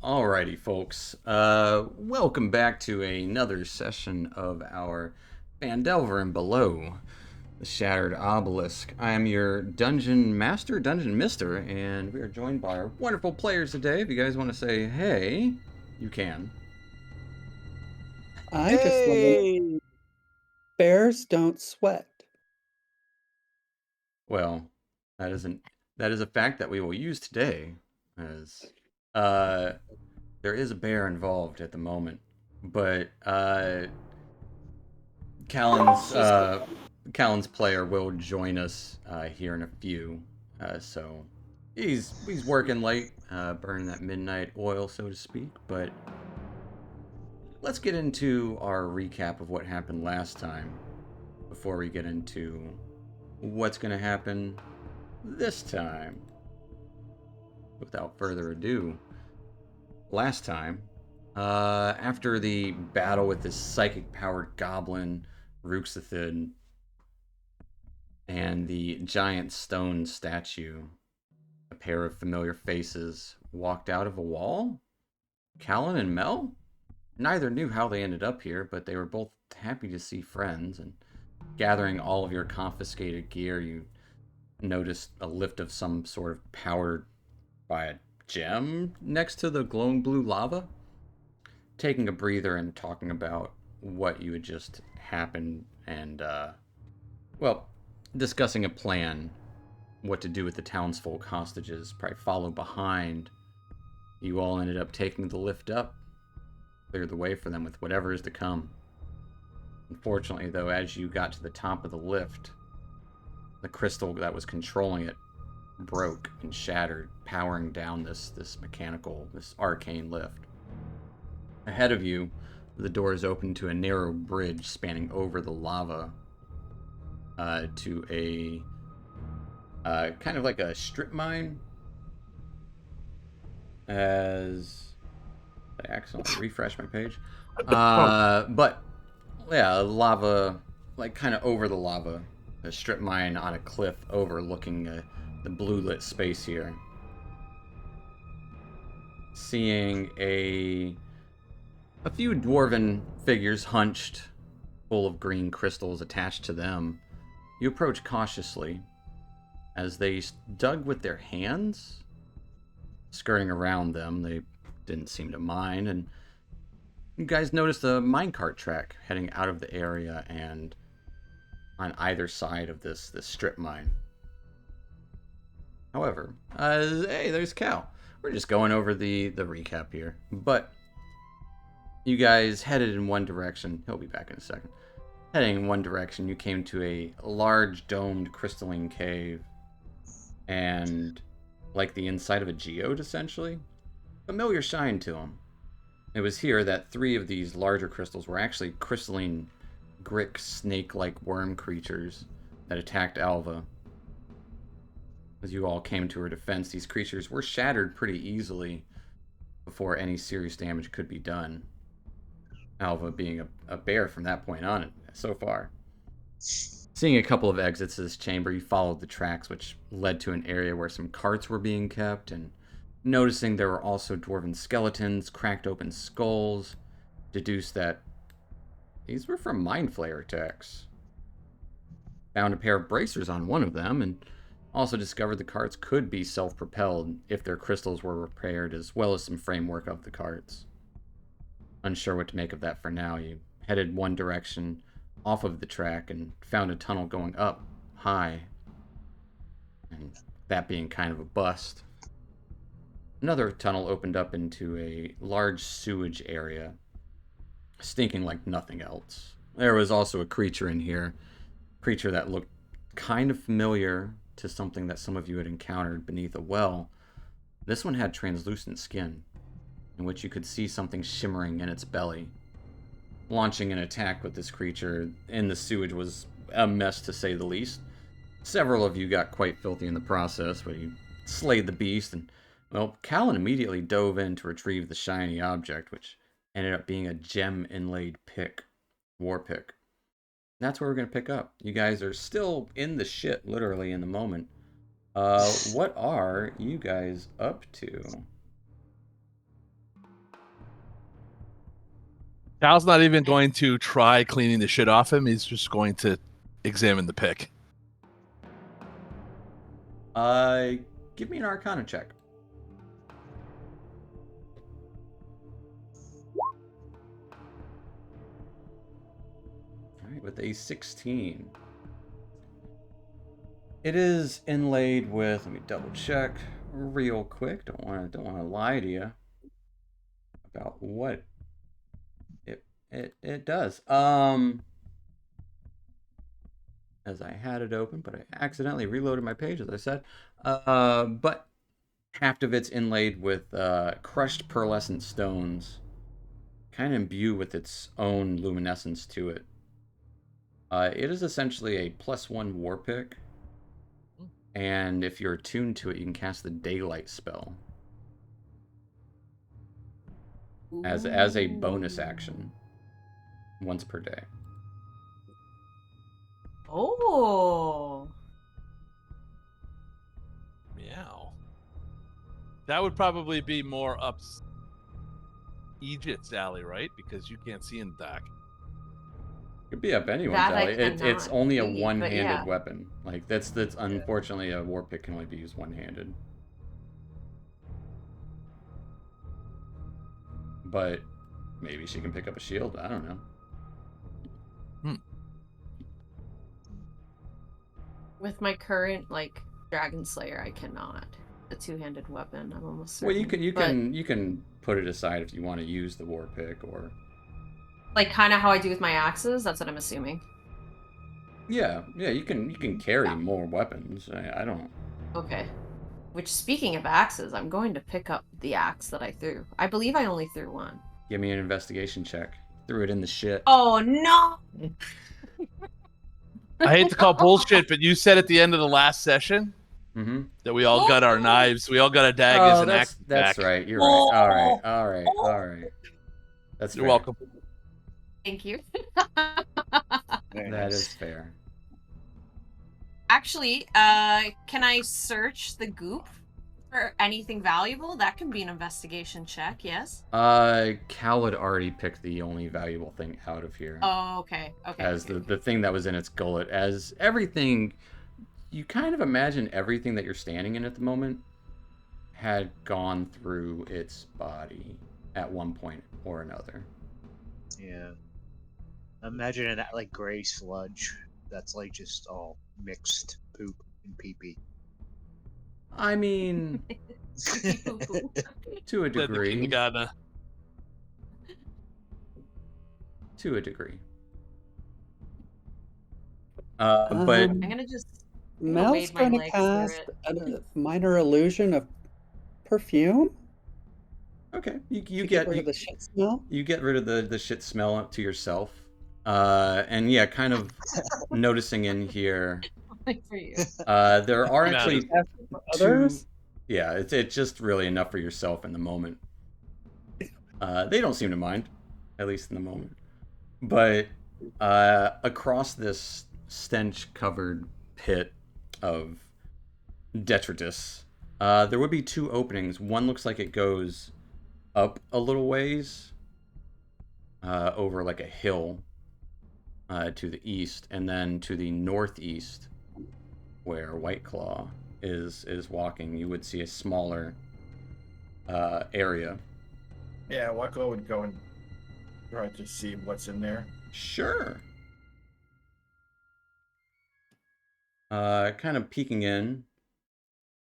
Alrighty, folks. Welcome back to another session of our Phandelver and Below, the Shattered Obelisk. I am your Dungeon Master, Dungeon Mister, and we are joined by our wonderful players today. If you guys want to say hey, you can. I just learned Hey! bears don't sweat. Well, that is a fact that we will use today, as uh, there is a bear involved at the moment, but Callan's He's Callan's player will join us here in a few. So he's working late, burning that midnight oil, so to speak. But let's get into our recap of what happened last time before we get into what's going to happen this time. Without further ado, last time, after the battle with this psychic-powered goblin, Ruxathid, and the giant stone statue, a pair of familiar faces, walked out of a wall? Callan and Mel? Neither knew how they ended up here, but they were both happy to see friends, and gathering all of your confiscated gear, you noticed a lift of some sort of powered by a gem next to the glowing blue lava. Taking a breather and talking about what you had just happened and, well, discussing a plan, what to do with the townsfolk hostages, probably follow behind. You all ended up taking the lift up, cleared the way for them with whatever is to come. Unfortunately, though, as you got to the top of the lift, the crystal that was controlling it broke and shattered, powering down this arcane lift. Ahead of you, the doors open to a narrow bridge spanning over the lava to a kind of like a strip mine. As I accidentally refresh my page, but yeah, lava, like kind of over the lava, a strip mine on a cliff overlooking the blue lit space here. Seeing a few dwarven figures hunched, full of green crystals attached to them, you approach cautiously as they dug with their hands, skirting around them. They didn't seem to mind, and you guys noticed a minecart track heading out of the area and on either side of this strip mine. However, hey, there's Cal. We're just going over the recap here, but you guys headed in one direction. He'll be back in a second. Heading in one direction, you came to a large domed crystalline cave, and like the inside of a geode, essentially, familiar shine to him. It was here that three of these larger crystals were actually crystalline grick snake-like worm creatures that attacked Alva. As you all came to her defense, these creatures were shattered pretty easily before any serious damage could be done. Alva being a bear from that point on so far. Seeing a couple of exits to this chamber, you followed the tracks, which led to an area where some carts were being kept, and noticing there were also dwarven skeletons, cracked open skulls, deduced that these were from mind flayer attacks. Found a pair of bracers on one of them, and also discovered the carts could be self-propelled if their crystals were repaired, as well as some framework of the carts. Unsure what to make of that for now, you headed one direction off of the track and found a tunnel going up high, and that being kind of a bust. Another tunnel opened up into a large sewage area, stinking like nothing else. There was also a creature in here, creature that looked kind of familiar to something that some of you had encountered beneath a well. This one had translucent skin, in which you could see something shimmering in its belly. Launching an attack with this creature in the sewage was a mess, to say the least. Several of you got quite filthy in the process, but you slayed the beast, and, well, Callan immediately dove in to retrieve the shiny object, which ended up being a gem-inlaid pick. War pick. That's where we're going to pick up. You guys are still in the shit, literally, in the moment. What are you guys up to? Cal's not even going to try cleaning the shit off him. He's just going to examine the pick. Give me an Arcana check. All right, with a 16. It is inlaid with. Let me double check real quick. Don't want to lie to you about what it does. As I had it open, but I accidentally reloaded my page, as I said. But half of it's inlaid with crushed pearlescent stones, kind of imbued with its own luminescence to it. It is essentially a +1 war pick, and if you're attuned to it, you can cast the daylight spell as a bonus action once per day. Oh. Meow. That would probably be more up Egypt's alley, right? Because you can't see in the dark. Could be up anyone's That I alley. It's cannot only a see, but one-handed yeah. weapon. Like that's unfortunately a war pick can only be used one-handed. But maybe she can pick up a shield. I don't know. With my current Dragon Slayer, I cannot. A two-handed weapon, I'm almost certain. Well, you can put it aside if you want to use the war pick, or like kind of how I do with my axes. That's what I'm assuming. yeah, you can carry more weapons. I don't. Okay. Which, speaking of axes, I'm going to pick up the axe that I threw. I believe I only threw one. Give me an investigation check. Threw it in the shit. Oh no! I hate to call bullshit, but you said at the end of the last session Mm-hmm. that we all got our knives, we all got our daggers and axes that's back. right. You're right. All right. That's You're fair. welcome. Thank you. That is fair. Actually, can I search the goop for anything valuable? That can be an investigation check, yes? Cal had already picked the only valuable thing out of here. Oh, okay. As the thing that was in its gullet. As everything, you kind of imagine everything that you're standing in at the moment had gone through its body at one point or another. Yeah. Imagine that like gray sludge that's like just all mixed poop and pee-pee. I mean, to a degree. To a degree. But I'm gonna just Mel's going to cast a minor illusion of perfume. Okay, you get rid of the shit smell. You get rid of the shit smell to yourself, and yeah, kind of noticing in here. For you. There are actually others. Yeah, it's just really enough for yourself in the moment. They don't seem to mind, at least in the moment. But across this stench-covered pit of detritus, there would be two openings. One looks like it goes up a little ways, over like a hill to the east, and then to the northeast, where White Claw is walking, you would see a smaller area. Yeah, White Claw would go and try to see what's in there. Sure. Kind of peeking in.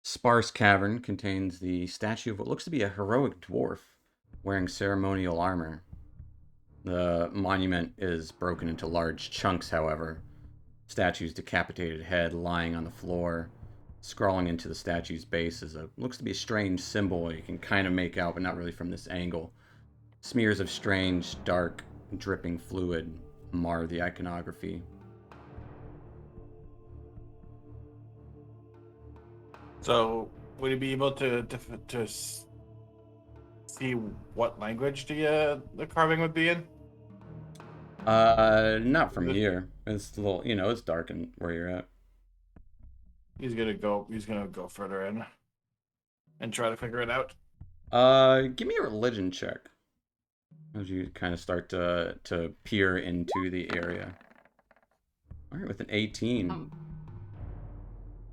Sparse cavern contains the statue of what looks to be a heroic dwarf wearing ceremonial armor. The monument is broken into large chunks, however. Statue's decapitated head lying on the floor. Scrawling into the statue's base is looks to be a strange symbol you can kind of make out, but not really from this angle. Smears of strange, dark, dripping fluid mar the iconography. So, would you be able to see what language the carving would be in? Not from here. It's a little, it's dark and where you're at. He's gonna go further in and try to figure it out. Give me a religion check. as you kind of start to peer into the area. All right, with an 18.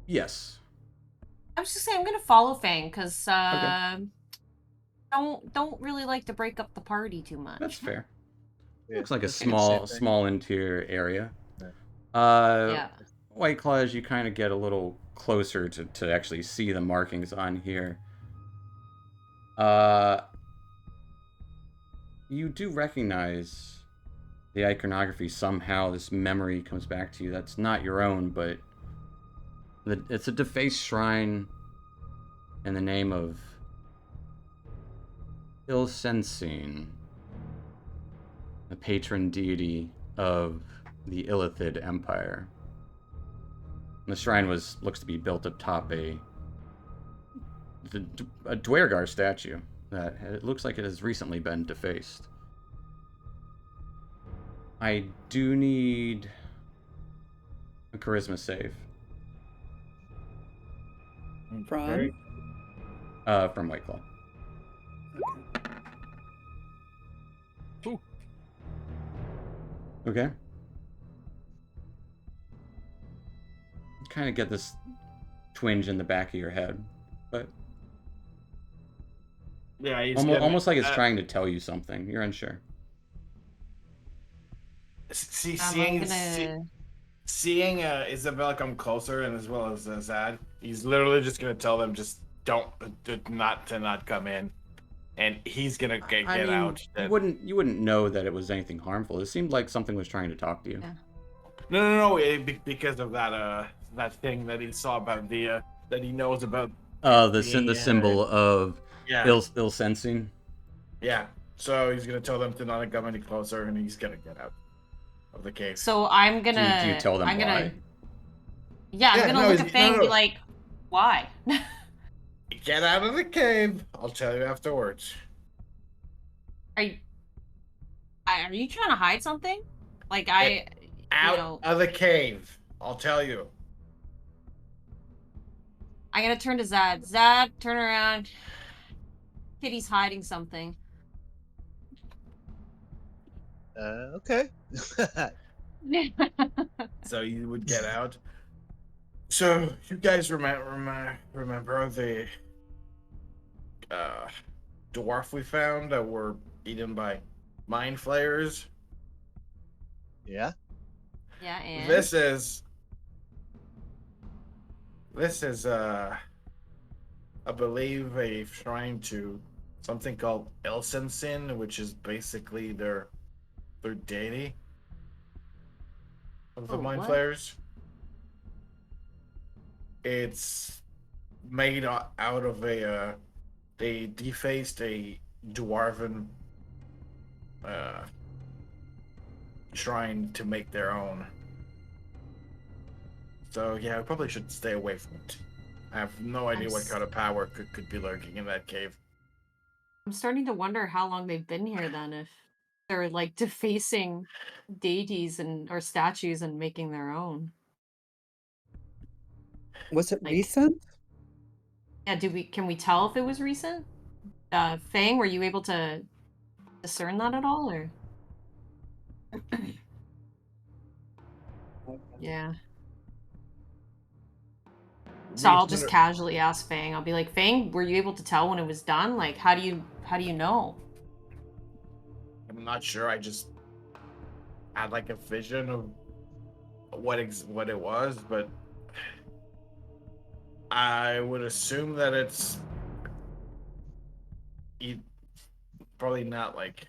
Yes. I was just saying I'm gonna follow Fang because Okay. don't really like to break up the party too much. That's fair. Yeah, Looks like a I was thinking the same small thing. interior area. Yeah. Yeah. White Claw, as you kind of get a little closer to actually see the markings on here. You do recognize the iconography somehow. This memory comes back to you. That's not your own, but it's a defaced shrine in the name of Ilsensine, the patron deity of the Illithid Empire. And the shrine looks to be built atop a Dwergar statue that it looks like it has recently been defaced. I do need a charisma save. From? From White Claw. Okay. Okay. You kind of get this twinge in the back of your head, but Yeah, he's almost like it's trying to tell you something. You're unsure. Seeing Isabella come closer, and as well as Zad, he's literally just gonna tell them just not come in, and he's gonna get out. You wouldn't know that it was anything harmful. It seemed like something was trying to talk to you. Yeah. No, because of that thing that he saw about the that he knows about. The symbol of Yeah. ill sensing. Yeah. So he's gonna tell them to not come any closer, and he's gonna get out of the cave. So I'm gonna. Do you tell them why? Yeah, I'm gonna look at Fang and be like, why? Get out of the cave. I'll tell you afterwards. Are you trying to hide something? Like Out of the cave. I'll tell you. I'm gonna turn to Zad. Zad, turn around. Kitty's hiding something. Okay. So you would get out. So you guys remember the dwarf we found that were eaten by mind flayers? Yeah. Yeah, and This is I believe a shrine to something called Elsensin, which is basically their deity of the mind what? flayers. It's made out of they defaced a dwarven shrine to make their own. So yeah, we probably should stay away from it. I have no idea what kind of power could be lurking in that cave. I'm starting to wonder how long they've been here then, if they're like defacing deities or statues and making their own. Was it Like- recent? Yeah, can we tell if it was recent? Fang, were you able to discern that at all, or? Yeah. So I'll just casually ask Fang. I'll be like, Fang, were you able to tell when it was done? Like, how do you know? I'm not sure. I just had like a vision of what it was, but I would assume that it's probably not like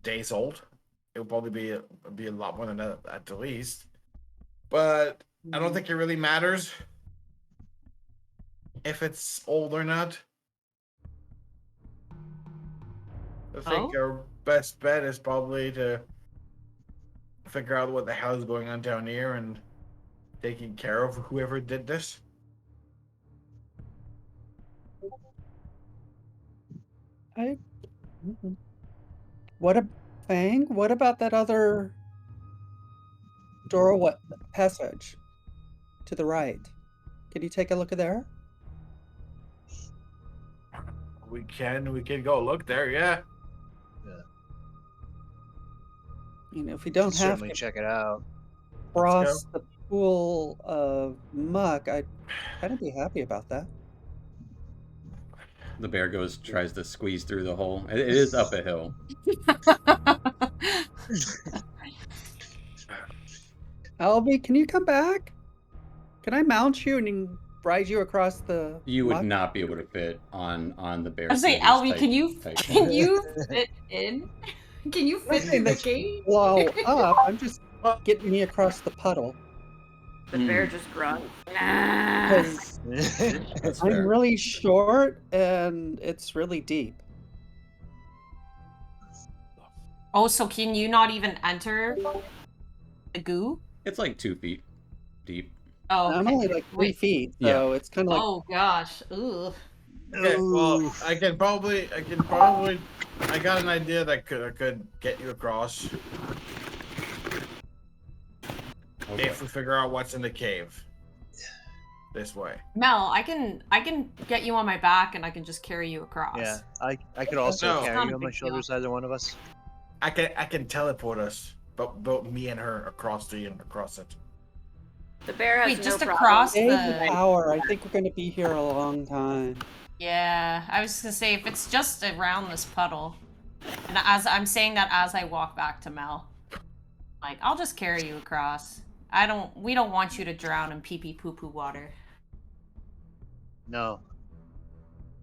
days old. It would probably be a lot more than that at the least. But I don't think it really matters if it's old or not. I think our best bet is probably to figure out what the hell is going on down here and taking care of whoever did this. What a Fang? What about that other door? What passage to the right? Can you take a look at there? We can go look there, yeah. if we don't have Certainly to check it out. cross the pool of muck, I'd kind of be happy about that. The bear tries to squeeze through the hole. It is up a hill. Albie, can you come back? Can I mount you and ride you across the You would muck? not be able to fit on the bear. I was like, Albie, can you fit in? Can you I'm not fit saying through the that you gate? blow up. I'm just getting me across the puddle. The bear just grunts. Because That's I'm fair. really short and it's really deep. Oh, so can you not even enter the goo? It's like 2 feet deep. Oh, I'm okay. only like 3 Wait. feet, so it's kind of like Oh gosh. Ooh. Okay, well, I got an idea that could get you across Okay. if we figure out what's in the cave. This way. Mel, I can get you on my back and I can just carry you across. Yeah, I could also No. carry Not a you on my big deal. shoulders, either one of us. I can teleport us, both me and her across it. The bear has Wait, no just problem. across save the the. power. I think we're going to be here a long time. Yeah, I was gonna say if it's just around this puddle, and as I'm saying that as I walk back to Mel, like I'll just carry you across. We don't want you to drown in pee pee poo poo water. No.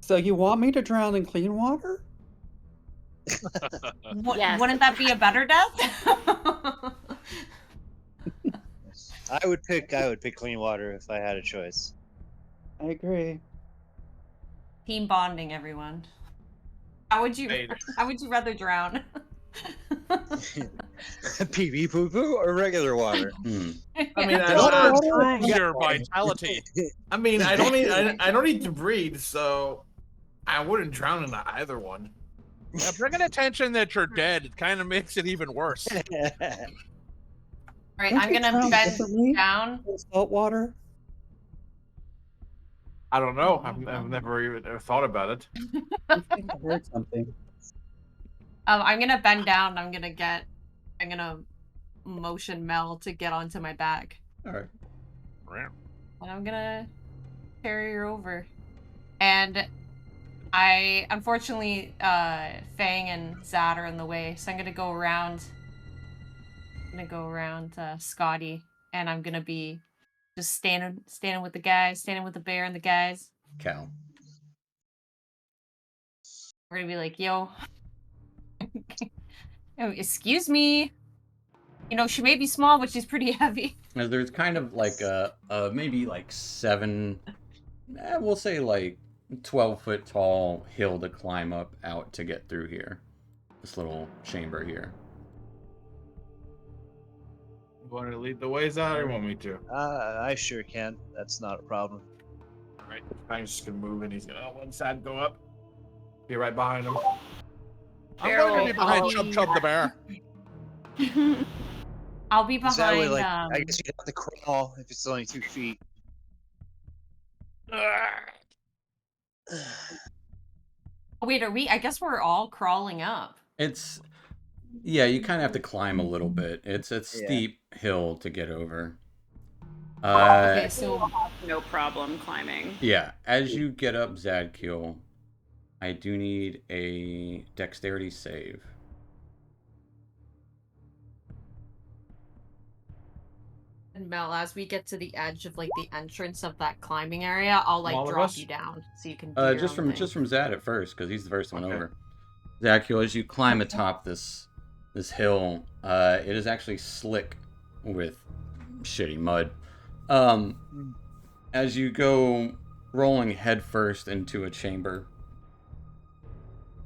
So you want me to drown in clean water? Yes. Wouldn't that be a better death? I would pick clean water if I had a choice. I agree. Team bonding, everyone. How would you rather drown? PV poo poo or regular water? I mean, Pure vitality. I mean, I don't need to breathe, so I wouldn't drown in either one. Yeah, bringing attention that you're dead, it kind of makes it even worse. Alright, Don't I'm you gonna drown bend differently down. in salt water? I don't know. I've never even thought about it. I think I heard something. I'm gonna bend down. I'm gonna motion Mel to get onto my back. Alright. And I'm gonna carry her over. And I unfortunately Fang and Zad are in the way, so I'm gonna go around Scotty, and I'm gonna be just standing with the guys, standing with the bear and the guys. Cal. We're gonna be like, yo, oh, excuse me. She may be small, but she's pretty heavy. There's kind of like maybe like 7, we'll say like 12-foot tall hill to climb up out to get through here. This little chamber here. You want to lead the ways out, or you want me to? I sure can. That's not a problem. All right, I'm just gonna move, and he's gonna one side go up. Be right behind him. I'm going to be behind Chub Chub the bear. I'll be Is that way, behind. I guess you'd have to crawl if it's only 2 feet. Wait, are we? I guess we're all crawling up. Yeah, you kind of have to climb a little bit. It's a steep hill to get over. Okay, so No problem climbing. Yeah, as you get up Zadkiel, I do need a dexterity save. And Mel, as we get to the edge of like the entrance of that climbing area, I'll like All of drop us? you down so you can. Do your Just own thing. from Zad at first, because he's the first one Okay. over. Zadkiel, as you climb atop this hill, it is actually slick with shitty mud. As you go rolling headfirst into a chamber,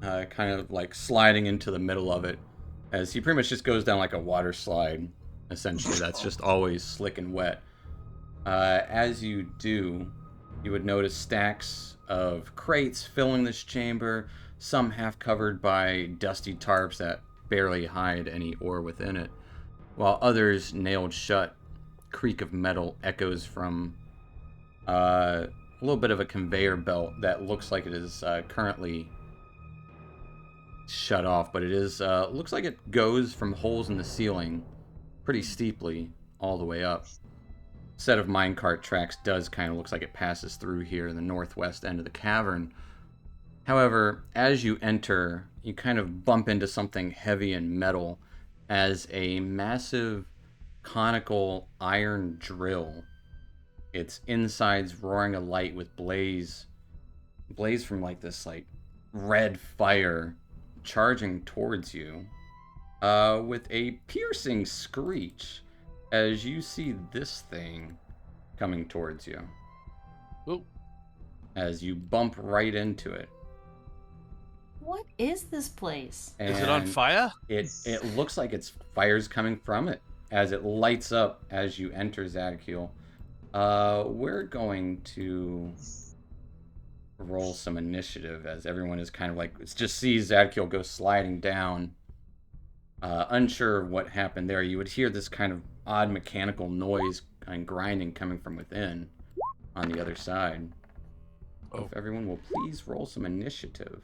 kind of like sliding into the middle of it, as he pretty much just goes down like a water slide. Essentially, that's just always slick and wet. As you do, you would notice stacks of crates filling this chamber, some half covered by dusty tarps that barely hide any ore within it, while others nailed shut. Creak of metal echoes from a little bit of a conveyor belt that looks like it is currently shut off, but it is looks like it goes from holes in the ceiling pretty steeply all the way up. Set of minecart tracks does kind of looks like it passes through here in the northwest end of the cavern. However, as you enter, you kind of bump into something heavy and metal as a massive conical iron drill. Its insides roaring alight with blaze from like this like red fire charging towards you with a piercing screech as you see this thing coming towards you. Ooh. As you bump right into it. What is this place? Is it on And fire? It looks like it's fire's coming from it as it lights up as you enter Zadkiel. We're going to roll some initiative as everyone is kind of like just sees Zadkiel go sliding down. Unsure of what happened there. You would hear this kind of odd mechanical noise and grinding coming from within on the other side. Oh. If everyone will please roll some initiative.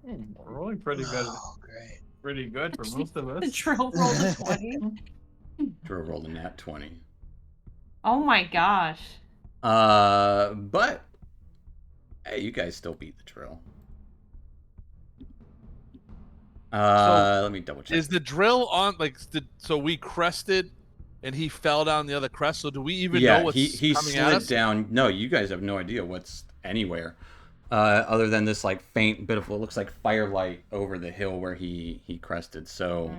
We're rolling pretty good. Oh, great. Pretty good for most of The us. drill rolled a 20. Drew rolled a nat 20. Oh my gosh. But hey, you guys still beat the drill. Let me double check. Is the drill on so we crested and he fell down the other crest, so do we even know what's he coming at slid us? down. No, you guys have no idea what's anywhere. Other than this like faint bit of what looks like firelight over the hill where he crested. So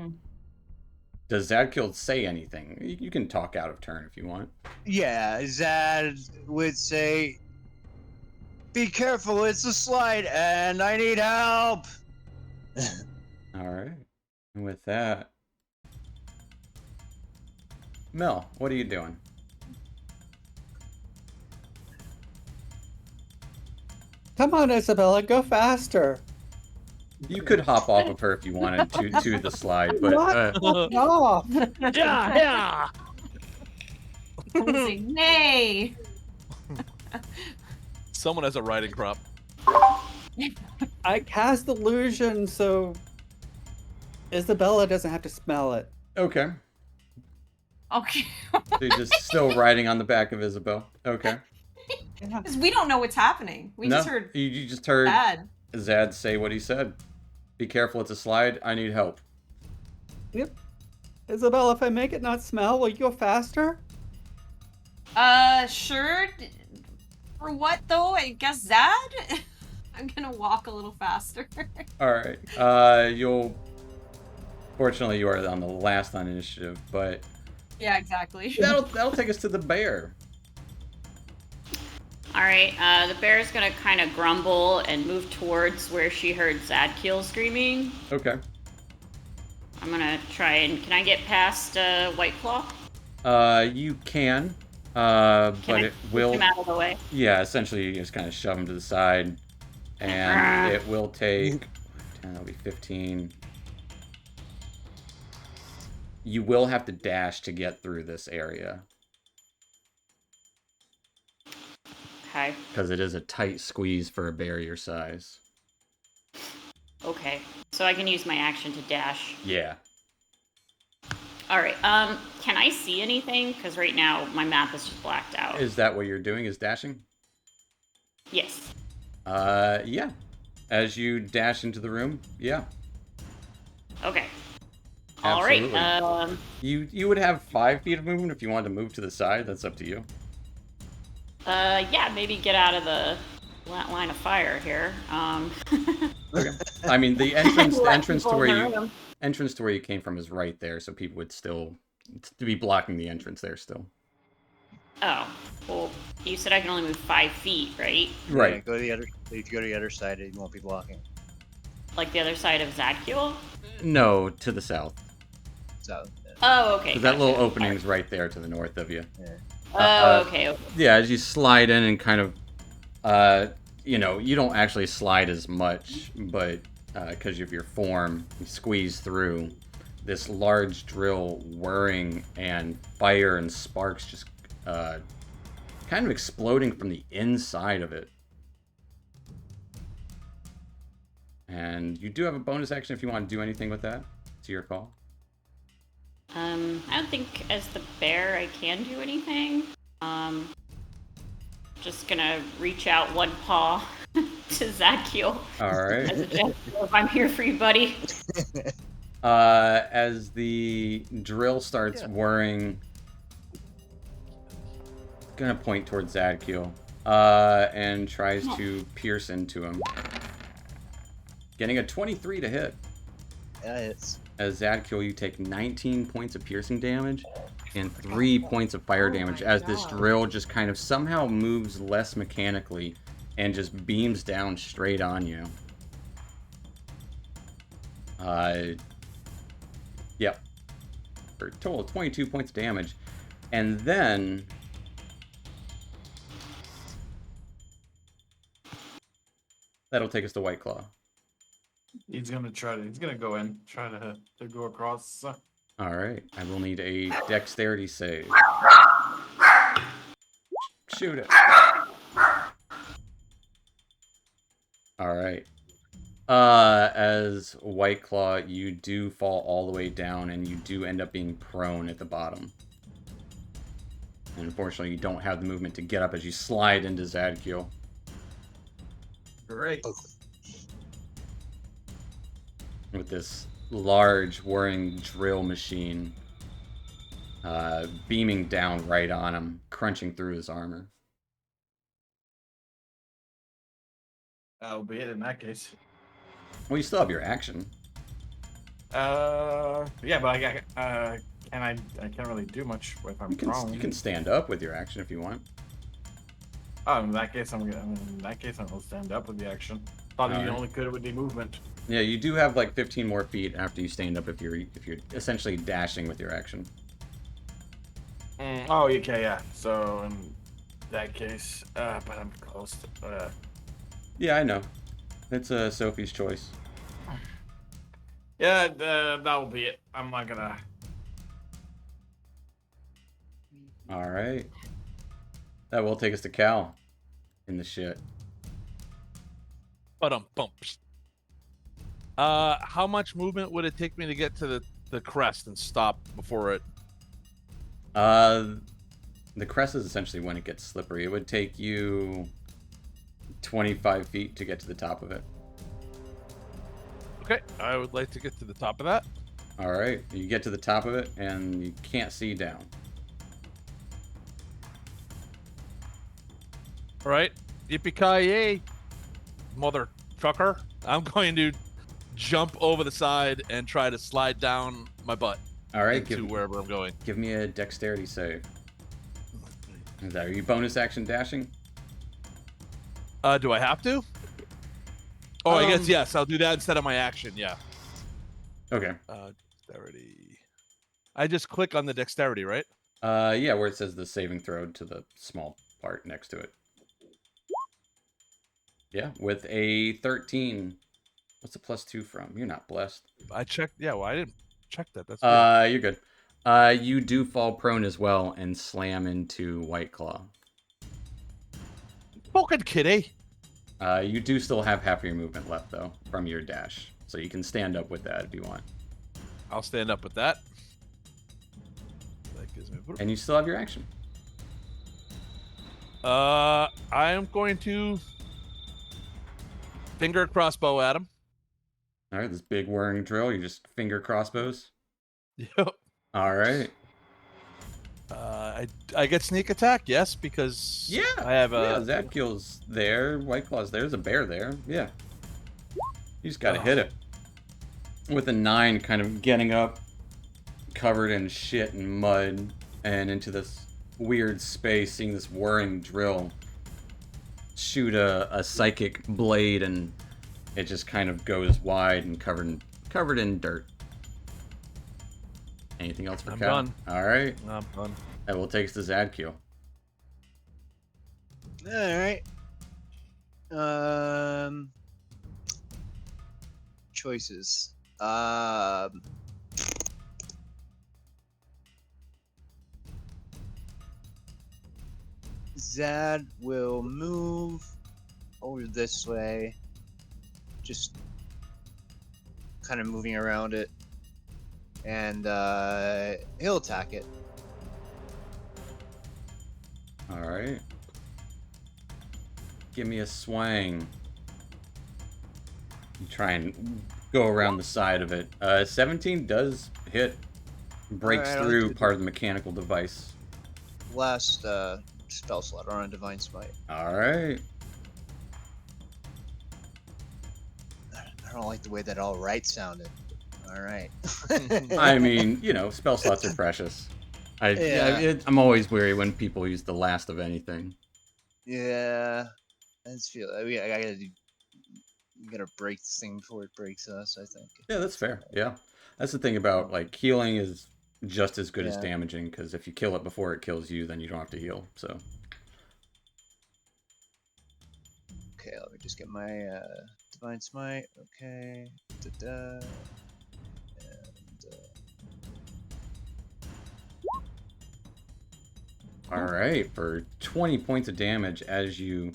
does Zadkiel say anything? You can talk out of turn if you want. Yeah, Zad would say, "Be careful, it's a slide, and I need help." All right. And with that, Mel, what are you doing? Come on, Isabella, go faster. You could hop off of her if you wanted to the slide, but What? Off. Yeah. I'm saying, nay. Someone has a riding crop. I cast illusion so Isabella doesn't have to smell it. okay. Okay. So you're just still riding on the back of Isabel. Okay. Yeah. Because we don't know what's happening. We No, just heard you just heard bad. Zad say what he said. Be careful, it's a slide. I need help. Yep. Isabella, if I make it not smell, will you go faster? Sure. For what though? I guess Zad? I'm gonna walk a little faster. All right. You'll. Fortunately, you are on the last on initiative, but Yeah, exactly. that'll take us to the bear. All right, the bear's gonna kind of grumble and move towards where she heard Zadkiel screaming. Okay. I'm gonna try and can I get past White Claw? You can. Can But I it push will. him out of the way? Yeah, essentially, you just kind of shove him to the side, and it will take. That'll be 15. You will have to dash to get through this area Okay. because it is a tight squeeze for a bear your size. Okay. So I can use my action to dash. Yeah. All right. Can I see anything? Because right now my map is just blacked out. Is that what you're doing? Is dashing? Yes. Yeah. As you dash into the room, yeah. Okay. Absolutely. All right. You would have 5 feet of movement if you wanted to move to the side. That's up to you. Yeah. Maybe get out of the line of fire here. Okay. I mean, the entrance to people where in the you room. entrance to where you came from is right there, so people would still be blocking the entrance there still. Oh. Well, you said I can only move 5 feet, right? Yeah, Right. go to the other. If you go to the other side, it won't be blocking. Like the other side of Zadkiel? No, to the south. So, Oh, okay. 'Cause that little gotcha. opening's right there to the north of you. Oh, okay. Yeah, as you slide in and kind of, you don't actually slide as much, but because of your form, you squeeze through. This large drill whirring and fire and sparks just kind of exploding from the inside of it. And you do have a bonus action if you want to do anything with that. It's your call. I don't think as the bear I can do anything. Just gonna reach out one paw to Zadkiel. Alright. As a gesture of I'm here for you, buddy. As the drill starts whirring, gonna point towards Zadkiel, and tries to pierce into him. Getting a 23 to hit. Yeah, it's. As Zadkiel, you take 19 points of piercing damage and 3 points of fire damage as this drill just kind of somehow moves less mechanically and just beams down straight on you. Yep. For a total of 22 points of damage. And then that'll take us to White Claw. He's gonna go in, try to go across. Alright, I will need a dexterity save. Shoot it. Alright. As White Claw, you do fall all the way down and you do end up being prone at the bottom. And unfortunately, you don't have the movement to get up as you slide into Zadkiel. Great. With this large whirring drill machine beaming down right on him, crunching through his armor. That'll be it in that case. Well, you still have your action. Yeah, but I can't really do much if I'm prone. You can stand up with your action if you want. Oh, in that case, I'm gonna stand up with the action. Thought you only could with the movement. Yeah, you do have like 15 more feet after you stand up if you're essentially dashing with your action. Oh, okay, yeah. So in that case, but I'm close to. Yeah, I know. It's Sophie's choice. Yeah, that will be it. I'm not gonna. All right. That will take us to Cal in the shit. Bumps. How much movement would it take me to get to the crest and stop before it? The crest is essentially when it gets slippery. It would take you 25 feet to get to the top of it. Okay, I would like to get to the top of that. All right, you get to the top of it and you can't see down. All right, yippee-ki-yay, mother trucker. I'm going to jump over the side and try to slide down my butt. All right, into wherever I'm going. Give me a dexterity save. Are you bonus action dashing? Do I have to? Oh, I guess yes. I'll do that instead of my action. Yeah. Okay. Dexterity. I just click on the dexterity, right? Yeah, where it says the saving throw to the small part next to it. Yeah, with a 13. What's the +2 from? You're not blessed. I checked. Yeah, well, I didn't check that. That's weird. You're good. You do fall prone as well and slam into White Claw. Fucking kitty. You do still have half of your movement left, though, from your dash. So you can stand up with that if you want. I'll stand up with that. That gives me... And you still have your action. I am going to finger crossbow at him. All right, this big whirring drill. You just finger crossbows. Yep. All right. I get sneak attack, yes, because I have a... Yeah, Zadkiel's there. White Claw's there. There's a bear there. Yeah. You just gotta hit it. With a 9, kind of getting up, covered in shit and mud, and into this weird space, seeing this whirring drill shoot a psychic blade, and it just kind of goes wide and covered in dirt. Anything else for I'm Cal? done. All right. I'm done. That will take us to Zadkiel. All right. Choices. Zad will move over this way, just kind of moving around it, and he'll attack it. All right. Give me a swing. You try and go around the side of it. 17 does hit. Breaks Alright, I'll through do part of the mechanical device. Last spell slot on Divine Smite. All right. I don't like the way that all right sounded. All right. I mean, you know, spell slots are precious. I'm always weary when people use the last of anything. Yeah. I just feel. I gotta do. We gotta break this thing before it breaks us, I think. Yeah, that's fair. Yeah. That's the thing about, like, healing is just as good as Yeah. damaging, because if you kill it before it kills you, then you don't have to heal, so. Okay, let me just get my Divine Smite. Okay. Da-da. And, Alright, for 20 points of damage as you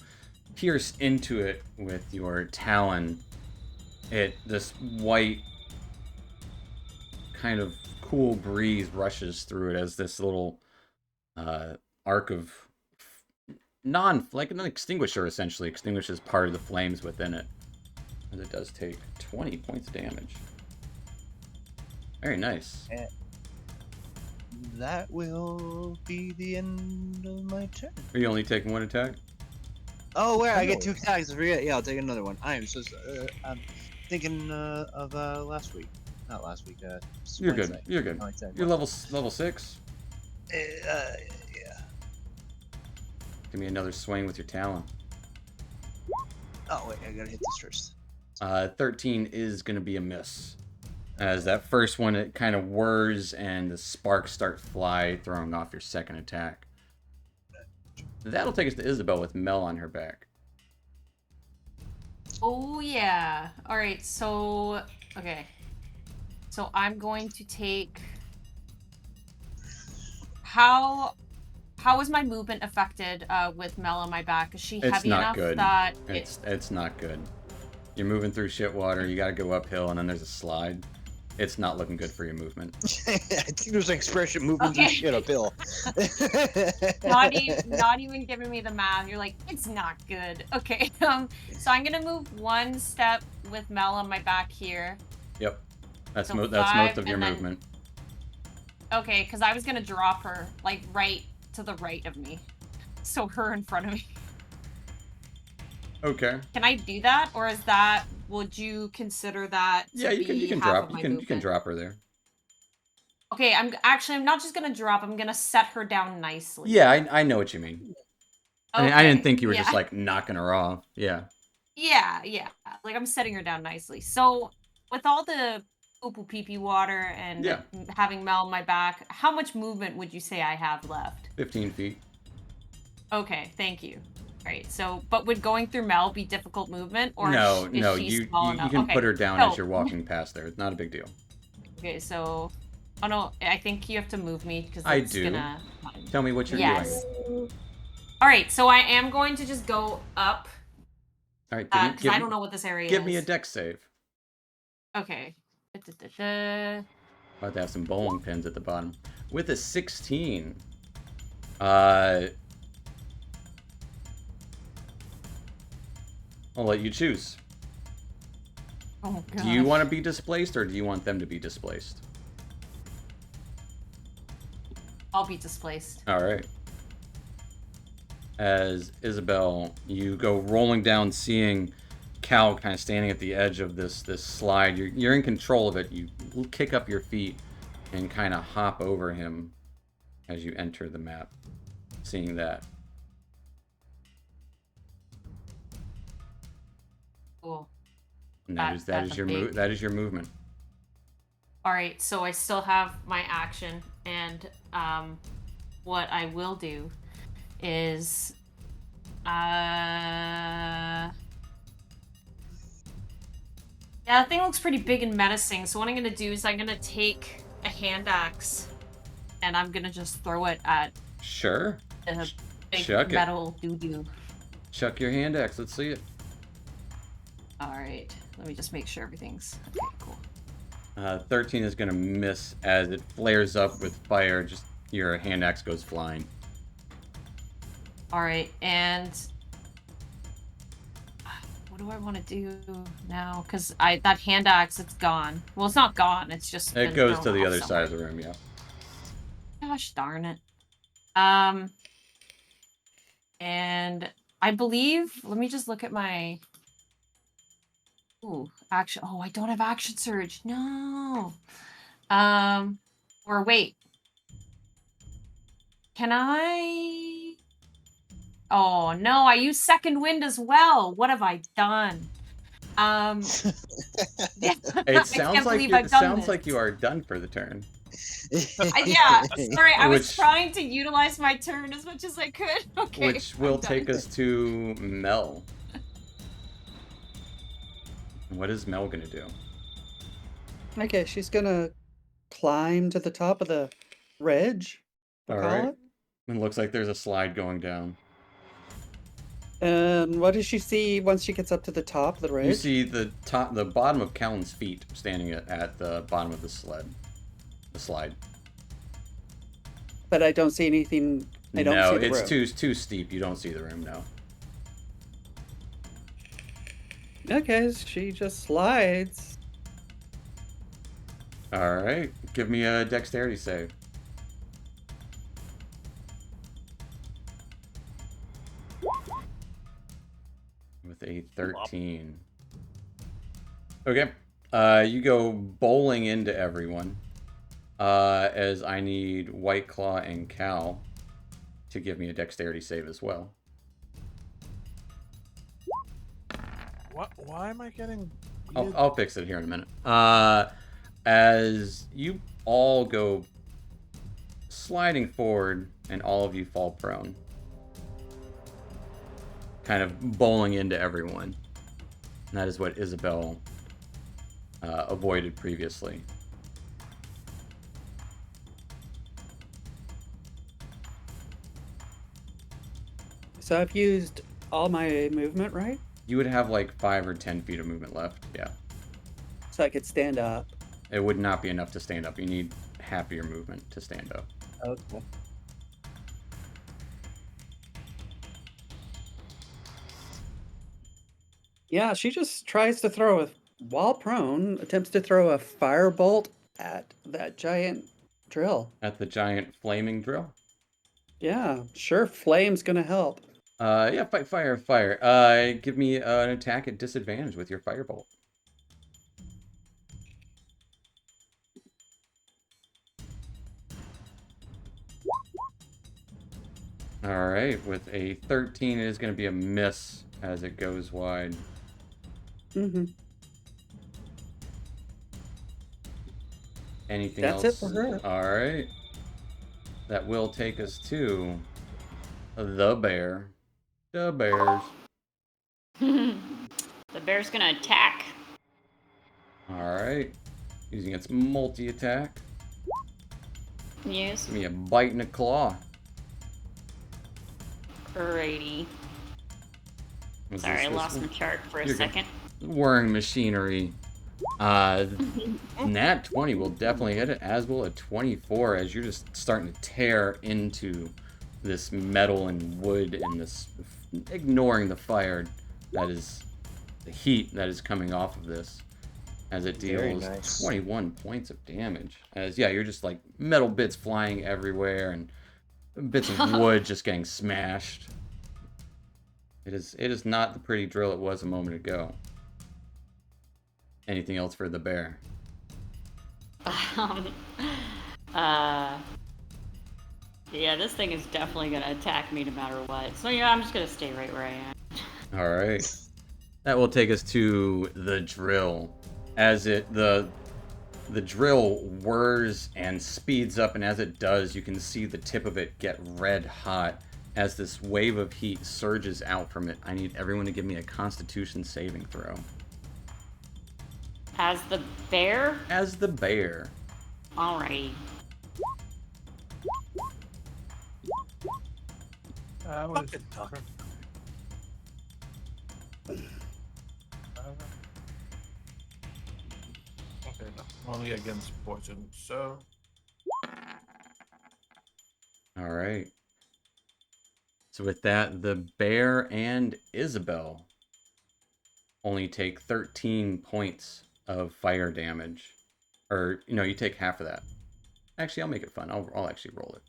pierce into it with your talon, this white kind of cool breeze rushes through it as this little arc of like an extinguisher essentially extinguishes part of the flames within it. And it does take 20 points of damage. Very nice. that will be the end of my turn. Are you only taking one attack? Oh, wait, I No. get 2 attacks. I forget. Yeah, I'll take another one. I am so sorry. I'm thinking of last week. Not last week. You're Wednesday. good. You're good. No, it's, You're level 6. yeah. Give me another swing with your talon. Oh, wait, I gotta hit this first. 13 is going to be a miss. As that first one, it kind of whirs and the sparks start fly, throwing off your second attack. That'll take us to Isabel with Mel on her back. Oh, yeah. All right, so... Okay. So I'm going to take... How is my movement affected with Mel on my back? Is she It's heavy not enough good. that... It's not good. You're moving through shit water, you gotta go uphill, and then there's a slide. It's not looking good for your movement. I think there's an expression moving through Okay. shit uphill. not even giving me the math. You're like, it's not good. Okay, so I'm gonna move one step with Mel on my back here. Yep. That's So most 5, of your and then- movement. Okay, because I was gonna drop her, like, right to the right of me. So her in front of me. Okay. Can I do that? Or is that... Would you consider that to Yeah, you be can half drop of my you can movement? drop her there. Okay, I'm not just gonna drop, I'm gonna set her down nicely. Yeah, I know what you mean. I Okay, didn't think you were yeah. just like knocking her off. Yeah. Yeah. Like, I'm setting her down nicely. So, with all the poo pee water and Yeah. having Mel on my back, how much movement would you say I have left? 15 feet. Okay, thank you. Right, so, but would going through Mel be difficult movement? Or No, is no, she you small enough? can Okay, put her down so- as you're walking past there. It's not a big deal. Okay, so... Oh no, I think you have to move me, because I that's do. gonna... Tell me what you're Yes. doing. Alright, so I am going to just go up, All right, because I don't know what this area give is. me a dex save. Okay. Da-da-da-da. About to have some bowling pins at the bottom. With a 16, I'll let you choose. Oh, God. Do you want to be displaced, or do you want them to be displaced? I'll be displaced. All right. As Isabel, you go rolling down, seeing Cal kind of standing at the edge of this slide. You're in control of it. You kick up your feet and kind of hop over him as you enter the map. Seeing that. Cool. And That's that is your movement. Alright, so I still have my action, and what I will do is... Yeah, the thing looks pretty big and menacing, so what I'm gonna do is I'm gonna take a hand axe, and I'm gonna just throw it at Sure. the Big Chuck it. metal doo-doo. Chuck your hand axe. Let's see it. Alright. Let me just make sure everything's... Okay, cool. 13 is going to miss as it flares up with fire. Just your hand axe goes flying. Alright, and... What do I want to do now? Because that hand axe, it's gone. Well, it's not gone. It's just It been goes thrown to the off other somewhere. side of the room, yeah. Gosh darn it. And I believe... Let me just look at my... Ooh, action... Oh, I don't have action surge. No. Or wait. Can I... Oh, no, I use second wind as well. What have I done? It sounds like you are done for the turn. Yeah, sorry, I was Which- trying to utilize my turn as much as I could. Okay. Which will I'm take done. us to Mel. What is Mel gonna do? Okay, she's gonna climb to the top of the ridge. We'll call Alright. it. It looks like there's a slide going down. And what does she see once she gets up to the top of the ridge? You see the bottom of Callan's feet standing at the bottom of the slide. But I don't see anything. I don't No, see the it's room. too steep. You don't see the room, no. Okay, she just slides. Alright, give me a dexterity save. With a 13. Okay, you go bowling into everyone. As I need White Claw and Cal to give me a dexterity save as well. What? Why am I getting? I'll fix it here in a minute. As you all go sliding forward and all of you fall prone. Kind of bowling into everyone. And that is what Isabel avoided previously. So I've used all my movement, right? You would have like 5 or 10 feet of movement left, yeah. So I could stand up. It would not be enough to stand up. You need half of your movement to stand up. Okay. Yeah, she just tries to while prone, attempts to throw a firebolt at that giant drill. At the giant flaming drill? Yeah, sure, flame's gonna help. Yeah, fire. Give me an attack at disadvantage with your firebolt. Alright, with a 13, it is going to be a miss as it goes wide. Mm-hmm. Anything That's else? it for her. Alright. That will take us to the bear. The bears. The bear's gonna attack. Alright. Using its multi-attack. Yes. Give me a bite and a claw. Alrighty. Was Sorry, I this lost my chart for a You're good. second. whirring machinery? Nat 20 will definitely hit it, as will a 24, as you're just starting to tear into this metal and wood and this, ignoring the fire that is, the heat that is coming off of this, as it Very deals nice. 21 points of damage. As, yeah, you're just like metal bits flying everywhere and bits of wood just getting smashed. It is not the pretty drill it was a moment ago. Anything else for the bear? Yeah, this thing is definitely gonna attack me no matter what. So yeah, I'm just gonna stay right where I am. All right. That will take us to the drill. As the drill whirs and speeds up, and as it does, you can see the tip of it get red hot as this wave of heat surges out from it. I need everyone to give me a Constitution saving throw. As the bear? As the bear. Alrighty. What is it, Tucker? Okay, no. Only against poison, so. All right. So with that, the bear and Isabel only take 13 points of fire damage. Or, you take half of that. Actually, I'll make it fun. I'll actually roll it.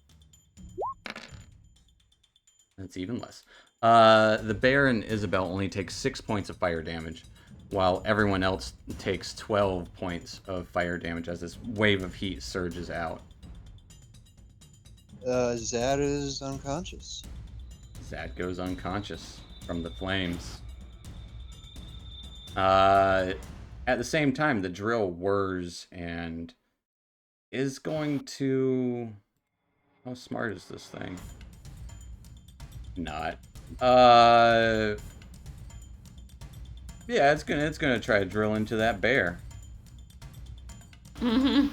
That's even less. The bear and Isabel only take 6 points of fire damage, while everyone else takes 12 points of fire damage as this wave of heat surges out. Zad is unconscious. Zad goes unconscious from the flames. At the same time, the drill whirs and is going to... How smart is this thing? Not. Yeah, it's gonna try to drill into that bear. Mm-hmm.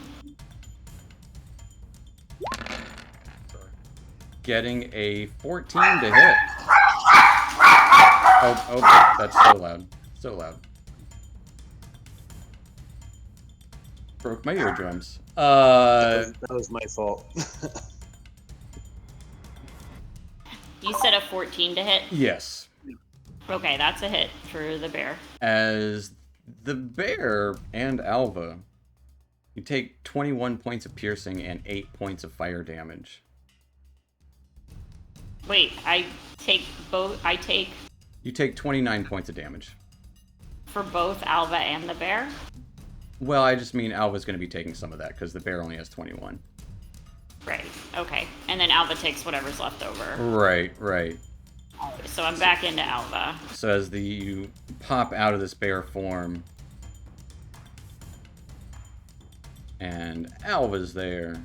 Getting a 14 to hit. Oh, that's so loud. So loud. Broke my eardrums. That was my fault. You said a 14 to hit? Yes. Okay, that's a hit for the bear. As the bear and Alva, you take 21 points of piercing and 8 points of fire damage. Wait, I take both. You take 29 points of damage. For both Alva and the bear? Well, I just mean Alva's going to be taking some of that because the bear only has 21. Right, okay. And then Alva takes whatever's left over. Right. So I'm back into Alva. So as you pop out of this bear form, and Alva's there,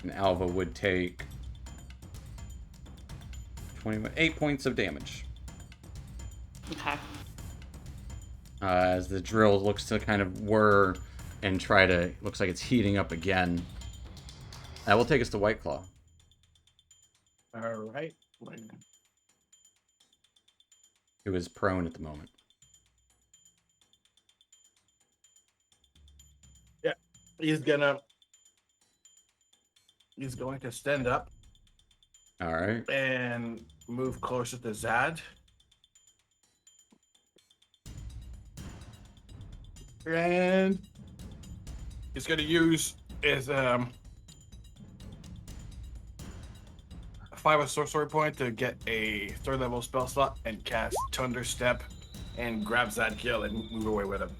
and Alva would take 8 points of damage. Okay. As the drill looks to kind of whir and looks like it's heating up again. That will take us to White Claw. All right. Who is prone at the moment. Yeah, he's going to stand up. All right. And move closer to Zad. And he's going to use his 5 sorcery point to get a 3rd level spell slot and cast Thunder Step and grab Zadkiel and move away with him.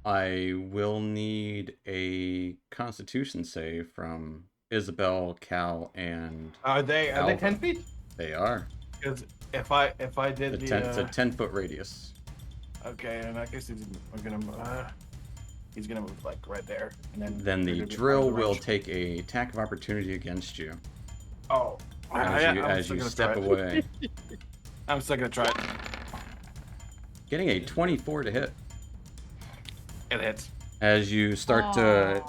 I will need a Constitution save from Isabel, Cal, and Are they Alva. 10 feet? They are. Because if I did It's a 10-foot radius. Okay, and I guess he's gonna move like right there, and Then the drill will take a attack of opportunity against you Oh, as you step away. I'm still gonna try it. Getting a 24 to hit. It hits. As you start to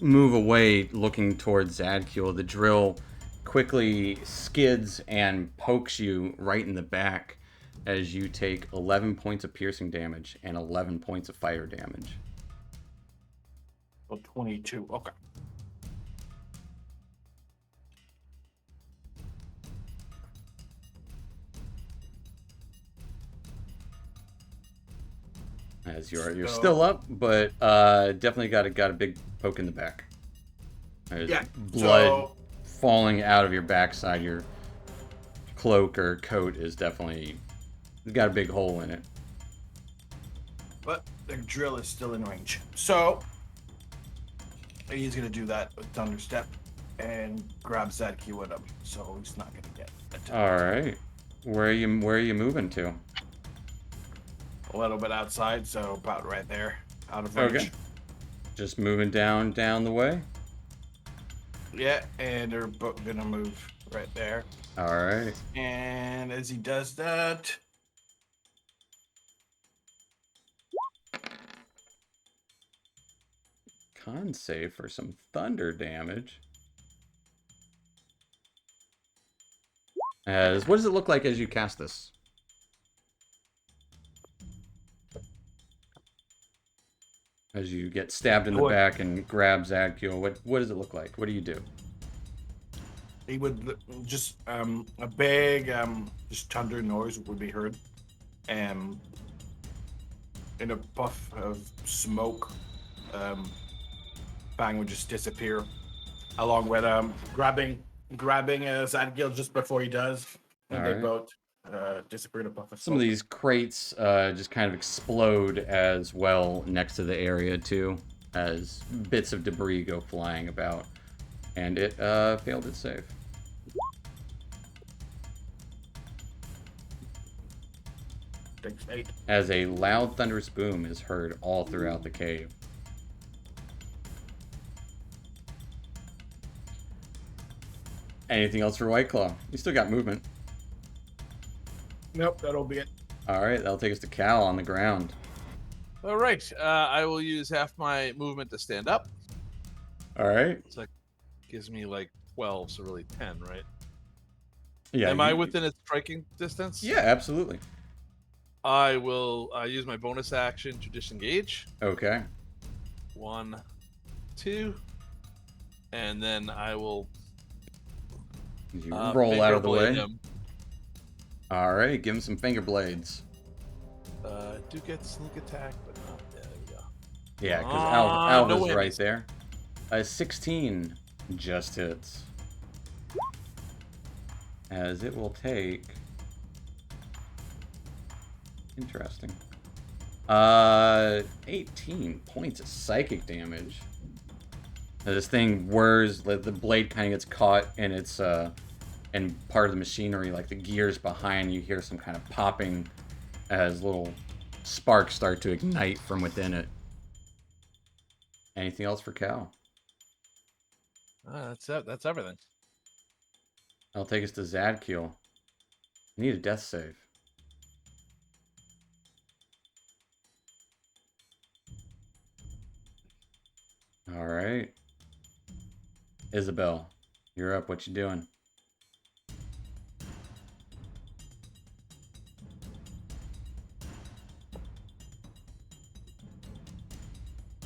move away, looking towards Zadkiel, the drill quickly skids and pokes you right in the back as you take 11 points of piercing damage and 11 points of fire damage. So 22. Okay. As you're still up, but definitely got a big poke in the back. There's blood falling out of your backside. Your cloak or coat is definitely got a big hole in it. But the drill is still in range. So he's gonna do that with Thunder Step and grab Zadkiel with him. So he's not gonna get attacked. All right, where are you moving to? A little bit outside, so about right there, out of range. Okay. Just moving down the way. Yeah, and they're both gonna move right there. All right. And as he does that, con save for some thunder damage. What does it look like as you cast this? As you get stabbed in the back and grab Zadkiel, what does it look like? What do you do? He would just a big just thunder noise would be heard, in a puff of smoke, Bang would just disappear, along with grabbing Zadkiel just before he does, and they both disappear in a puff of smoke. Some of these crates just kind of explode as well next to the area too, as bits of debris go flying about, and it failed its save. Takes 8. As a loud thunderous boom is heard all throughout the cave. Anything else for White Claw? You still got movement. Nope, that'll be it. All right, that'll take us to Cal on the ground. All right, I will use half my movement to stand up. All right. It's like gives me like 12, so really 10, right? Yeah. Am I within its striking distance? Yeah, absolutely. I will use my bonus action to disengage. Okay. 1, 2, and then I will You roll out of the way. him. All right, give him some finger blades. Do get sneak attack, but not there. We go. Yeah, because no Alva's right whammies. there. 16 just hits. As it will take... Interesting. 18 points of psychic damage. Now this thing whirs, the blade kind of gets caught in its, in part of the machinery, like the gears behind. You hear some kind of popping as little sparks start to ignite from within it. Anything else for Cal? That's it. That's everything. That'll take us to Zadkiel. Need a death save. All right. Isabel, you're up. What you doing?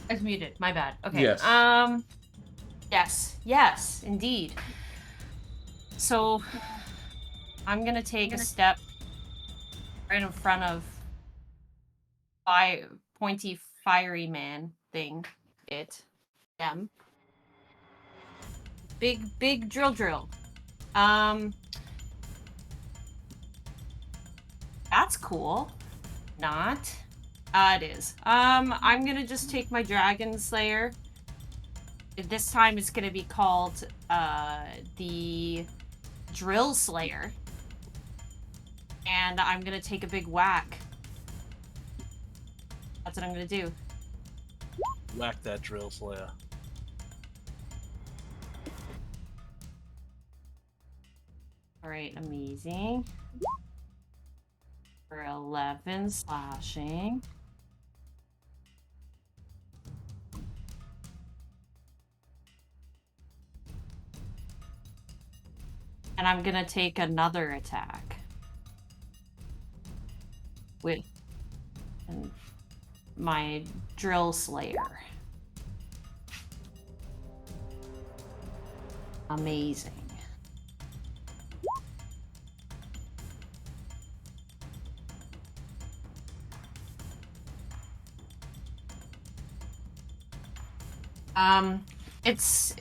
I was muted. My bad. Okay. Yes. Yes, indeed. So, I'm gonna take a step right in front of pointy fiery man thing. Them. Big drill. That's cool. Not. It is. I'm gonna just take my Dragon Slayer. This time it's gonna be called, the Drill Slayer. And I'm gonna take a big whack. That's what I'm gonna do. Whack that drill slayer. Alright, amazing. For 11 slashing. And I'm gonna take another attack. With my Drill Slayer. Amazing.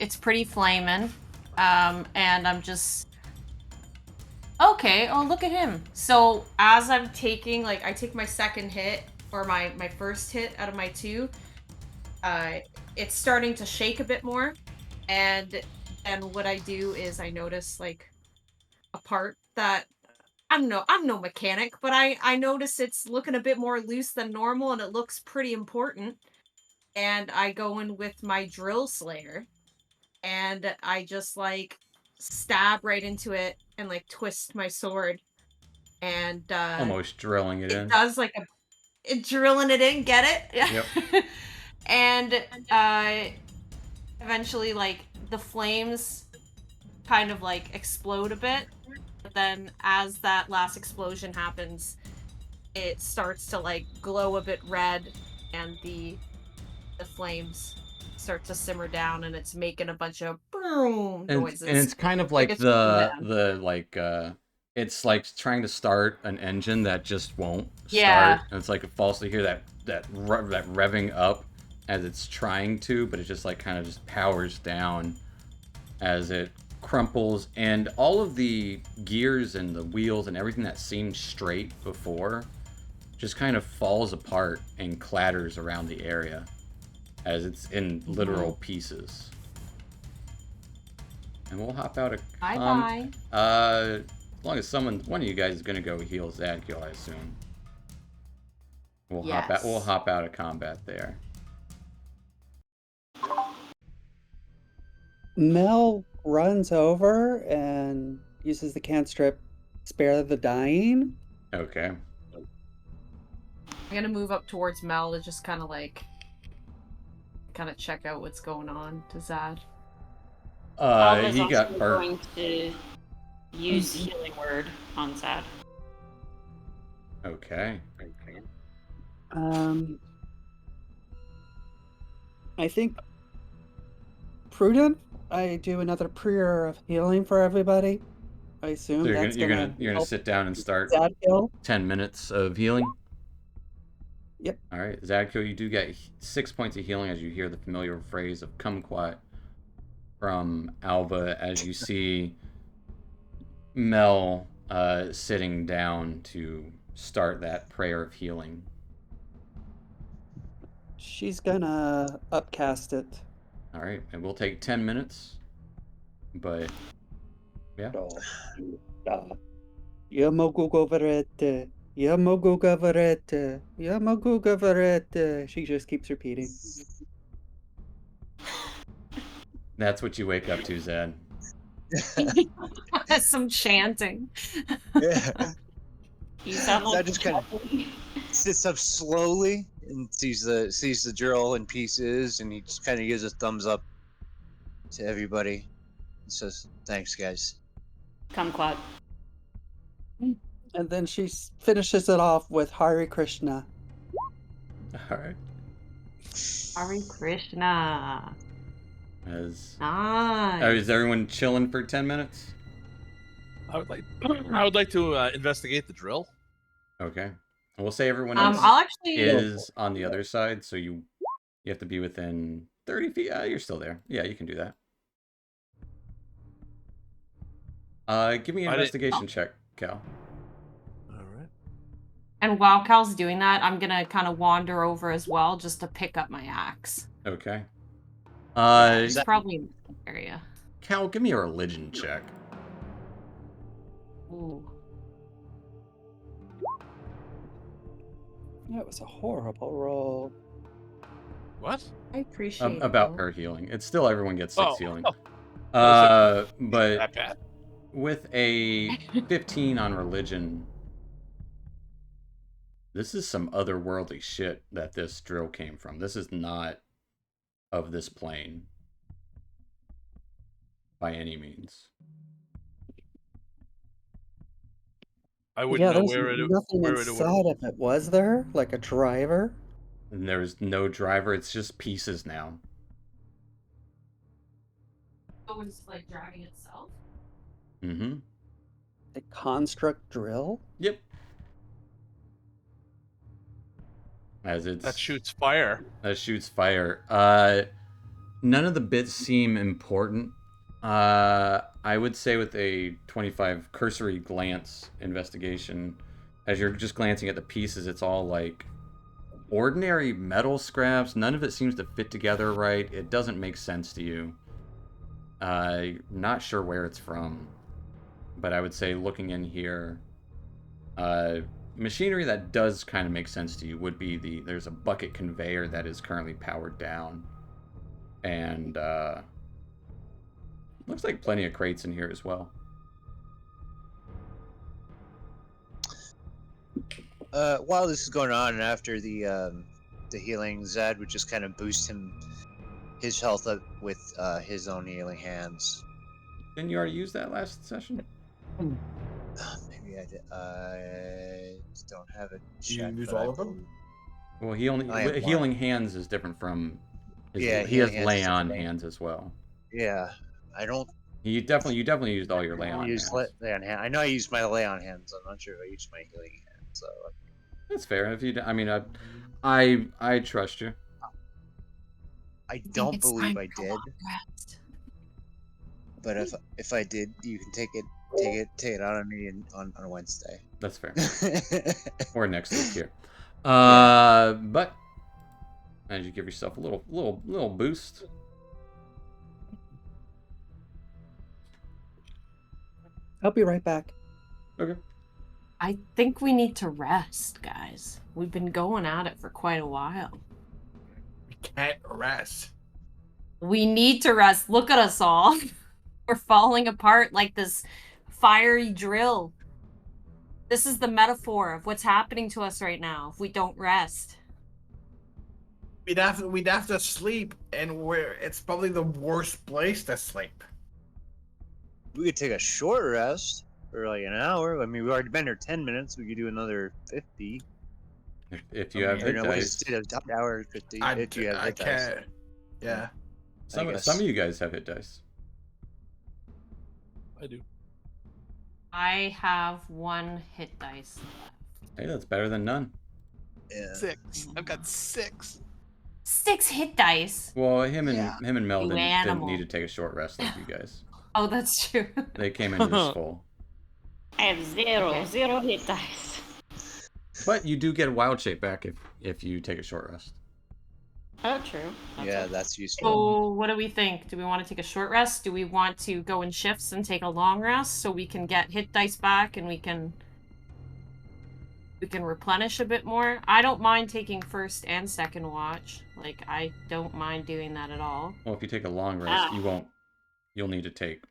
It's pretty flamin'. And I'm just... Okay, oh, look at him. So, as I'm taking, like, I take my second hit, or my first hit out of my 2, it's starting to shake a bit more, and then what I do is I notice, like, a part that, I'm no mechanic, but I notice it's looking a bit more loose than normal, and it looks pretty important, and I go in with my Drill Slayer, and I just, like, stab right into it, and, like, twist my sword, and, Almost drilling it in. it does, like, drilling it in, get it? Yep. And eventually, like, the flames kind of, like, explode a bit. But then as that last explosion happens, it starts to, like, glow a bit red, and the flames start to simmer down, and it's making a bunch of boom noises. And it's kind of Like like it's really it's like trying to start an engine that just won't Yeah. start. And it's like it falls to hear that revving up as it's trying to, but it just like kind of just powers down as it crumples, and all of the gears and the wheels and everything that seemed straight before just kind of falls apart and clatters around the area as it's in literal pieces. And we'll hop out of Bye-bye. as long as one of you guys is gonna go heal Zadkiel, I assume. We'll hop out of combat there. Mel runs over and uses the cantrip Spare the Dying. Okay. I'm gonna move up towards Mel to just kind of like check out what's going on to Zad. Alva's He got also burnt. going to use healing word on Zad. Okay. I think prudent. I do another prayer of healing for everybody. I assume So that's you're gonna help sit down and start Zadkiel. 10 minutes of healing. Yep. All right, Zadkiel, you do get 6 points of healing as you hear the familiar phrase of "Kumquat" from Alva as you see Mel sitting down to start that prayer of healing. She's gonna upcast it. All right, it will take 10 minutes, but yeah. She just keeps repeating. That's what you wake up to, Zad. Some chanting. Yeah. You sound That like just kind of sits up slowly and sees the drill in pieces, and he just kind of gives a thumbs up to everybody and says, "Thanks, guys." kumquat. And then she finishes it off with Hare Krishna. All right. Hare Krishna. Nice. Nice. Is everyone chilling for 10 minutes? I would like to investigate the drill. Okay. We'll say everyone else I'll actually is on the other side, so you have to be within 30 feet. You're still there. Yeah, you can do that. Give me an investigation check, Cal. All right. And while Cal's doing that, I'm gonna kind of wander over as well, just to pick up my axe. Okay. He's probably in the area. Cal, give me a religion check. Ooh. That was a horrible roll. What? I appreciate it. About though. her healing. It's still everyone gets 6 Oh. healing. But But bad. with a 15 on religion, this is some otherworldly shit that this drill came from. This is not of this plane by any means. I wouldn't know there's where it nothing where it would. inside of it, was there? Like a driver? And there's no driver, it's just pieces now. Oh, it's like driving itself. Mm-hmm. A construct drill? Yep. As it's That shoots fire. That shoots fire. None of the bits seem important. I would say with a 25 cursory glance investigation, as you're just glancing at the pieces, it's all like ordinary metal scraps. None of it seems to fit together right. It doesn't make sense to you. Not sure where it's from, but I would say looking in here, machinery that does kind of make sense to you would be there's a bucket conveyor that is currently powered down, and looks like plenty of crates in here as well. While this is going on, and after the healing, Zad would just kind of boost his health up with his own healing hands. Didn't you already use that last session? Maybe I did. I don't have it. You checked, use but I all of them? believe- Well, he only I have healing hands is different from. His, Yeah, he has healing hands lay is on different. hands as well. Yeah, I don't. You definitely used all your lay I on use hands. lay on hand. I know I used my lay on hands. I'm not sure if I used my healing hands. So That's fair. If you, I mean, I trust you. I don't believe I did. But if I did, you can take it out on me on Wednesday. That's fair. Or next week here. But as you give yourself a little boost. I'll be right back. Okay. I think we need to rest, guys. We've been going at it for quite a while. We can't rest. We need to rest. Look at us all. We're falling apart like this fiery drill. This is the metaphor of what's happening to us right now if we don't rest. We'd have to sleep, and it's probably the worst place to sleep. We could take a short rest for like an hour. I mean, we've already been here 10 minutes. We could do another 50. If you have hit no, dice. wait, an hour 50. If you have I hit dice. can't. Yeah. Some guess. of you guys have hit dice. I do. I have 1 hit dice. Hey, that's better than none. Yeah. 6. I've got 6. 6 hit dice. Well, him and Mel You didn't animal. need to take a short rest like you guys. Oh, that's true. They came into this full. I have zero hit dice. But you do get a wild shape back if you take a short rest. Oh, true. Yeah, that's useful. So what do we think? Do we want to take a short rest? Do we want to go in shifts and take a long rest so we can get hit dice back and we can replenish a bit more? I don't mind taking first and second watch. Like, I don't mind doing that at all. Well, if you take a long rest, you'll need to take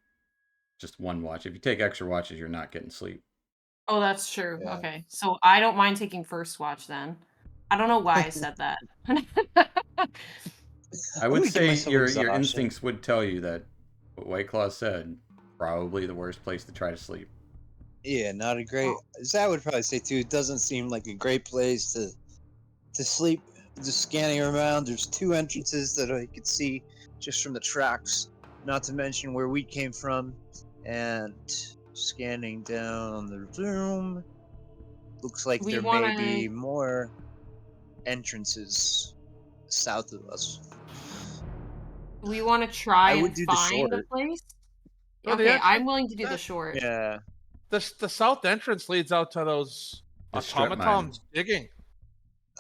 just 1 watch. If you take extra watches, you're not getting sleep. Oh, that's true. Yeah. Okay. So I don't mind taking first watch then. I don't know why I said that. I would Let me give say myself your exhaustion. instincts would tell you that what White Claw said, probably the worst place to try to sleep. Yeah, not a great. Zach would probably say too. It doesn't seem like a great place to sleep. Just scanning around, there's 2 entrances that I could see just from the tracks. Not to mention where we came from, and scanning down the room, looks like We there wanna- may be more entrances south of us. We want to try I would and do the find a short. place. Oh, the Okay, entrance- I'm willing to do the short. Yeah, The south entrance leads out to those The strip automatons digging.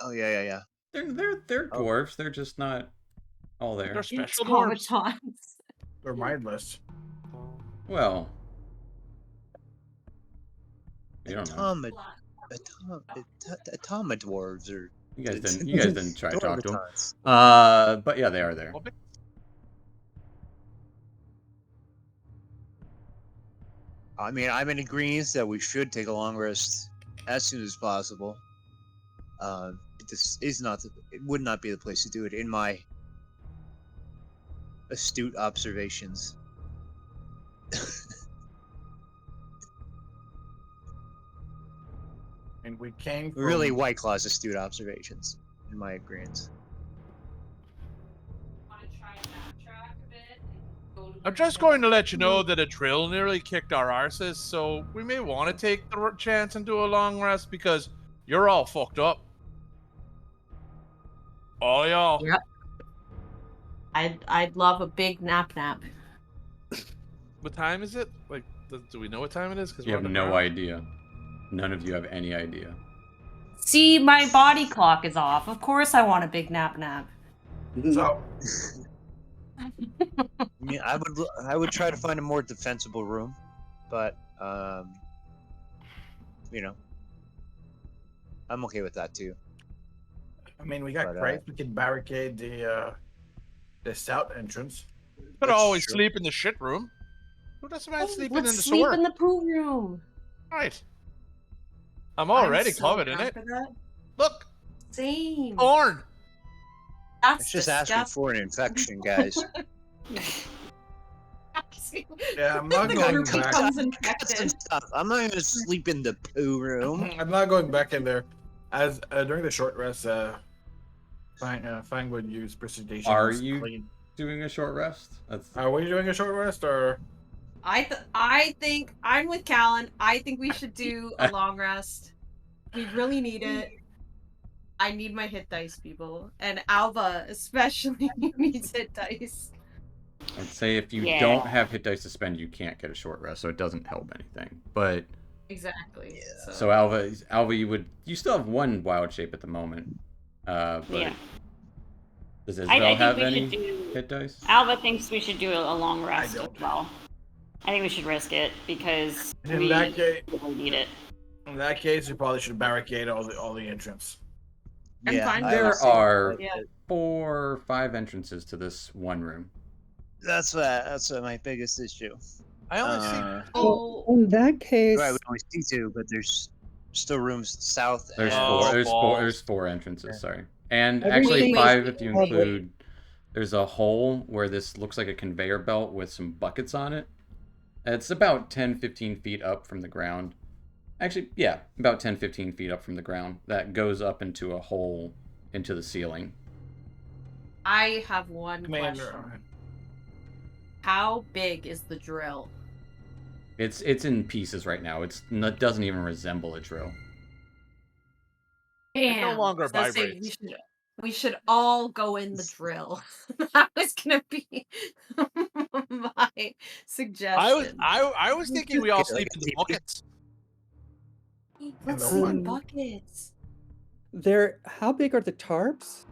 oh yeah. They're Oh. dwarves. They're just not all there. They're special dwarves. Automatons. They're mindless. Well, you don't know. Automadwarves or You guys didn't try to talk to them. Dwarvatons. But yeah, they are there. I mean, I'm in agreement that we should take a long rest as soon as possible. This is not. It would not be the place to do it, in my astute observations. And we came from... Really, White Claw's astute observations, in my agreement. I'm just going to let you know that a drill nearly kicked our arses, so we may want to take the chance and do a long rest because you're all fucked up. All y'all. Yep. I'd love a big nap. What time is it? Like, do we know what time it is? Because You have no idea. None of you have any idea. See, my body clock is off. Of course I want a big nap. So, I mean, I would try to find a more defensible room, but you know, I'm okay with that too. I mean, we got But, crates. We can barricade the south entrance. Could That's always true. sleep in the shit room. Who doesn't mind sleeping in Let's the sleep sewer? in the pool room. Right. I'm already I'm so covered in down it. for that. Look, Same. corn. That's It's just asking disgusting. for an infection, guys. Yeah, I'm not The going group back. becomes Got some infected. stuff. I'm not gonna sleep in the poo room. I'm not going back in there. As during the short rest, Fang would use precipitation. Are as you clean. doing a short rest? That's Are we doing a short rest or? I think I'm with Callan. I think we should do a long rest. We really need it. I need my hit dice, people, and Alva especially needs hit dice. I'd say if you Yeah. don't have hit dice to spend, you can't get a short rest, so it doesn't help anything. But Exactly. Yeah. so Alva, you still have one wild shape at the moment. But Yeah. does I Isabel think have we any should do. hit dice? Alva thinks we should do a long rest as don't. well. I think we should risk it because In we that case, really need it. in that case, we probably should barricade all the entrance. I'm fine with There that. are Yeah. 4 or 5 entrances to this one room. That's what my biggest issue. I only see. Oh, In that case, Right, we only see 2, but there's still rooms south. There's and- Oh, 4. There's 4. balls. There's 4 entrances. Sorry, and Everything actually is 5 if you public. include. There's a hole where this looks like a conveyor belt with some buckets on it. It's about 10-15 feet up from the ground. Actually, yeah, about 10-15 feet up from the ground. That goes up into a hole into the ceiling. I have one Commander. question. How big is the drill? It's in pieces right now. It doesn't even resemble a drill. Damn. no longer I was gonna say, vibrates. we should all go in the drill. That was gonna be my suggestion. I was thinking we all Yeah, sleep like in the deep- buckets. Let's the sleep in one. buckets. how big are the tarps?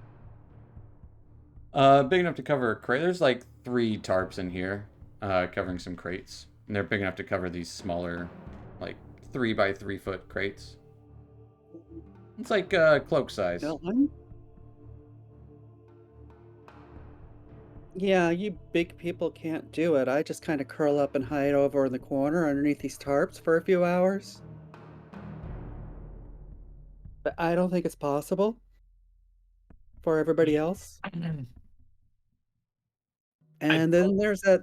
Big enough to cover a crate. There's like 3 tarps in here, covering some crates. And they're big enough to cover these smaller, like 3 by 3 foot crates. It's like cloak size. Yeah, you big people can't do it. I just kind of curl up and hide over in the corner underneath these tarps for a few hours. But I don't think it's possible for everybody else. And then there's that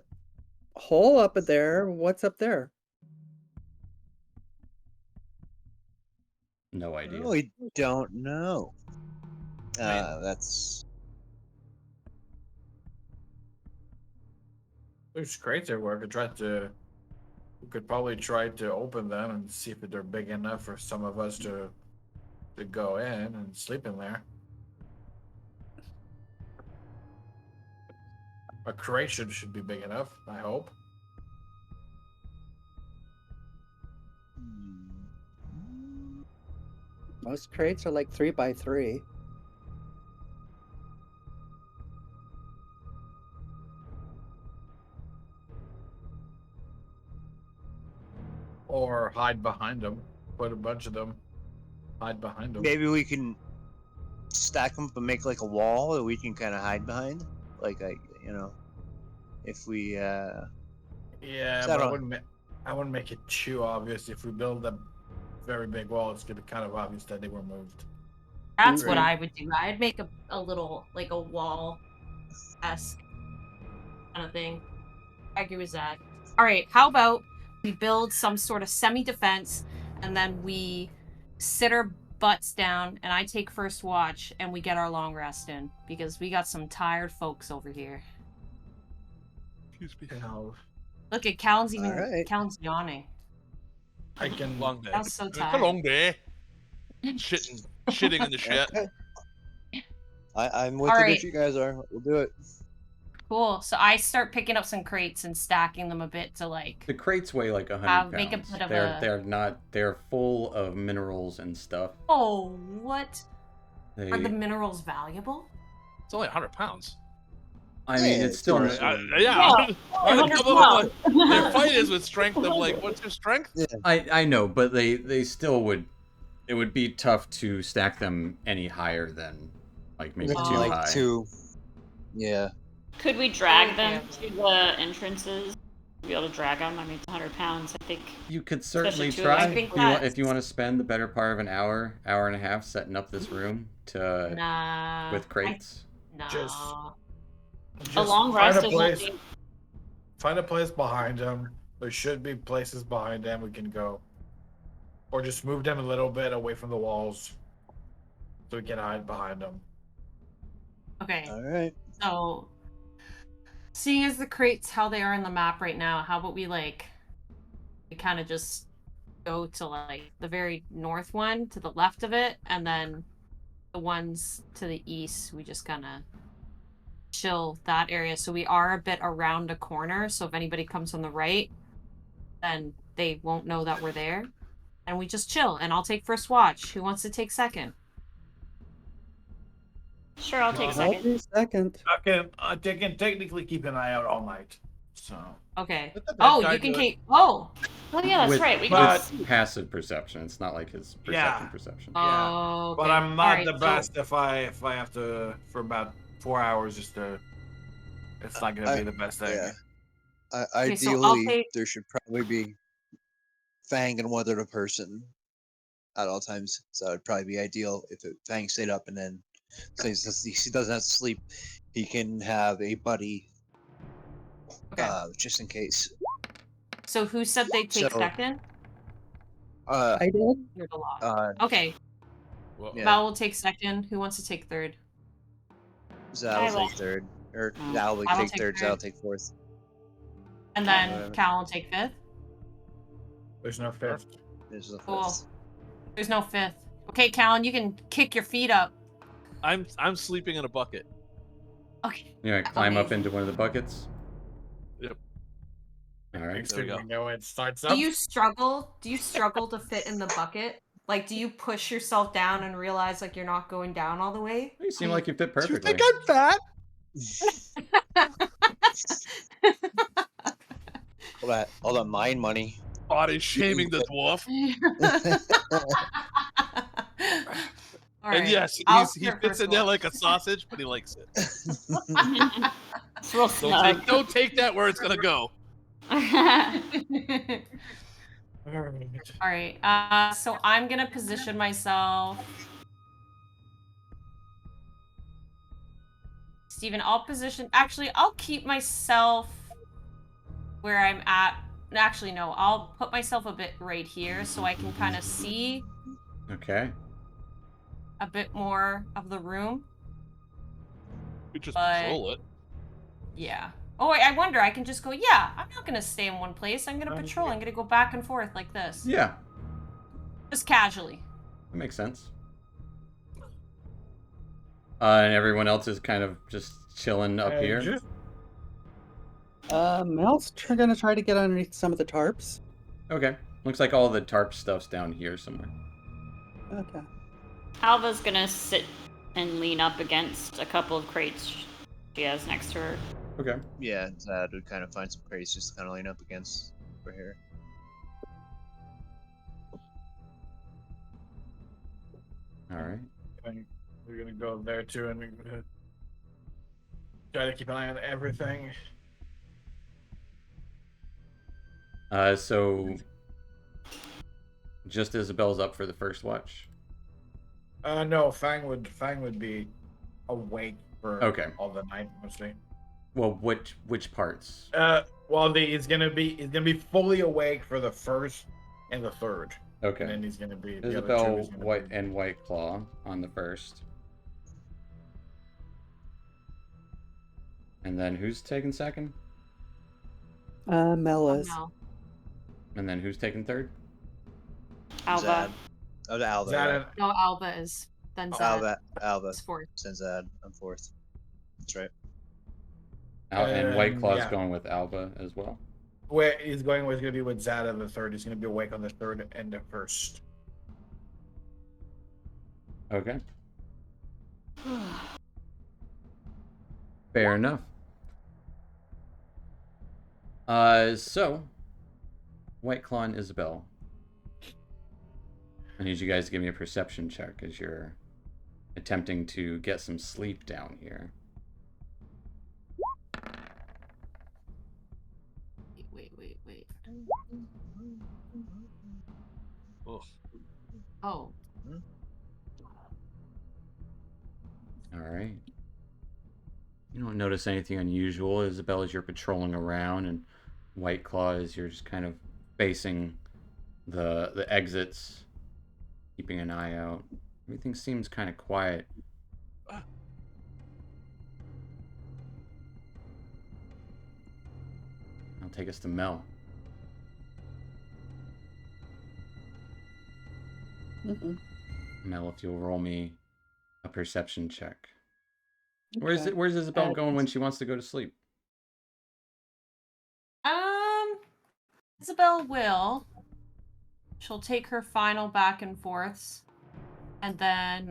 hole up there. What's up there? No idea. We don't know. That's There's crates everywhere. We could probably try to open them and see if they're big enough for some of us to go in and sleep in there. A crate should be big enough, I hope. Most crates are like 3 by 3. Or hide behind them. Put a bunch of them. Hide behind them. maybe we can stack them, but make like a wall that we can kind of hide behind. Like if we Yeah, Is but that I on- wouldn't make it too obvious. If we build a very big wall, it's gonna be kind of obvious that they were moved. That's what Right. I would do. I'd make a little, like a wall-esque kind of thing. I agree with Zach. All right, how about we build some sort of semi-defense, and then we sit our butts down, and I take first watch, and we get our long rest in, because we got some tired folks over here. Excuse me. You know, Look at Callan's even Alright. Callan's yawning. I can. Long day. That's so It's tired. a long day. Shitting in the shit. Okay. I'm with All it right. if you guys are. We'll do it. Cool. So I start picking up some crates and stacking them a bit to like. The crates weigh like 100 pounds. make a bit of They're full of minerals and stuff. Oh, what? They, Are the minerals valuable? It's only 100 pounds. I mean, Yeah, it's still. it's Yeah. $100 Their fight is with strength of like, what's your strength? I know, but they still would. It would be tough to stack them any higher than like maybe Oh. too like high. 2. Yeah. Could we drag Oh, them yeah. to the entrances? Be able to drag them? I mean, it's 100 pounds. I think. You could certainly Especially try I think if you want to spend the better part of an hour and a half setting up this room to Nah. with crates. No. Just A long find rest a is place. nothing. Find a place behind him. There should be places behind him we can go. Or just move them a little bit away from the walls so we can hide behind them. Okay. All right. So, seeing as the crates how they are in the map right now, how about we kind of just go to like the very north one to the left of it, and then the ones to the east, we just kind of chill that area. So we are a bit around a corner. So if anybody comes on the right, then they won't know that we're there. And we just chill. And I'll take first watch. Who wants to take second? Sure, I'll take I'll I'll second. do second. I can technically keep an eye out all night. So Okay. Let the bad Oh, guy you can do it. keep. Oh. Oh yeah, that's With- right. We but- can see. Passive perception. It's not like his perception. Yeah. Perception. Yeah. Oh. Okay. But I'm not Alright, the so- best if I have to for about 4 hours just to. It's not gonna be the best thing. Yeah. Okay, so I'll Ideally, take- there should probably be Fang and one other person at all times. So it'd probably be ideal if Fang stayed up and then, since he doesn't have to sleep, he can have a buddy Okay. just in case. So who said they take So- second? I I did. You're the law. Okay. Well, Yeah. Val will take second. Who wants to take third? Zal I will will. take third, or Oh, Zal will I will take take third. Zal will third. take fourth. And then Whatever. Cal will take fifth. There's no fifth. There's the Cool. fifth. There's no fifth. Okay, Callan, you can kick your feet up. I'm sleeping in a bucket. Okay. You know, climb up Amazing. into one of the buckets. Yep. All right. Next there we thing go. we know, it starts Do up. you struggle? Do you struggle to fit in the bucket? Like, do you push yourself down and realize like you're not going down all the way? You seem like you fit Do you perfectly. think I'm fat? All that mine money. Body shaming the dwarf. All And right, yes, I'll he start fits first in there watch. like a sausage, but he likes it. It's real snug. Don't take that where it's gonna go. All right. So I'm gonna position myself. Steven, I'll position. Actually, I'll keep myself where I'm at. Actually, no. I'll put myself a bit right here so I can kind of see Okay. a bit more of the room. You just But- patrol it. Yeah. Oh, wait, I wonder. I can just go. Yeah, I'm not gonna stay in one place. I'm gonna patrol. I'm gonna go back and forth like this, Yeah, just casually. that makes sense. And everyone else is kind of just chilling up here. Just, Mel's gonna try to get underneath some of the tarps. Okay. Looks like all the tarp stuff's down here somewhere. Okay. Alva's gonna sit and lean up against a couple of crates she has next to her. Okay. Yeah, Zad would kind of find some crates just to kind of lean up against over here. All right. we're gonna go there too, and we're gonna try to keep an eye on everything. So just Isabel's up for the first watch. No, Fang would be awake for Okay. all the night mostly. Well, which parts? Well, he's gonna be fully awake for the first and the third, and Okay. then he's gonna be the other Isabel, two is gonna White, be- and White Claw on the first. And then who's taking second? Mel Oh, is. no. And then who's taking third? Alva. Zad. Oh, Alva. Zad right. and- No, Alba is. Then Zad Alva. is fourth. Sends Zad. I'm fourth. That's right. And White Claw's yeah. going with Alba as well. Where he's going was gonna be with Zad on the third. He's gonna be awake on the third and the first. Okay. Fair enough. So White Claw and Isabel. I need you guys to give me a perception check as you're attempting to get some sleep down here. Wait. Ugh. Oh. All right. don't notice anything unusual. Isabel, as you're patrolling around, and White Claw, as you're just kind of facing the exits, keeping an eye out. Everything seems kind of quiet. I'll take us to Mel. Mel, if you'll roll me a perception check. Okay. Where's Isabel going when she wants to go to sleep? Isabel will. She'll take her final back and forths. And then,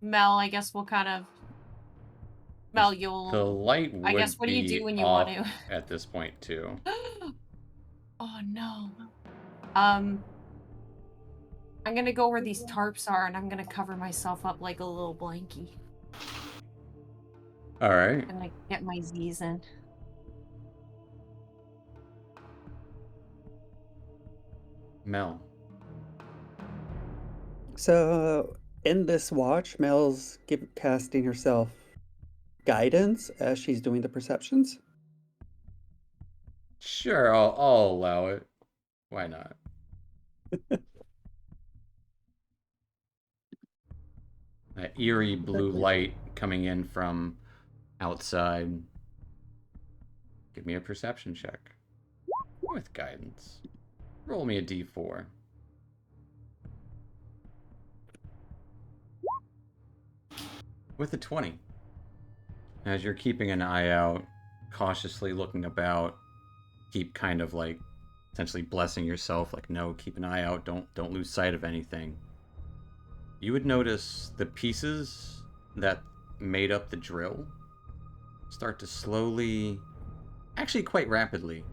Mel, I guess we'll kind of... Mel, you'll... The light would I guess, what do you be do when you off want to? at this point, too. Oh, no. I'm gonna go where these tarps are, and I'm gonna cover myself up like a little blankie. Alright. And, like, get my Z's in. Mel. So, in this watch, Mel's casting herself guidance as she's doing the perceptions. Sure, I'll allow it. Why not? That eerie blue light coming in from outside. Give me a perception check. With guidance. Roll me a d4. With a 20. As you're keeping an eye out, cautiously looking about, keep kind of like essentially blessing yourself, like, no, keep an eye out, don't lose sight of anything. You would notice the pieces that made up the drill start to slowly, actually quite rapidly,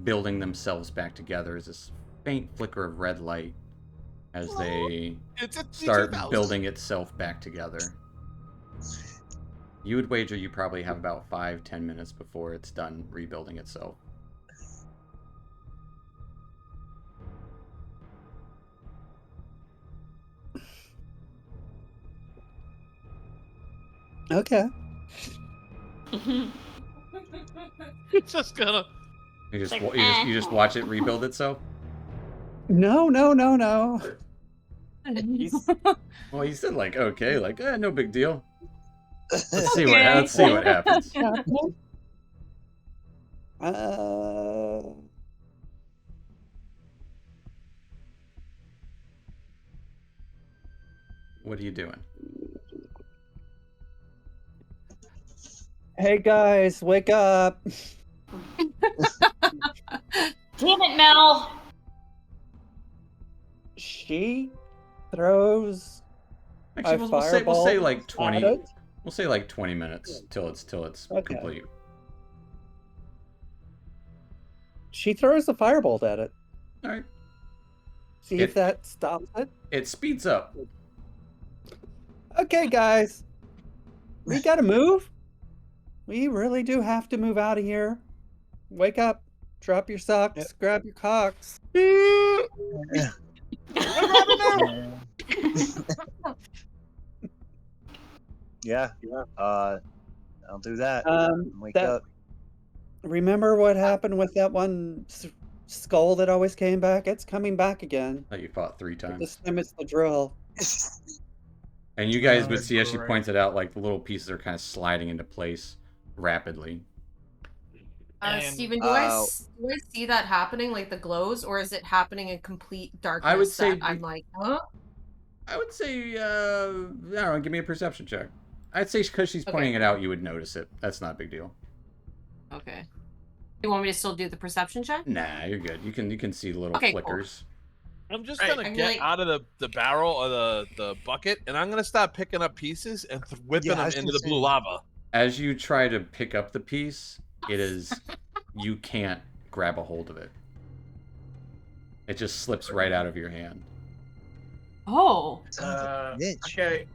building themselves back together as this faint flicker of red light as they start building itself back together. You would wager you probably have about 5-10 minutes before it's done rebuilding itself. Okay. It's just gonna. You just, Like, you just watch it rebuild itself? No. Well, he said like, okay, like, no big deal. Let's see what happens. What are you doing? Hey guys, wake up! Damn it, Mel! She throws Actually, we'll say fireball like 20. at it? We'll say like 20 minutes till it's Okay. complete. She throws the firebolt at it. All right. See if that stops it. It speeds up. Okay, guys. We gotta move. We really do have to move out of here. Wake up. Drop your socks. Grab your cocks. Yeah. I'll do that. Wake that- up. Remember what happened with that one skull that always came back? It's coming back again. That you fought 3 times. This time it's the drill. And you guys would see, as she pointed out, like the little pieces are kind of sliding into place rapidly. Steven, do I see that happening, like the glows, or is it happening in complete darkness? I would say that I'm like, huh? I would say, I don't know, give me a perception check. I'd say because she's pointing it out, you would notice it. That's not a big deal. Okay. You want me to still do the perception check? Nah, you're good. You can see little flickers. I'm just Right. gonna get out of the barrel or the bucket, and I'm gonna start picking up pieces and whipping them into the blue lava. As you try to pick up the piece, you can't grab a hold of it. It just slips right out of your hand. Oh. Okay.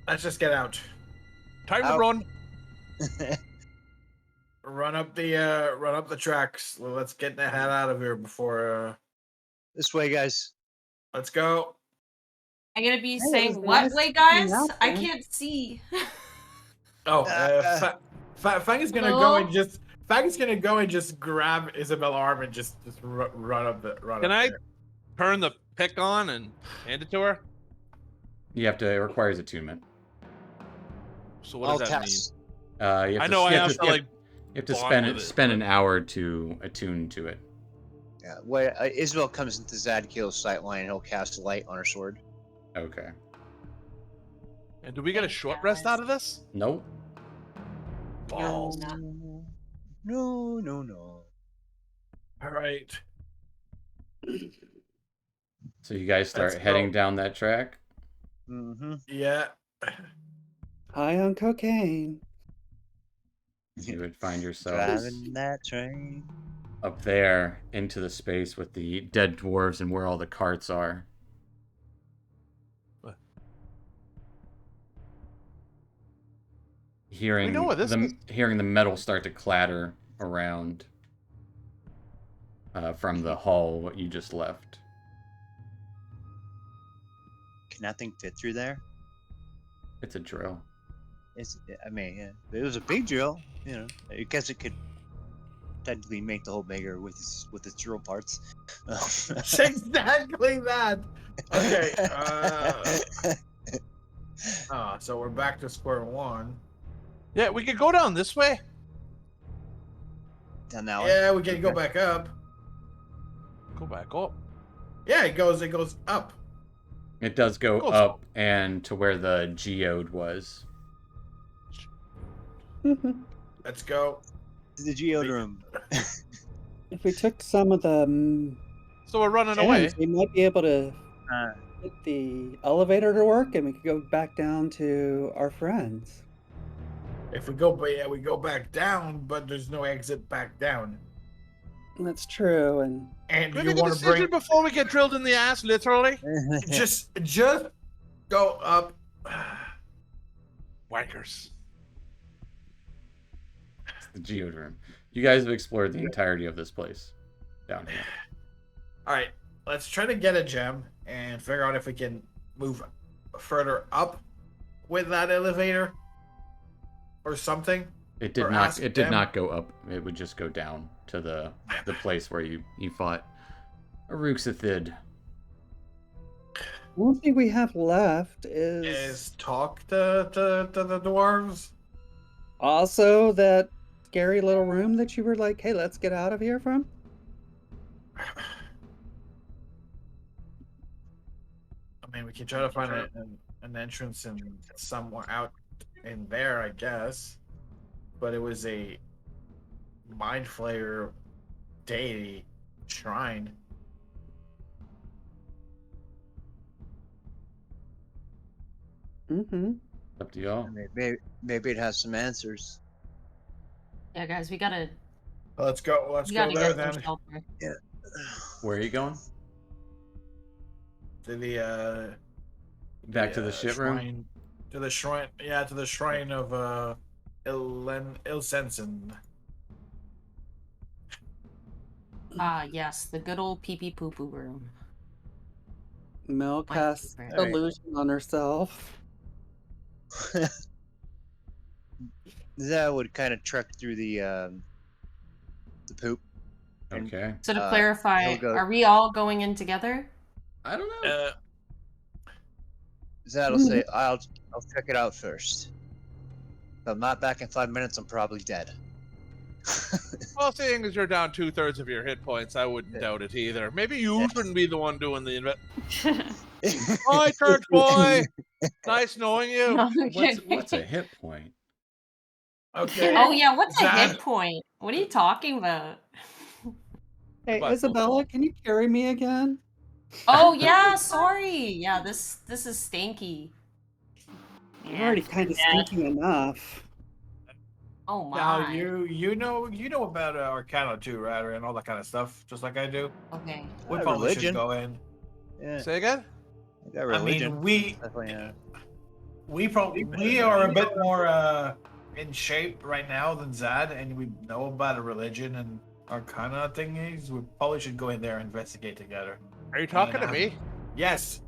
Let's just get out. Time to run. Run up the tracks. Let's get the hell out of here before. This way, guys. Let's go. I'm gonna be Hey, it saying was what? nice Wait, hanging guys, out I there. can't see. Oh, Fang is gonna go and just. Fang is gonna go and just grab Isabel's arm and just run up Can up I there. turn the pick on and hand it to her? You have to. It requires attunement. So what I'll does that mean? test. You have I to, know I you have to like. you have to bond with it, spend but- an hour to attune to it. Yeah, when Isabel comes into Zadkiel's sight line, he'll cast light on her sword. Okay. And do we get a Thanks, short rest guys. out of this? Nope. Balls. No. All right. So you guys start Let's heading go. down that track. Mm-hmm. Yeah. High on cocaine. You would find yourselves Driving that train. up there into the space with the dead dwarves and where all the carts are. Hearing know where this is? hearing the metal start to clatter around from the hall what you just left. Can that thing fit through there? It's a drill. I mean, yeah, if it was a big drill. I guess it could technically make the hole bigger with its drill parts. Exactly that. Okay. So we're back to square one. Yeah, we could go down this way. Down that way. Yeah, we can go Okay. back up. Go back up. Yeah, it goes up. It does go Goes up and to where the geode was. Let's go. To the geode room. If we took some of the So we're running away. gems, we might be able to get the elevator to work, and we could go back down to our friends. If we go, we go back down, but there's no exit back down. That's true, and And Can we you make a want to decision bring before we get drilled in the ass, literally? just go up. Wankers. It's the geode room. You guys have explored the entirety of this place down here. All right, let's try to get a gem and figure out if we can move further up with that elevator or something. It did Or not. ask It did them. not go up. It would just go down to the place where you fought Aruxathid. one thing we have left Is talk to the dwarves. also that scary little room that you were like, "Hey, let's get out of here from." I mean, we can try to find an entrance in somewhere out in there, I guess. But it was a mind flayer deity shrine. Mm-hmm. Up to y'all. Maybe it has some answers. Yeah, guys, we gotta Let's go. Let's we go gotta there get some then. shelter. Where are you going? To the Back to the shit room. shrine. To the shrine. Yeah, to the shrine of Ilsensen. Ah, yes, the good old pee pee poo poo room. Mel My casts favorite. Alright. illusion on herself. That would kind of trek through the poop. And, Okay. So to he'll clarify, go- are we all going in together? I don't know. Zad'll say, "I'll check it out first. If I'm not back in 5 minutes, I'm probably dead." Well, seeing as you're down 2/3 of your hit points, I wouldn't doubt it either. Maybe you shouldn't be the one doing the Hi, church boy. Nice knowing you. What's a hit point? Okay. Oh yeah, what's a Zad. hit point? What are you talking about? Hey, But- Isabella, can you carry me again? Oh yeah, sorry. Yeah, this is stanky. I'm already kind of stinky enough. Oh my. Now you know about Arcana too, right? And all that kind of stuff, just like I do. Okay. We Uh, probably should religion. go in. Yeah, Say again? I got I religion. mean, Definitely, we are a bit more in shape right now than Zad, and we know about a religion and Arcana thingies. We probably should go in there and investigate together. Are you talking to And, me? Yes.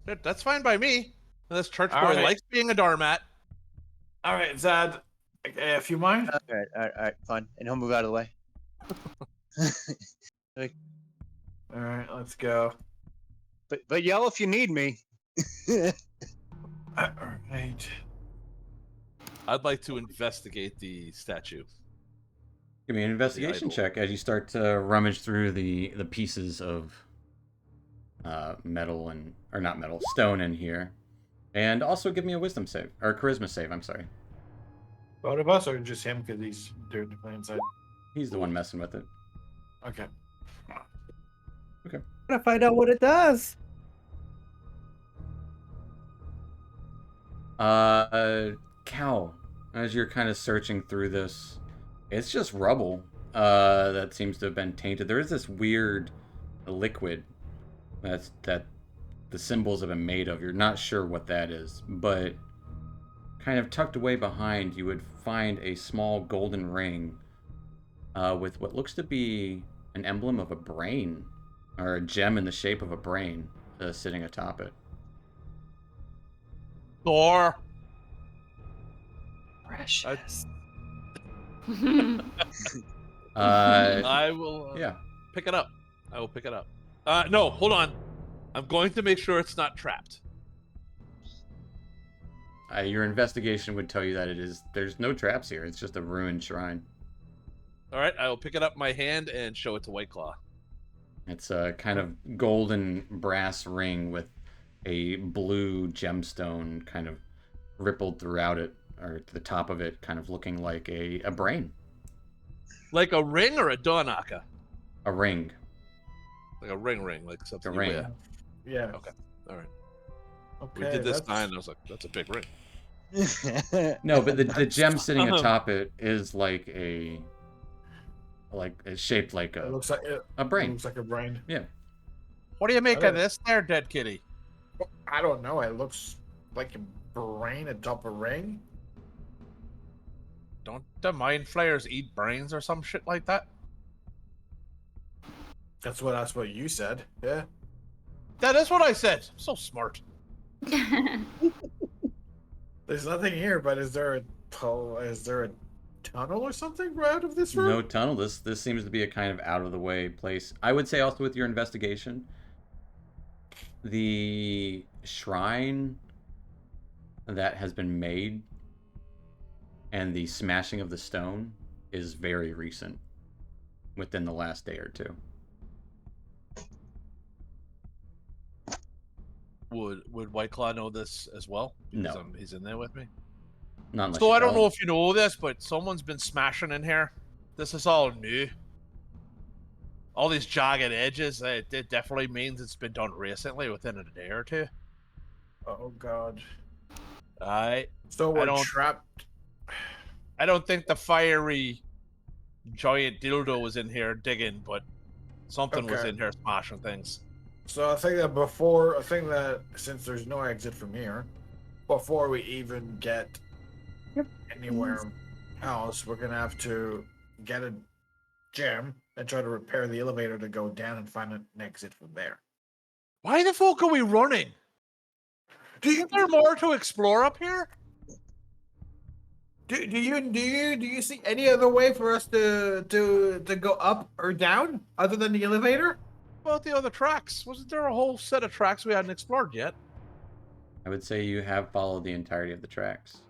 That's fine by me. This church All boy right. likes being a doormat. All right, Zad, if you mind. All right, fine. And he'll move out of the way. All right, let's go. But yell if you need me. All right. I'd like to investigate the statue. Give me an investigation idol. check as you start to rummage through the pieces of metal or not metal, stone in here, and also give me a wisdom save or charisma save. I'm sorry. Both of us, or just him because he's doing the play inside? He's the one messing with it. Okay. Gotta find out what it does. Cal, as you're kind of searching through this, it's just rubble that seems to have been tainted. There is this weird liquid that the symbols have been made of. You're not sure what that is, but kind of tucked away behind, you would find a small golden ring with what looks to be an emblem of a brain, or a gem in the shape of a brain sitting atop it. Thor. Precious. I will Yeah. pick it up. I will pick it up. No, hold on. I'm going to make sure it's not trapped. Your investigation would tell you that it is. There's no traps here. It's just a ruined shrine. All right, I will pick it up in my hand and show it to White Claw. It's a kind of golden brass ring with a blue gemstone kind of rippled throughout it, or to the top of it, kind of looking like a brain. Like a ring or a donaka? A ring. Like a ring, like something A you ring. wear. Yeah. Okay. All right. Okay. We did this time, and I was like, that's a big ring. No, but the gem sitting atop it is like it's shaped like It a looks like a It brain. looks like a brain. Yeah. What do you make I of don't- this there, dead kitty? I don't know. It looks like a brain atop a ring. Don't the mind flayers eat brains or some shit like that? That's what you said. Yeah. That is what I said. I'm so smart. There's nothing here, but is there a tunnel or something right out of this room? No tunnel. This seems to be a kind of out of the way place. I would say also with your investigation, the shrine that has been made and the smashing of the stone is very recent, within the last day or two. Would White Claw know this as well? Because No. he's in there with me. Not unless So you I don't tell know him. if you know this, but someone's been smashing in here. This is all new. All these jagged edges, it definitely means it's been done recently, within a day or two. Oh God. I So we're don't- trapped. I don't think the fiery giant dildo was in here digging, but something was Okay. in here smashing things. So I think that since there's no exit from here, before we even get Yep. anywhere else, we're gonna have to get a gem and try to repair the elevator to go down and find an exit from there. Why the fuck are we running? Isn't there more to explore up here? Do you see any other way for us to go up or down other than the elevator? What about the other tracks? Wasn't there a whole set of tracks we hadn't explored yet? I would say you have followed the entirety of the tracks.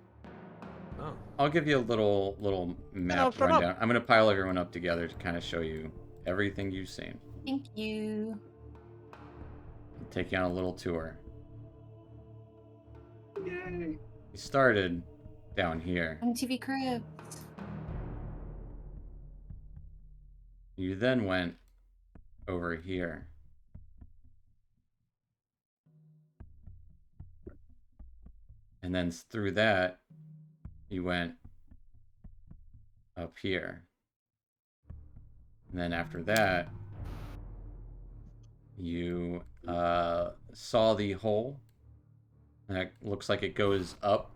Oh. I'll give you a little map shut up. rundown. I'm going to pile everyone up together to kind of show you everything you've seen. Thank you. Take you on a little tour. Yay! We started down here. MTV Crib. You then went over here. And then through that, you went up here. And then after that, you saw the hole. And it looks like it goes up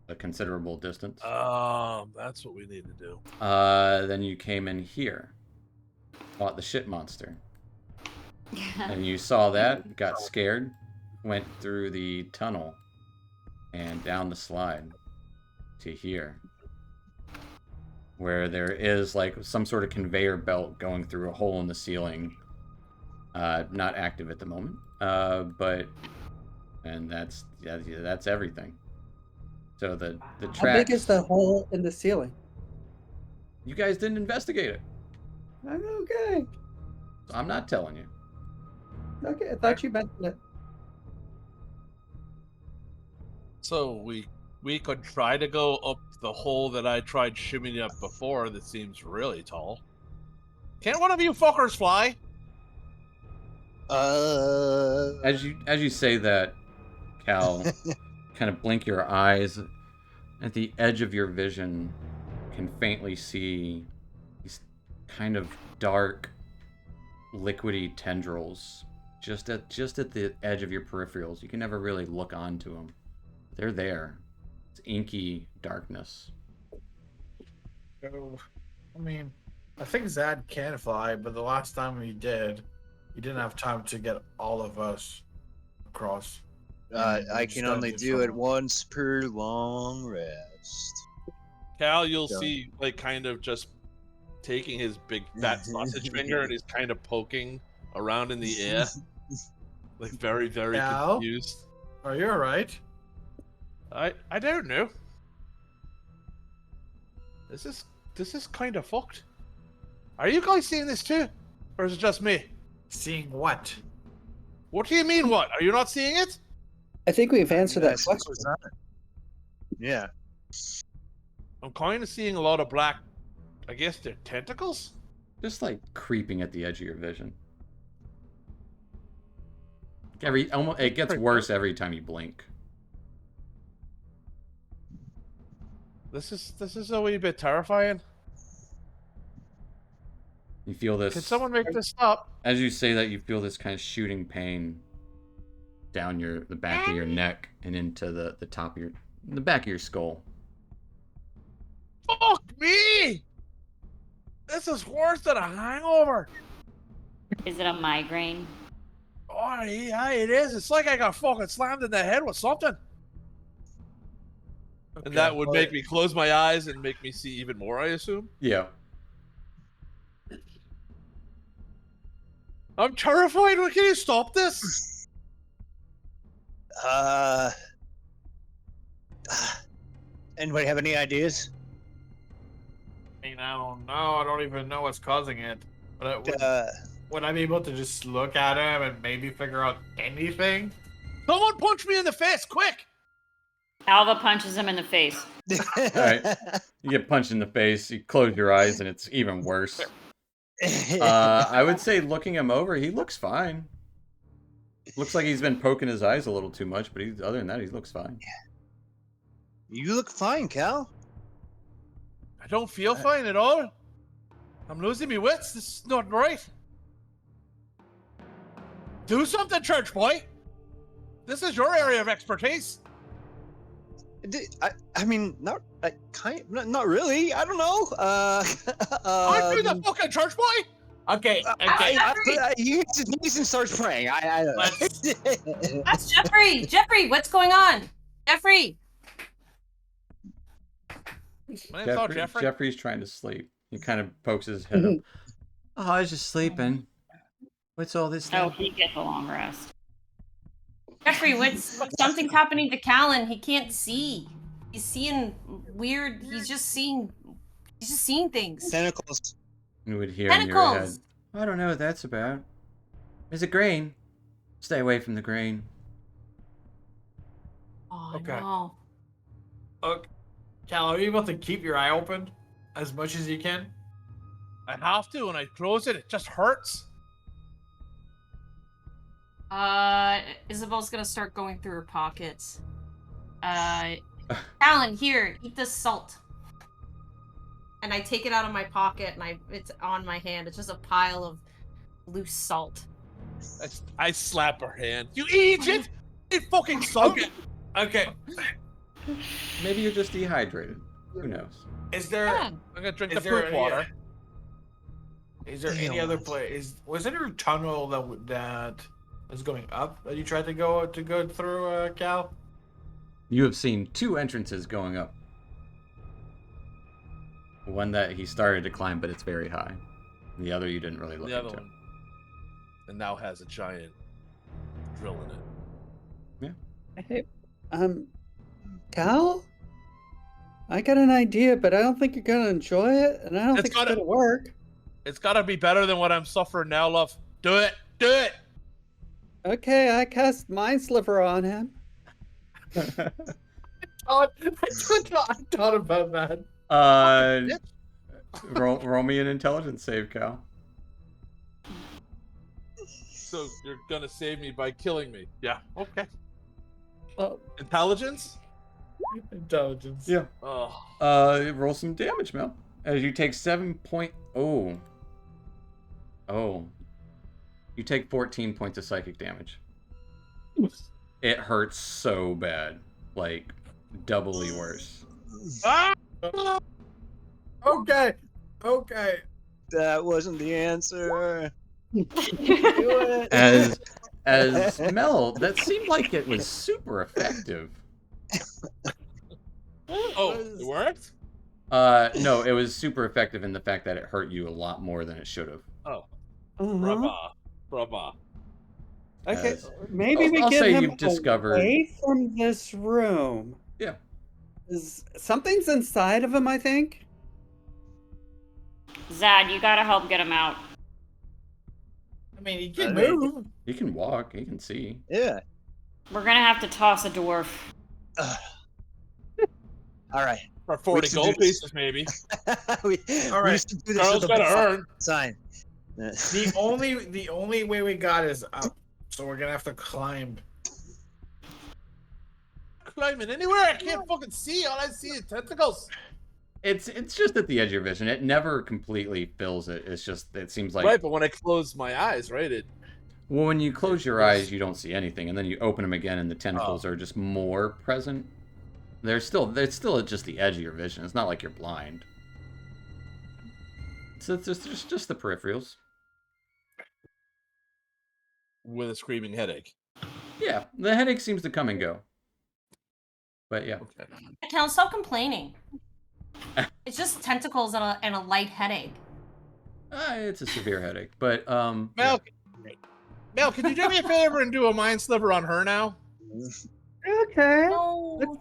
a considerable distance. That's what we need to do. Then you came in here. Fought the shit monster. And you saw that, got scared, went through the tunnel and down the slide to here, where there is like some sort of conveyor belt going through a hole in the ceiling. Not active at the moment, and that's everything. So the tracks. How big is the hole in the ceiling? You guys didn't investigate it. Okay. So I'm not telling you. Okay, I thought you mentioned it. So we could try to go up the hole that I tried shimmying up before that seems really tall. Can't one of you fuckers fly? As you say that, Cal, kind of blink your eyes. At the edge of your vision, can faintly see these kind of dark, liquidy tendrils just at the edge of your peripherals. You can never really look onto them. They're there. It's inky darkness. So, I mean, I think Zad can fly, but the last time he did, he didn't have time to get all of us across. I can only do it once per long rest. Cal, you'll see, like, kind of just taking his big fat sausage finger and he's kind of poking around in the air, like very, very Cal? confused. Are you alright? I don't know. This is kind of fucked. Are you guys seeing this too, or is it just me? Seeing what? What do you mean? What? Are you not seeing it? I think we've answered that question. Yeah. I'm kind of seeing a lot of black. I guess they're tentacles. Just like creeping at the edge of your vision. It gets worse every time you blink. This is a wee bit terrifying. You feel this. Can someone make this stop? As you say that, you feel this kind of shooting pain down the back of your neck and into the top of the back of your skull. Fuck me! This is worse than a hangover. Is it a migraine? Oh yeah, it is. It's like I got fucking slammed in the head with something. Okay, And that would make me close my eyes and make me see even more, I assume. Yeah. I'm terrified. Can you stop this? Anybody have any ideas? I mean, I don't know. I don't even know what's causing it. But would I be able to just look at him and maybe figure out anything? Someone punch me in the face, quick! Alva punches him in the face. All right. You get punched in the face. You close your eyes, and it's even worse. I would say looking him over, he looks fine. Looks like he's been poking his eyes a little too much, but other than that, he looks fine. You look fine, Cal. I don't feel fine at all. I'm losing my wits. This is not right. Do something, church boy. This is your area of expertise. I mean, not really. I don't know. Aren't you the fucking church boy? Okay. He hits his knees and starts praying. I don't know. That's Jeffrey. Jeffrey, what's going on? Jeffrey. My name's not Jeffrey. Jeffrey's trying to sleep. He kind of pokes his head up. Oh, I was just sleeping. What's all this? Oh, he gets a long rest. Jeffrey, something's happening to Callan. He can't see. He's seeing weird. He's just seeing things. Tentacles. You would hear in your head. I don't know what that's about. Is it grain? Stay away from the grain. Oh Okay. no. Okay. Cal, are you able to keep your eye open as much as you can? I have to, and I close it. It just hurts. Isabel's gonna start going through her pockets. Callan, here, eat this salt. And I take it out of my pocket, and it's on my hand. It's just a pile of loose salt. I slap her hand. You eat it! It fucking salt. Okay. Maybe you're just dehydrated. Who knows? Is there? Yeah. I'm gonna drink Is the there poop water. Is there any other place? Was there a tunnel that is going up that you tried to go through, Cal? You have seen 2 entrances going up. One that he started to climb, but it's very high. The other you didn't really look The other into. one, and now has a giant drill in it. Hey, Cal? I got an idea, but I don't think you're gonna enjoy it, and I don't think it's gonna work. It's gotta be better than what I'm suffering now, love. Do it! Do it! Okay, I cast Mind Sliver on him. I thought about that. Roll me an intelligence save, Cal. So you're gonna save me by killing me? Yeah. Okay. Well, Intelligence? Intelligence. Yeah. Oh. Roll some damage, Mel. As you take 7.0. Oh. You take 14 points of psychic damage. It hurts so bad. Like, doubly worse. Ah! Okay. Okay. That wasn't the answer. do it. As Mel, that seemed like it was super effective. Oh, it worked? No, it was super effective in the fact that it hurt you a lot more than it should have. Oh. Uh-huh. Brava. Brava. Okay, As- maybe we I'll get say him you've discovered- away from this room. Yeah. Something's inside of him, I think. Zad, you gotta help get him out. I mean, he can move. He can walk, he can see. Yeah. We're gonna have to toss a dwarf. All right. For 40 should gold do this. pieces, maybe. we All right. should do this Carl's with a gotta earn. sign. The only way we got is up, so we're gonna have to climb. Climbing anywhere. I can't fucking see. All I see is tentacles. It's just at the edge of your vision. It never completely fills it. It's just, it seems like... Right, but when I close my eyes, right, Well, when you close your eyes, you don't see anything, and then you open them again, and the tentacles are just more present. It's still at just the edge of your vision. It's not like you're blind. It's just the peripherals. with a screaming headache. Yeah, the headache seems to come and go. But yeah. Okay. Cal, stop complaining. It's just tentacles and a light headache. It's a severe headache, but Mel, Mel, could you do me a favor and do a mind sliver on her now? Okay.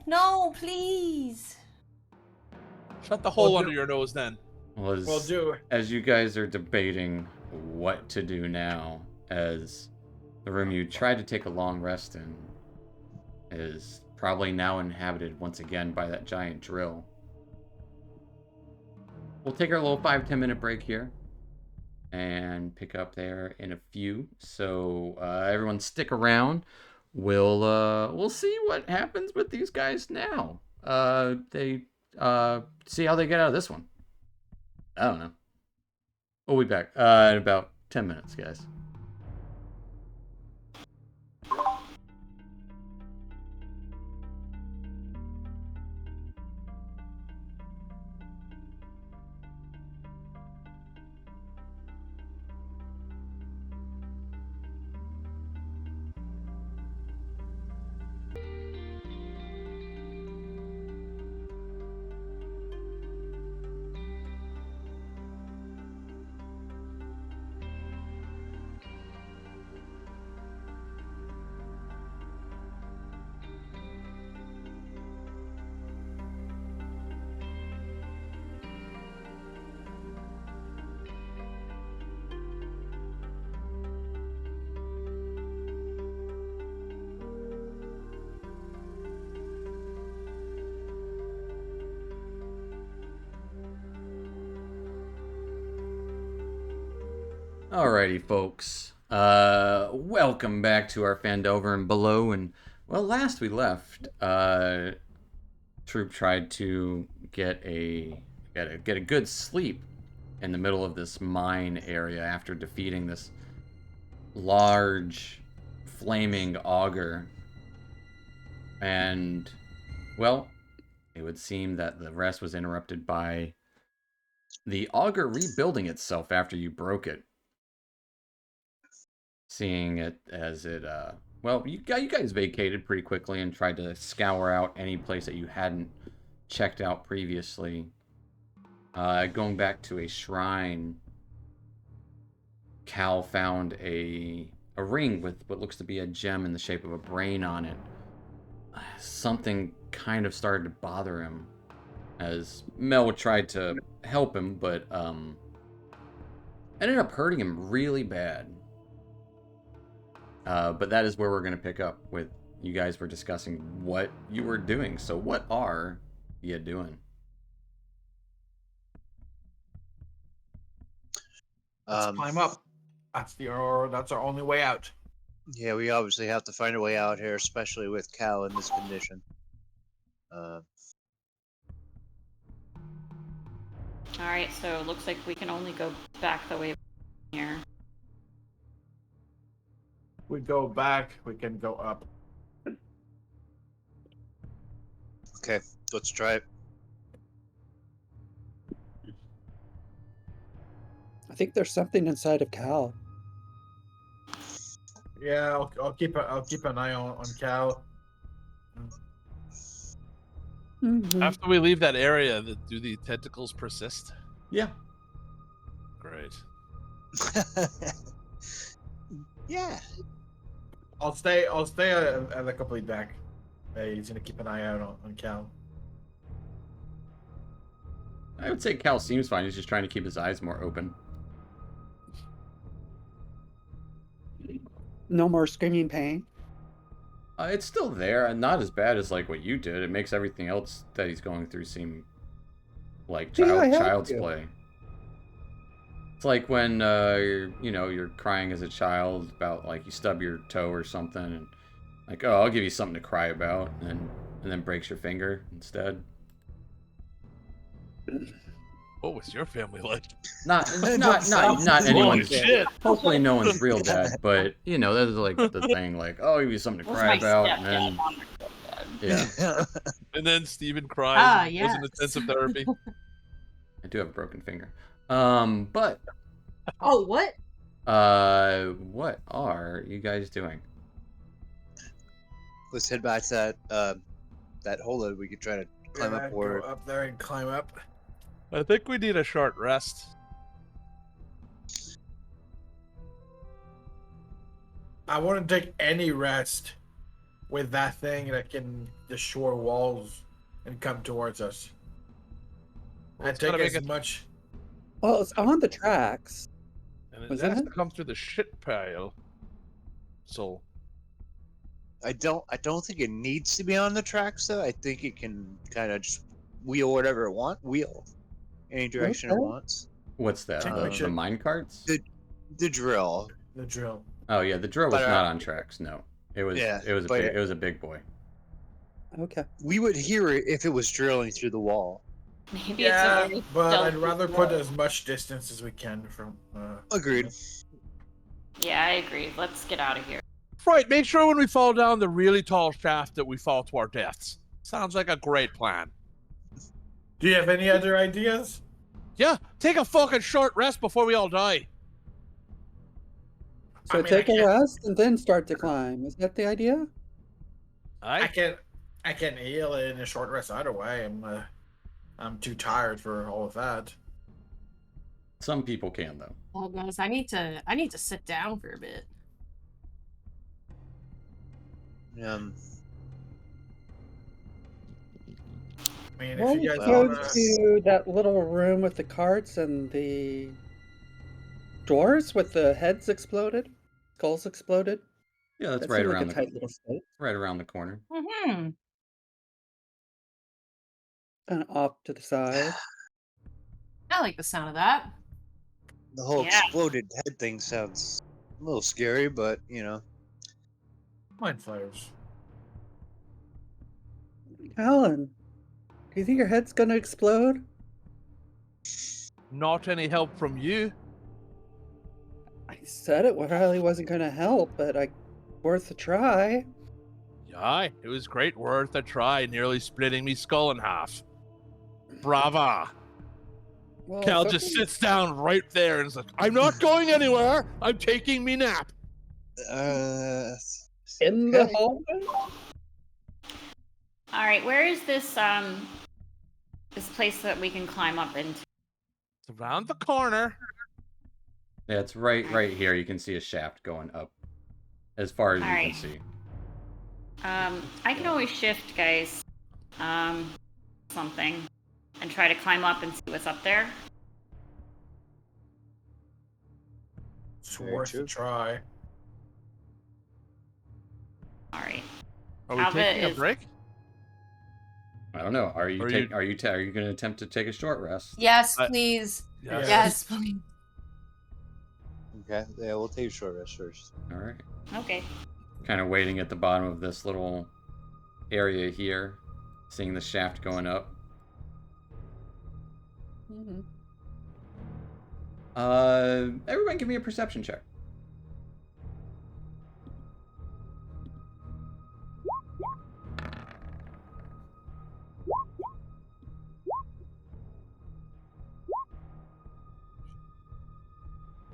No, please. Shut the hole under your nose, then. Well, We'll do. as you guys are debating what to do now, as the room you tried to take a long rest in is probably now inhabited once again by that giant drill. We'll take our little 5-10 minute break here and pick up there in a few. So everyone stick around. We'll see what happens with these guys now. They see how they get out of this one. I don't know. We'll be back in about 10 minutes, guys. Alrighty, folks. Welcome back to our Phandelver and below. And well, last we left, Troop tried to get a good sleep in the middle of this mine area after defeating this large flaming auger. And well, it would seem that the rest was interrupted by the auger rebuilding itself after you broke it. seeing it as it, well, you guys vacated pretty quickly and tried to scour out any place that you hadn't checked out previously. Going back to a shrine, Cal found a ring with what looks to be a gem in the shape of a brain on it. Something kind of started to bother him as Mel tried to help him, but ended up hurting him really bad. But that is where we're going to pick up with you guys were discussing what you were doing. So what are you doing? Let's climb up. That's our only way out. Yeah, we obviously have to find a way out here, especially with Cal in this condition. Alright, so it looks like we can only go back the way here. We go back, we can go up. Okay, let's try it. I think there's something inside of Cal. Yeah, I'll keep an eye on Cal. Mhm. After we leave that area, do the tentacles persist? Yeah. Great. Yeah. I'll stay at the complete deck. He's gonna keep an eye out on Cal. I would say Cal seems fine. He's just trying to keep his eyes more open. No more screaming pain. It's still there, and not as bad as like what you did. It makes everything else that he's going through seem like See, I helped child's you. play. It's like when you're crying as a child about like you stub your toe or something, and like, oh, I'll give you something to cry about, and then breaks your finger instead. What was your family like? Not anyone's. Shit. Hopefully, no one's real dad, but that's like the thing. Like, oh, I'll give you something to What's cry my about, and then stepdad? yeah, And then Steven cries. Ah, and goes into intensive therapy. I do have a broken finger. But Oh, what? what are you guys doing? Let's head back to that hole that we could try to climb up. Or Go up there and climb up. I think we need a short rest. I wouldn't take any rest with that thing that can destroy walls and come towards us. Well, I it's take gotta as make it- much. Well, it's on the tracks. And it Wasn't has it? to come through the shit pile. So I don't think it needs to be on the tracks though. I think it can kind of just wheel whatever it wants. Wheel any direction it Okay. wants. What's that? Take The, my the shit. mine carts? The drill. The drill. Oh yeah, the drill was But, not on tracks. No, it was. yeah, it was a but- big. It was a big boy. Okay. We would hear it if it was drilling through the wall. Maybe Yeah, it's a very but I'd stealthy rather put drill. as much distance as we can from. Agreed. Yeah, I agree. Let's get out of here. right, make sure when we fall down the really tall shaft that we fall to our deaths. Sounds like a great plan. Do you have any other ideas? Yeah, take a fucking short rest before we all die. So I mean, take I a can't- rest and then start to climb. Is that the idea? I can heal in a short rest either way. I'm too tired for all of that. Some people can though. Well, guys, I need to sit down for a bit. I mean, Well, if you guys go wanna, to that little room with the carts and the doors with the heads exploded, skulls exploded. Yeah, that's That right seemed like around a the tight little space. right around the corner. Mm-hmm. And off to the side. I like the sound of that. The whole Yeah. exploded head thing sounds a little scary, but mind flayers. Alan, do you think your head's gonna explode? Not any help from you. I said it really wasn't gonna help, but worth a try. Yeah, it was great worth a try, nearly splitting me skull in half. Brava. Well, Cal if just something- sits down right there and is like, I'm not going anywhere. I'm taking me nap. In the Okay. hallway? All right, where is this this place that we can climb up into? It's around the corner. Yeah, it's right here. You can see a shaft going up, as far as you can Alright. see. I can always shift, guys. Something, and try to climb up and see what's up there. It's Very worth true. a try. All right. Are we Alva taking a is- break? I don't know. Are you Are take? you- Are you going to attempt to take a short rest? Yes, I- please. Yes. Yes, please. Okay, yeah, we'll take a short rest first. All right. Okay. Kind of waiting at the bottom of this little area here, seeing the shaft going up. Mm-hmm. Everyone, give me a perception check.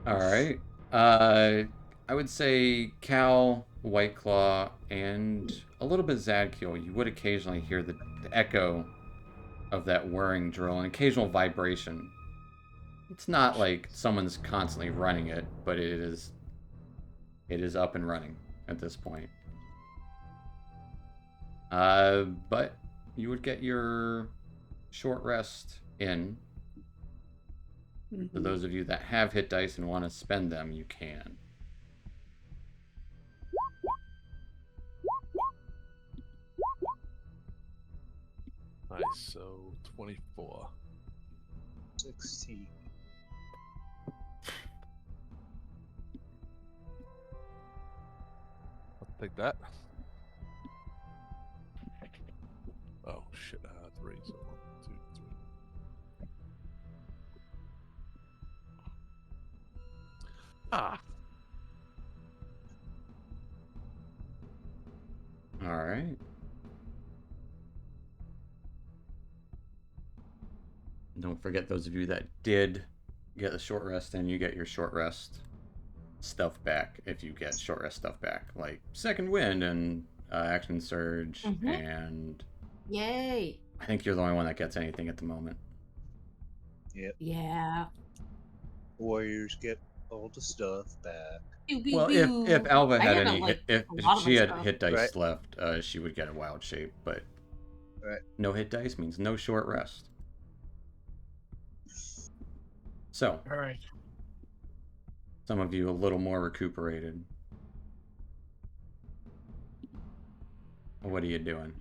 All right. I would say Cal, White Claw, and a little bit Zadkiel. You would occasionally hear the echo of that whirring drill, an occasional vibration. It's not like someone's constantly running it, but it is up and running at this point. But you would get your short rest in. For those of you that have hit dice and want to spend them, you can. Nice. So 24. 16. I'll take that. Oh shit! 3. So 1, 2, 3. Ah. All right. Don't forget, those of you that did get the short rest in, you get your short rest stuff back if you get short rest stuff back, like Second Wind and Action Surge, and Yay. I think you're the only one that gets anything at the moment. Yep. Yeah. Warriors get all the stuff back. Pew, pew, Well, pew. if Alva I had get, any, like, if a lot of she my had stuff. hit dice Right. left, she would get a wild shape. But Right. no hit dice means no short rest. So All right. some of you a little more recuperated. What are you doing?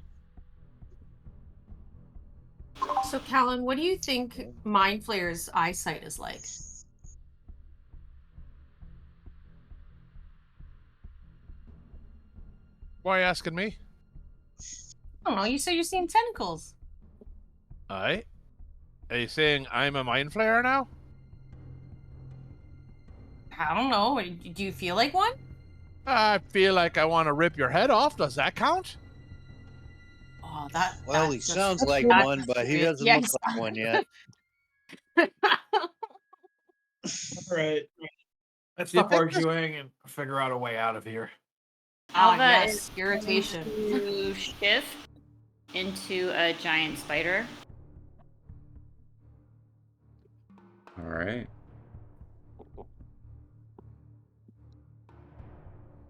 So, Callan, what do you think Mind Flayer's eyesight is like? Why are you asking me? I don't know. You said you're seeing tentacles. Aye. Are you saying I'm a mind flayer now? I don't know. Do you feel like one? I feel like I want to rip your head off. Does that count? Oh, that. Well, he that's just- sounds like that's one, but he weird. doesn't Yeah, look like one yet. All right. Let's You stop think this- arguing and figure out a way out of here. Ah, Alva yes, is irritation. to shift into a giant spider. All right.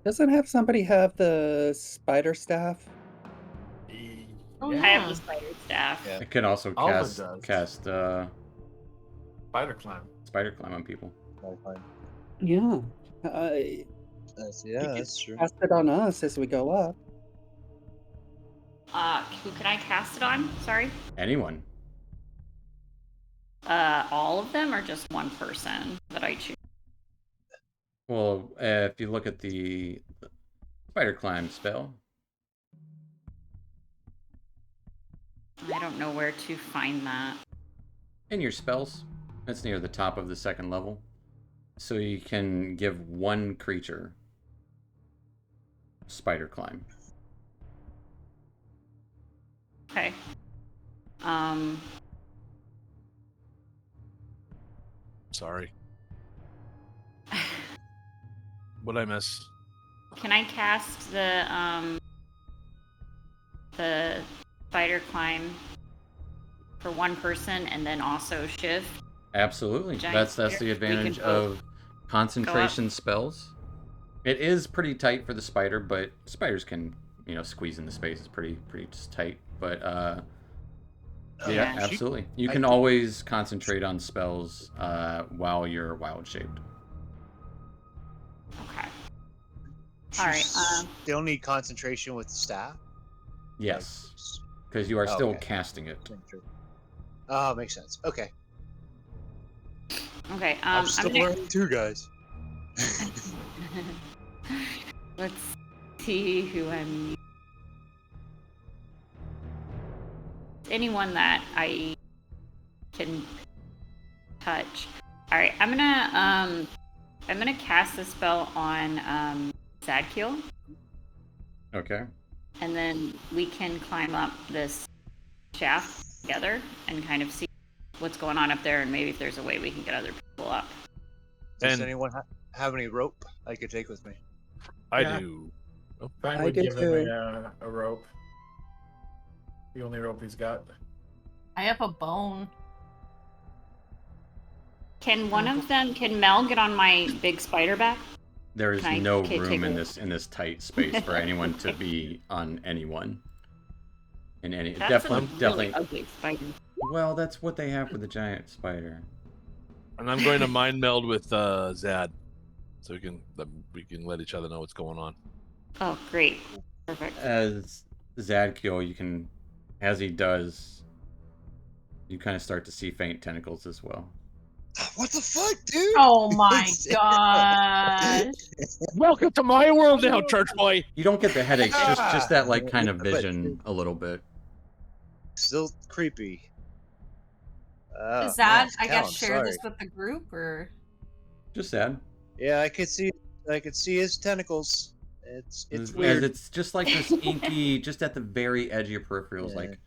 Doesn't have somebody have the spider staff? Oh, I yeah. have the spider staff. Yeah. It can also Alva cast does. Spider climb. spider climb on people. Fine. Yeah. That's true. Cast it on us as we go up. Who can I cast it on? Sorry. Anyone. All of them or just one person that I choose? Well, if you look at the spider climb spell, I don't know where to find that. in your spells, it's near the top of the second level. So you can give one creature spider climb. Okay. Sorry. What'd I miss? Can I cast the spider climb for one person and then also shift? Absolutely. Giant That's spider? the advantage We can both of concentration spells. It is pretty tight for the spider, but spiders can, squeeze in the space. It's pretty just tight. But yeah, absolutely. You can always concentrate on spells while you're wild shaped. Okay. All right. Still need concentration with the staff. Yes, because you are still Okay. casting it. Oh, makes sense. Okay. Okay. I'm still learning too, guys. Let's see who I'm. Anyone that I can touch. All right. I'm gonna cast the spell on Zadkiel, Okay. and then we can climb up this shaft together and kind of see what's going on up there, and maybe if there's a way we can get other people up. Does anyone have any rope I could take with me? I Yeah. do. Fine, I would do give too. him a rope. The only rope he's got. I have a bone. Can Mel get on my big spider back? There is Can I no take room a in look? this tight space for anyone to be on anyone. In any That's definitely a definitely. really ugly spider. Well, that's what they have for the giant spider. And I'm going to mind meld with Zad, so we can let each other know what's going on. Oh, great. Perfect. As Zadkiel, you can, as he does, you kind of start to see faint tentacles as well. What the fuck, dude? Oh my gosh. Welcome to my world now, church boy. You don't get the headaches, just Ah! that like kind of But vision a little bit. Still creepy. Does that, man, I guess, I'm share this sorry. with the group, or? Just sad. Yeah, I could see his tentacles. It's As weird. it's just like this inky, just at the very edge of your peripherals, Yeah. like you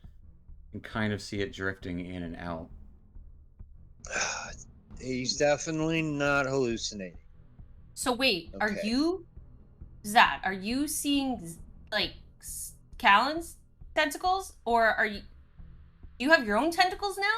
can kind of see it drifting in and out. He's definitely not hallucinating. So wait, are Okay. you, Zad, are you seeing, like, Callan's tentacles? Or are you, do you have your own tentacles now?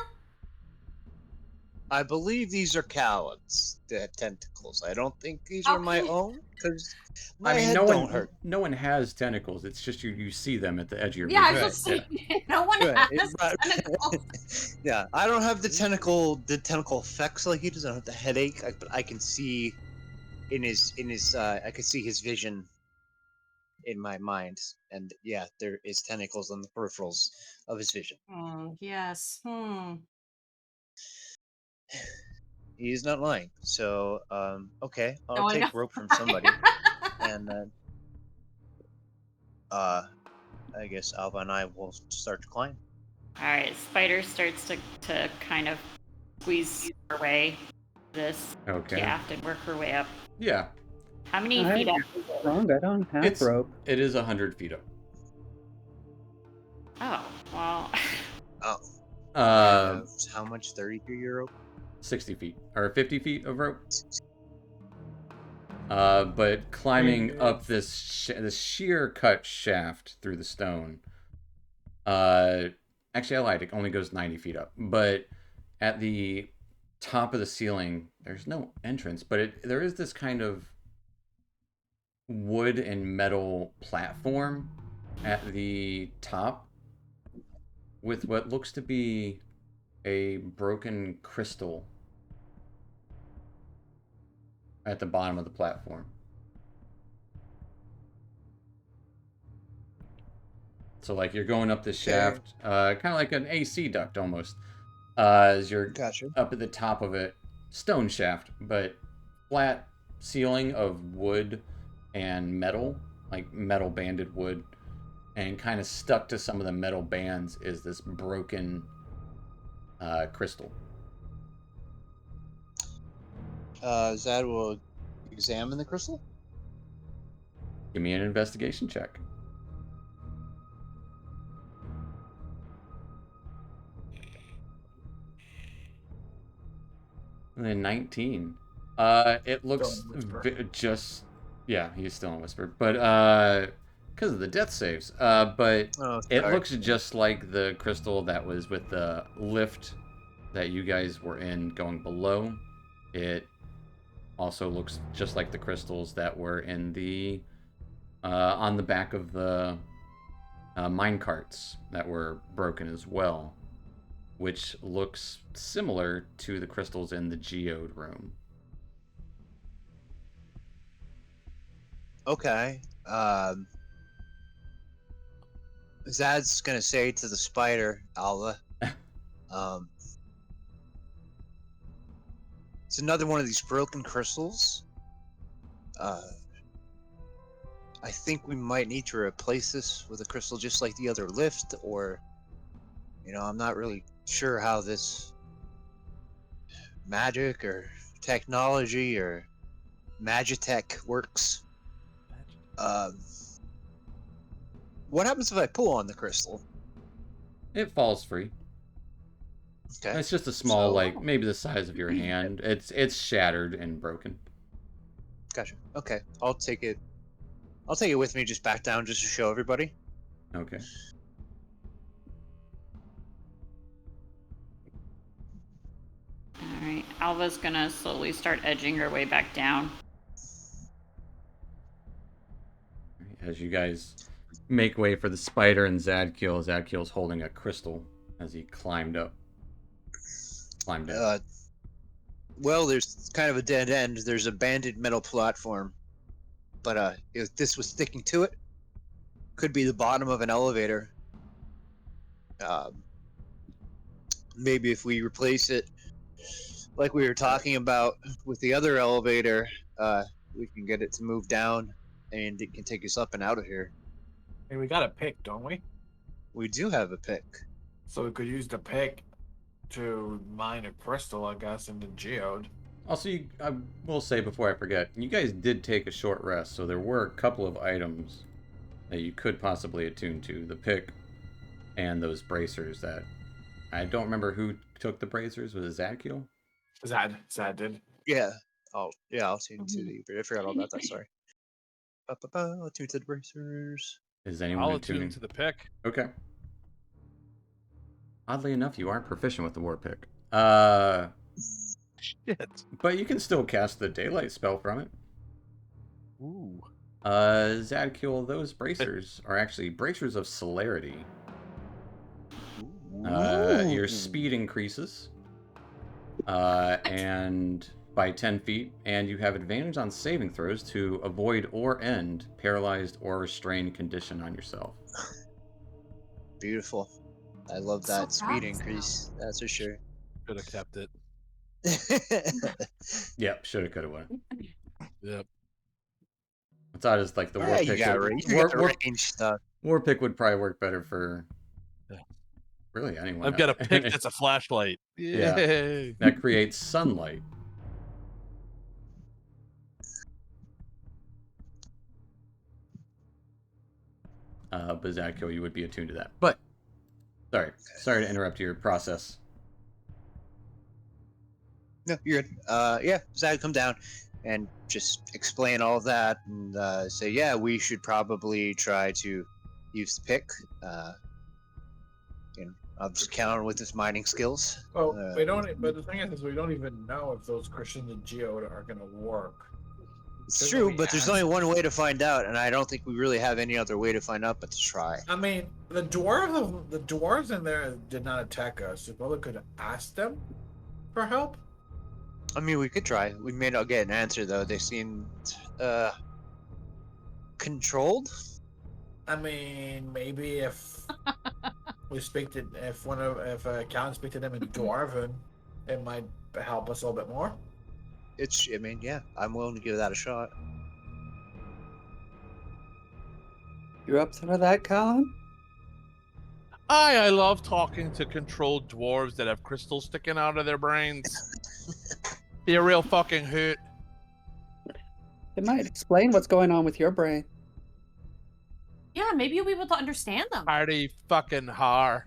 I believe these are Callan's tentacles. I don't think these are my Okay. own, because my I mean, head don't hurt. no one has tentacles. It's just you see them at the edge of your Yeah, I vision. was just saying, no one Right, has but- tentacles. Yeah, I don't have the tentacle effects like he does. I don't have the headache, but I can see in his I can see his vision in my mind, and yeah, there is tentacles on the peripherals of his vision. Yes. He's not lying. So, okay, No I'll one take knows. rope from somebody, and then, I guess Alva and I will start to climb. All right, spider starts to kind of squeeze her way this Okay. shaft and work her way up. Yeah. How many feet up? Wrong, I don't have rope. It is 100 feet up. Oh, well. Oh. How much? 33 euro? 60 feet or 50 feet of rope. But climbing up this sheer cut shaft through the stone. Actually, I lied. It only goes 90 feet up. But at the top of the ceiling, there's no entrance. But there is this kind of wood and metal platform at the top with what looks to be a broken crystal at the bottom of the platform. So like you're going up this shaft, kind of like an AC duct almost, as you're up at the top of it, stone shaft, but flat ceiling of wood and metal, like metal banded wood, and kind of stuck to some of the metal bands is this broken crystal. Zad will examine the crystal. Give me an investigation check. And then 19. It looks just Yeah, he's still in Whisper. But because of the death saves. But Oh, it sorry. looks just like the crystal that was with the lift that you guys were in going below. It also looks just like the crystals that were in the on the back of the mine carts that were broken as well, which looks similar to the crystals in the geode room. Okay. Zad's gonna say to the spider, Alva, um, it's another one of these broken crystals. I think we might need to replace this with a crystal just like the other lift, or, I'm not really sure how this magic or technology or magitech works. What happens if I pull on the crystal? It falls free. Okay. It's just a small, So- like maybe the size of your hand. It's shattered and broken. Gotcha. Okay. I'll take it with me just back down just to show everybody. Okay. Alright, Alva's gonna slowly start edging her way back down. As you guys make way for the spider and Zadkiel's holding a crystal as he climbed up. Well, there's kind of a dead end. There's a banded metal platform, but if this was sticking to it, could be the bottom of an elevator. Maybe if we replace it, like we were talking about with the other elevator, we can get it to move down, and it can take us up and out of here. Hey, we got a pick, don't we? We do have a pick. So we could use the pick to mine a crystal, I guess, in the geode. Also, I will say before I forget, you guys did take a short rest, so there were a couple of items that you could possibly attune to. The pick and those bracers that... I don't remember who took the bracers. Was it Zadkiel? Zad did. Yeah. I'll tune to the. I forgot all about that. Sorry. I'll tune to the bracers. Is anyone I'll attuning? attune to the pick. Okay. Oddly enough, you aren't proficient with the war pick. Shit. But you can still cast the daylight spell from it. Ooh. Zadkiel, those bracers are actually bracers of celerity. Your speed increases, and by 10 feet, and you have advantage on saving throws to avoid or end paralyzed or restrained condition on yourself. Beautiful. I love So that speed proud of increase. That's for sure. Could have kept it. Yep, shoulda, coulda, woulda. Yep. I thought it's like the war Yeah, pick. you got range stuff. War pick would probably work better for Yeah. really anyone. I've got a pick that's a flashlight. Yeah. Yay. That creates sunlight. But Zadkiel, you would be attuned to that. But sorry to interrupt your process. No, you're good. Yeah, Zad, come down and just explain all of that and say, yeah, we should probably try to use the pick. I'm just counting with his mining skills. Well, we don't. But the thing is we don't even know if those Christians in geode are going to work. It's Shouldn't true, we but there's ask? only one way to find out, and I don't think we really have any other way to find out but to try. I mean, the dwarves in there did not attack us. We probably could ask them for help. I mean, we could try. We may not get an answer though. They seemed controlled. I mean, maybe if we speak to if Callan speak to them in Dwarven, it might help us a little bit more. I mean, yeah, I'm willing to give that a shot. You're upset at that, Colin? I love talking to controlled dwarves that have crystals sticking out of their brains. Be a real fucking hoot. It might explain what's going on with your brain. Yeah, maybe you'll be able to understand them. Party fucking har.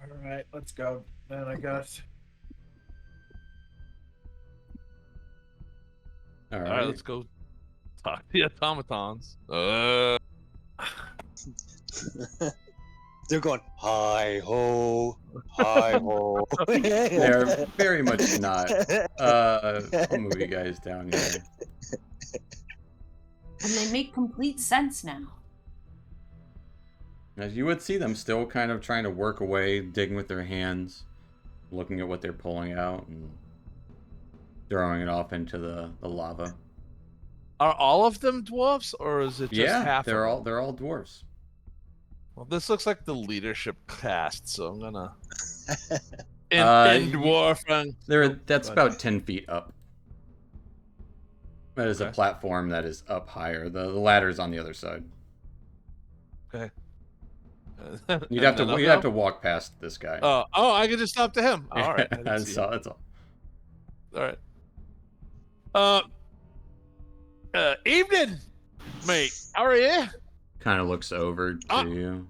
All right, let's go then. I guess. All All right. right, let's go Talk to the automatons. They're going hi ho, hi ho. They're very much not. I'll move you guys down here. And they make complete sense now. As you would see them still kind of trying to work away, digging with their hands, looking at what they're pulling out and throwing it off into the lava. Are all of them dwarves, or is it just half? They're of them? they're all dwarves. Well, this looks like the leadership cast, so I'm gonna in dwarf and That's about 10 feet up. That is a Okay. platform that is up higher. The ladder's on the other side. Okay. You'd have to walk past this guy. Oh, I can just stop to him. All right. I didn't see him. That's all. All right. Evening, mate. How are you? Kind of looks over to you.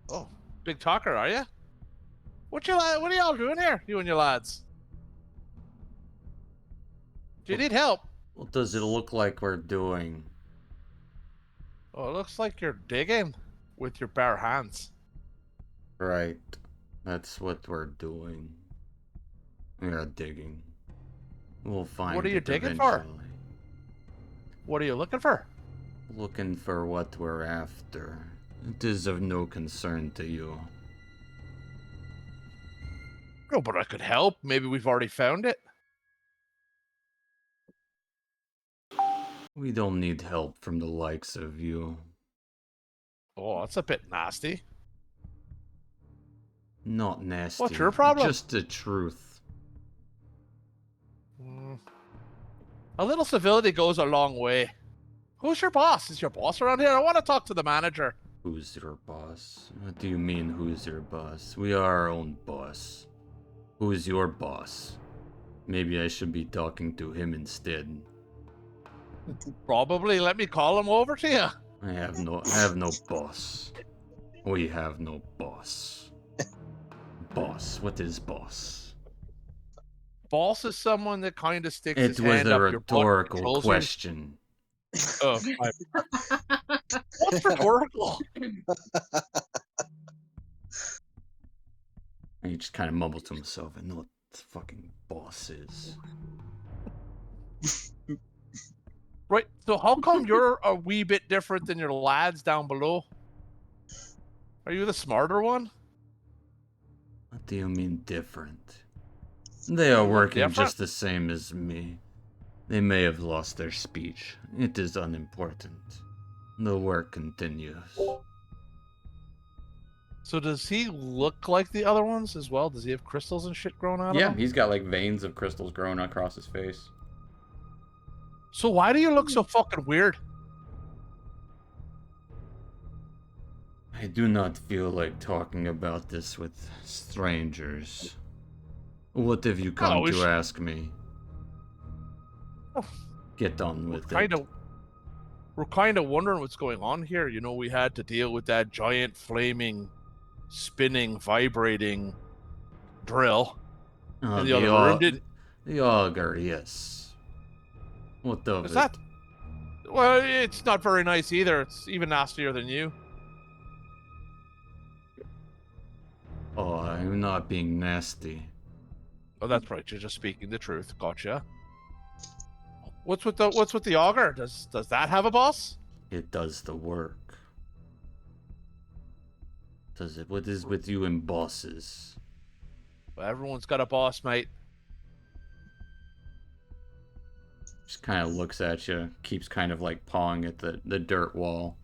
Oh, big talker, are you? What are y'all doing here, you and your lads? Do you need help? What does it look like we're doing? Oh, it looks like you're digging with your bare hands. Right. That's what we're doing. We are digging. We'll find What are you it digging for? eventually. What are you looking for? Looking for what we're after. It is of no concern to you. No, but I could help. Maybe we've already found it. We don't need help from the likes of you. Oh, that's a bit nasty. Not nasty. What's your problem? Just the truth. A little civility goes a long way. Who's your boss? Is your boss around here? I want to talk to the manager. Who's your boss? What do you mean, who's your boss? We are our own boss. Who's your boss? Maybe I should be talking to him instead. Probably. Let me call him over to you. I have no boss. We have no boss. Boss, what is boss? Boss is someone that kind of sticks It his was hand a up your butt and rhetorical controls you. question. Oh, what's rhetorical? And he just kind of mumbles to himself. I know what the fucking boss is. Right. So how come you're a wee bit different than your lads down below? Are you the smarter one? What do you mean different? They are working different? just the same as me. They may have lost their speech. It is unimportant. The work continues. So does he look like the other ones as well? Does he have crystals and shit growing out of Yeah, him? he's got like veins of crystals growing across his face. So why do you look so fucking weird? I do not feel like talking about this with strangers. What have you come we to should- ask me? Oh. Get on with Kind it. of. We're kind of wondering what's going on here. You know, we had to deal with that giant, flaming, spinning, vibrating drill in the other room. The auger, yes. What of Is it? that? Well, it's not very nice either. It's even nastier than you. Oh, I'm not being nasty. Oh, that's right. You're just speaking the truth. Gotcha. What's with the auger? Does that have a boss? It does the work. Does it? What is with you and bosses? Well, everyone's got a boss, mate. Just kind of looks at you, keeps kind of like pawing at the dirt wall.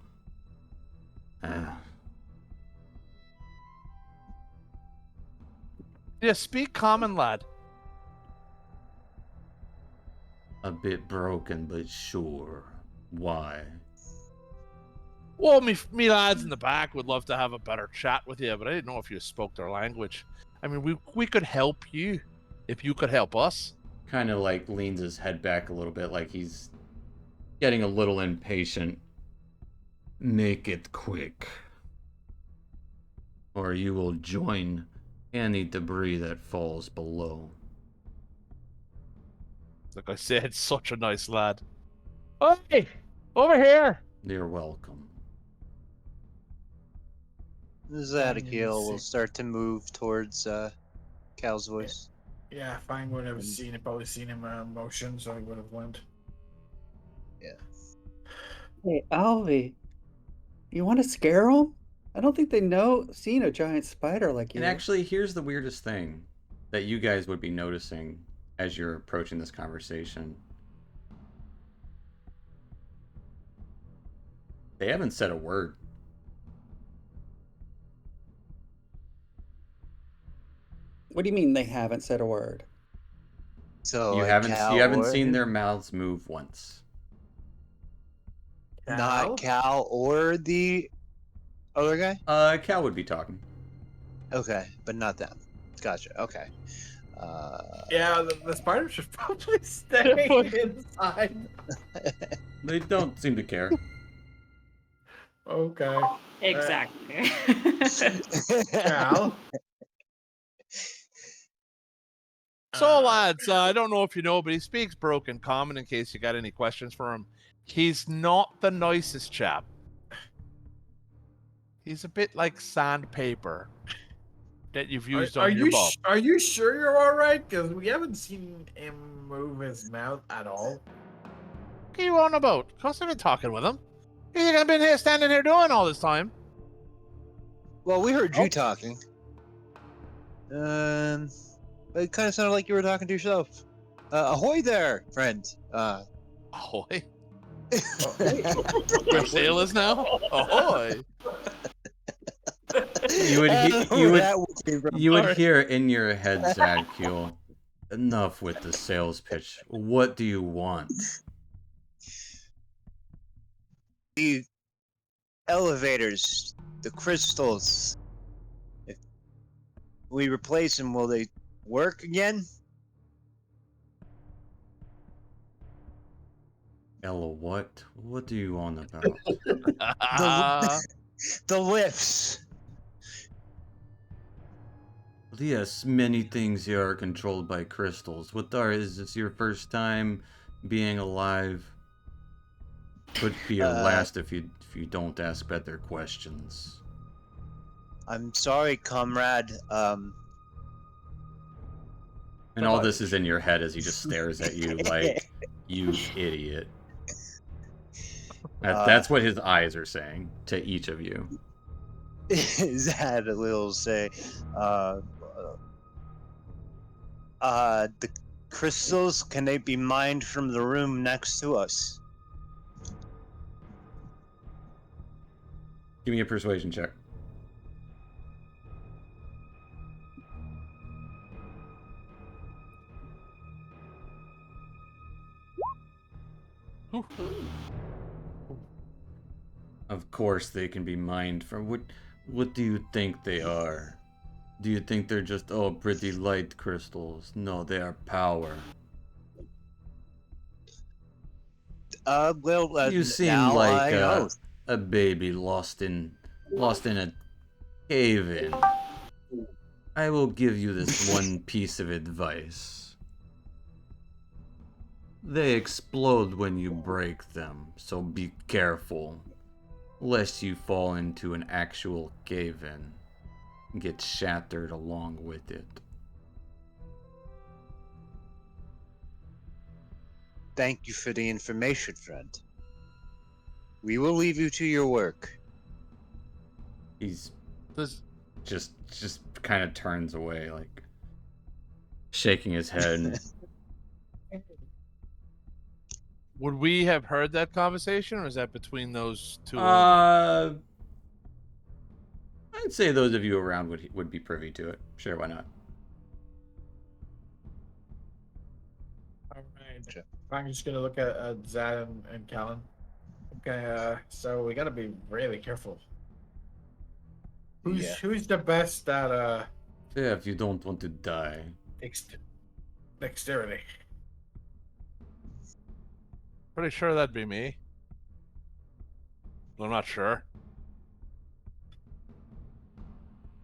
Yeah, speak common, lad. A bit broken, but sure. Why? Well, me lads in the back would love to have a better chat with you, but I didn't know if you spoke their language. I mean, we could help you if you could help us. Kind of like leans his head back a little bit, like he's getting a little impatient. Make it quick, or you will join any debris that falls below. Like I said, such a nice lad. Hey, over here. You're welcome. Zadkiel will start to move towards Cal's voice. Yeah, Fang would have seen it, probably seen him in motion, so he would have went. Hey, Alvy, you want to scare them? I don't think they seen a giant spider like you. And actually, here's the weirdest thing that you guys would be noticing as you're approaching this conversation. They haven't said a word. What do you mean they haven't said a word? So You like haven't Cal you haven't or- seen their mouths move once. Not Cal or the other guy? Cal would be talking. Okay, but not them. Gotcha. Okay. Yeah, the spider should probably stay inside. They don't seem to care. Okay. Exactly. Cal? So, lads, I don't know if you know, but he speaks broken common in case you got any questions for him. He's not the nicest chap. He's a bit like sandpaper that you've used on your bum. Are you sure you're all right? Because we haven't seen him move his mouth at all. What are you on about? Of course I've been talking with him. You think I've been here standing here doing all this time? Well, we heard you talking. It kind of sounded like you were talking to yourself. Ahoy there, friend. Ahoy. Where sail is now? Ahoy. You would hear in your head, Zadkiel, enough with the sales pitch. What do you want? The elevators, the crystals. If we replace them, will they work again? Ella, what? What do you on about? The lifts. Yes, many things here are controlled by crystals. Is this your first time being alive? Could be your last if you don't ask better questions. I'm sorry, comrade. And all this is in your head as he just stares at you like, you idiot. That's what his eyes are saying to each of you. Zad will say, the crystals, can they be mined from the room next to us? Give me a persuasion check. Of course they can be mined from what do you think they are? Do you think they're just pretty light crystals? No, they are power. You seem like a baby lost in a cave-in. I will give you this one piece of advice. They explode when you break them, so be careful, lest you fall into an actual cave-in and get shattered along with it. Thank you for the information, friend. We will leave you to your work. He's just kind of turns away, like shaking his head. Would we have heard that conversation, or is that between those two? I'd say those of you around would be privy to it. Sure, why not? All right. I'm just gonna look at Zad and Callan. Okay, so we gotta be really careful. Who's the best at Yeah, if you don't want to die. dexterity? Pretty sure that'd be me. I'm not sure.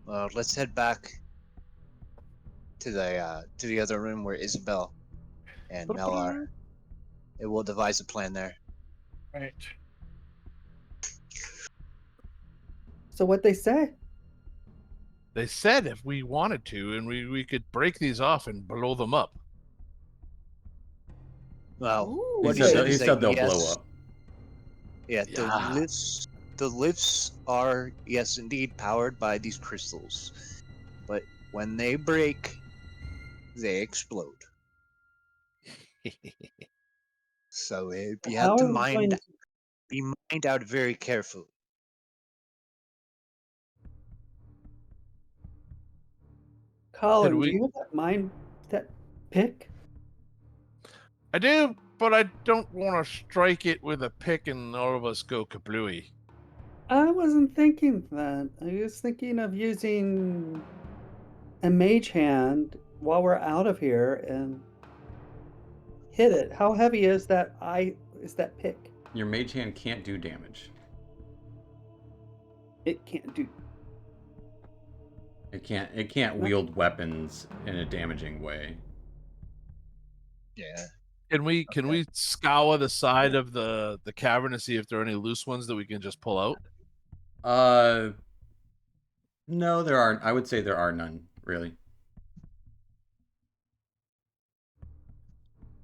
Let's head back to the other room where Isabel and Mel are. And we'll devise a plan there. Right. So what they say? They said if we wanted to, and we could break these off and blow them up. Well, Ooh. what He he said, said he is said that they'll yes, blow up. Yeah, Yeah. the lifts are, yes, indeed powered by these crystals. But when they break, they explode. So you have How to are we going to be mind out very carefully. Colin, we- do you have that pick? I do, but I don't want to strike it with a pick and all of us go kablooey. I wasn't thinking that. I was thinking of using a mage hand while we're out of here and hit it. How heavy is that pick? Your mage hand can't do damage. It can't do. It can't wield weapons in a damaging way. Yeah. Can we scour the side of the cavern to see if there are any loose ones that we can just pull out? No, there aren't. I would say there are none, really.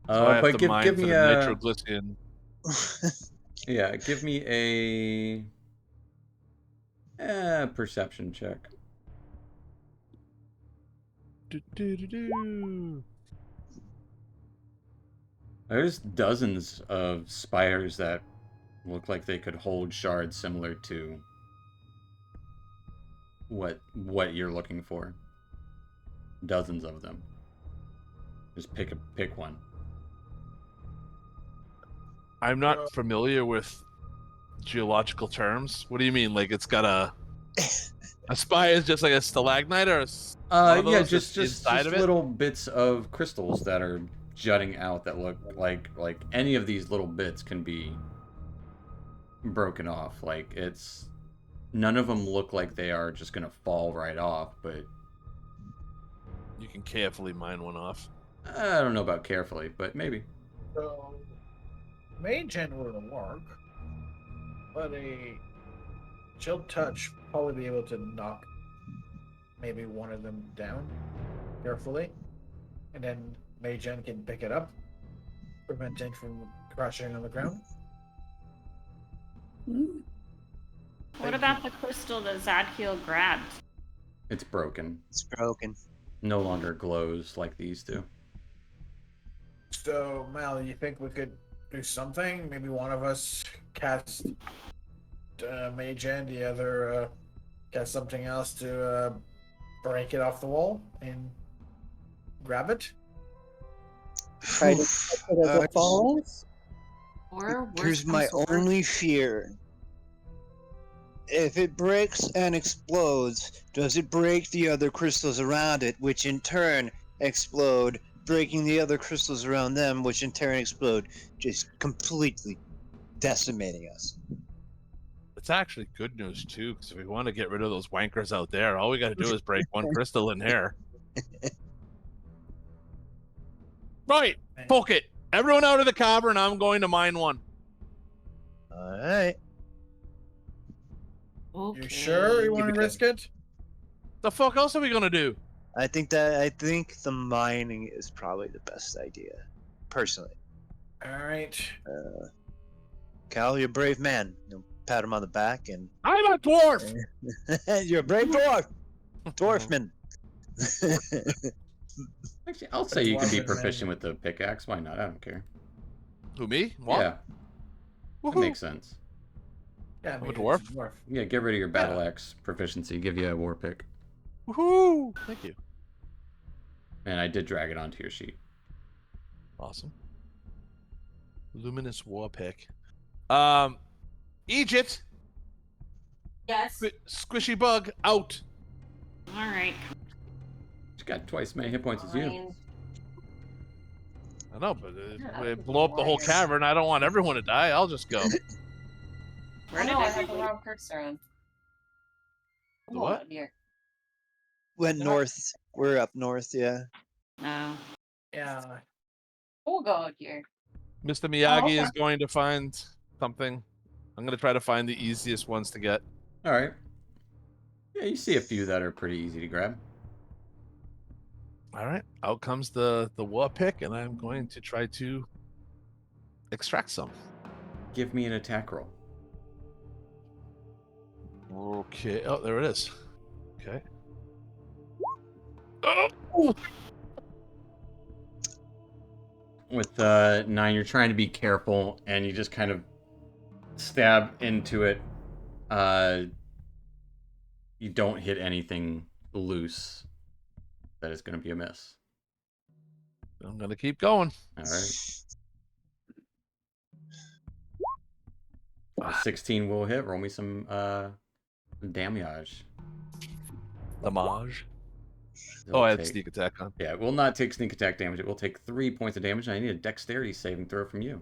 So I have But to give mine for me the a nitroglycerin. yeah, give me a perception check. Do-do-do-do. There's dozens of spires that look like they could hold shards similar to what you're looking for. Dozens of them. Just pick one. I'm not familiar with geological terms. What do you mean? Like it's got a spire is just like a stalagmite or one of Yeah, those just that's inside of it? little bits of crystals that are jutting out that look like any of these little bits can be broken off. Like it's none of them look like they are just gonna fall right off, but You can carefully mine one off. I don't know about carefully, but maybe. So, mage hand wouldn't work, but a chill touch probably be able to knock maybe one of them down carefully, and then mage hand can pick it up, preventing from crashing on the ground. What about the crystal that Zadkiel grabbed? It's broken. It's broken. No longer glows like these do. So, Mal, you think we could do something? Maybe one of us cast mage hand, the other cast something else to break it off the wall and grab it? Try to catch it as it falls? Or worse Here's my comes to worse. only fear. If it breaks and explodes, does it break the other crystals around it, which in turn explode, breaking the other crystals around them, which in turn explode, just completely decimating us? It's actually good news too, because if we want to get rid of those wankers out there, all we got to do is break one crystal in here. Right, poke it. Everyone out of the cavern. I'm going to mine one. All right. Okay. You sure you want to Give it risk it? The fuck else are we gonna do? I think the mining is probably the best idea, personally. All right. Cal, you're a brave man. You'll pat him on the back, and I'm a dwarf. you're a brave dwarf, dwarfman. Actually, I'll say you can be Dwarven proficient men. with the pickaxe. Why not? I don't care. Who, me? What? Yeah, that Woohoo. makes sense. Yeah, I'm a maybe dwarf? it's a dwarf. Yeah, get rid of your battle axe proficiency. Give you a war pick. Woohoo! Thank you. And I did drag it onto your sheet. Awesome. Luminous war pick. Egypt, Yes. squishy bug out. All right. She's got twice as many hit points as you. Fine. I know, but Yeah, we blow up the whole cavern. I don't want everyone to die. I'll just go. Where I did know, I have the everybody? wrong cursor on. The what? Here. Went Right. north We're up north, yeah. No. Yeah. We'll go out here. Mr. Miyagi okay. is going to find something. I'm going to try to find the easiest ones to get. All right. Yeah, you see a few that are pretty easy to grab. All right. Out comes the war pick, and I'm going to try to extract some. Give me an attack roll. Okay. Oh, there it is. Okay. Oh! With 9, you're trying to be careful, and you just kind of stab into it. You don't hit anything loose. That is going to be a miss. I'm going to keep going. All right. 16 will hit. Roll me some damage. Damage. It'll Oh, I had take- sneak attack on. Yeah, it will not take sneak attack damage. It will take 3 points of damage. And I need a dexterity saving throw from you.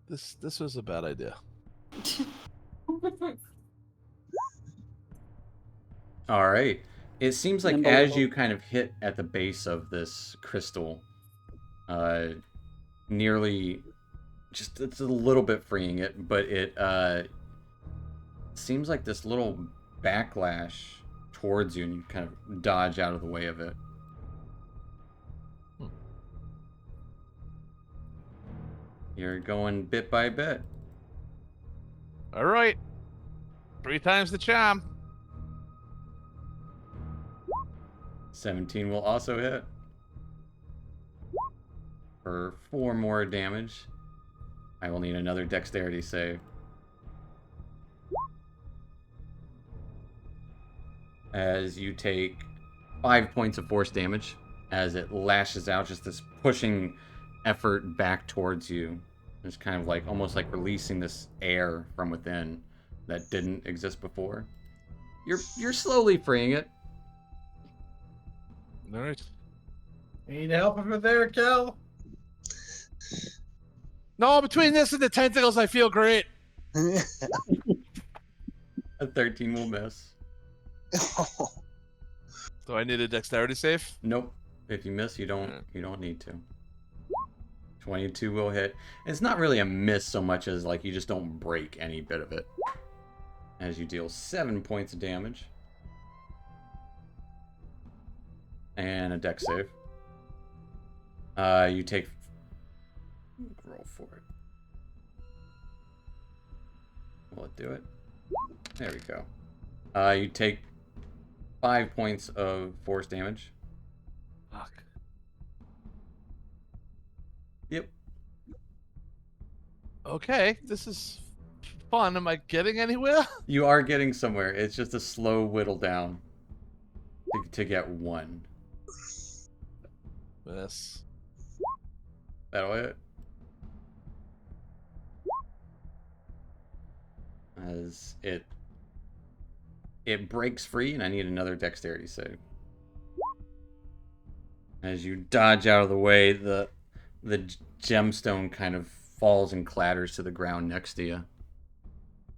This was a bad idea. All right. It seems like Nimble as little- you kind of hit at the base of this crystal, nearly just it's a little bit freeing it, but it seems like this little backlash towards you, and you kind of dodge out of the way of it. You're going bit by bit. All right. 3 times the charm. 17 will also hit. For 4 more damage. I will need another dexterity save. As you take 5 points of force damage as it lashes out, just this pushing effort back towards you. It's kind of like almost like releasing this air from within that didn't exist before. You're slowly freeing it. All right. Need help over there, Cal? No, between this and the tentacles, I feel great. A 13 will miss. Do I need a dexterity save? Nope. If you miss, you don't need to. 22 will hit. It's not really a miss so much as like you just don't break any bit of it. As you deal 7 points of damage. And a dex save. You take... Roll for it. Will it do it? There we go. You take 5 points of force damage. Fuck. Yep. Okay, this is fun. Am I getting anywhere? You are getting somewhere. It's just a slow whittle down to get 1. Yes. That'll hit. As it breaks free, and I need another dexterity save. As you dodge out of the way, the gemstone kind of falls and clatters to the ground next to you.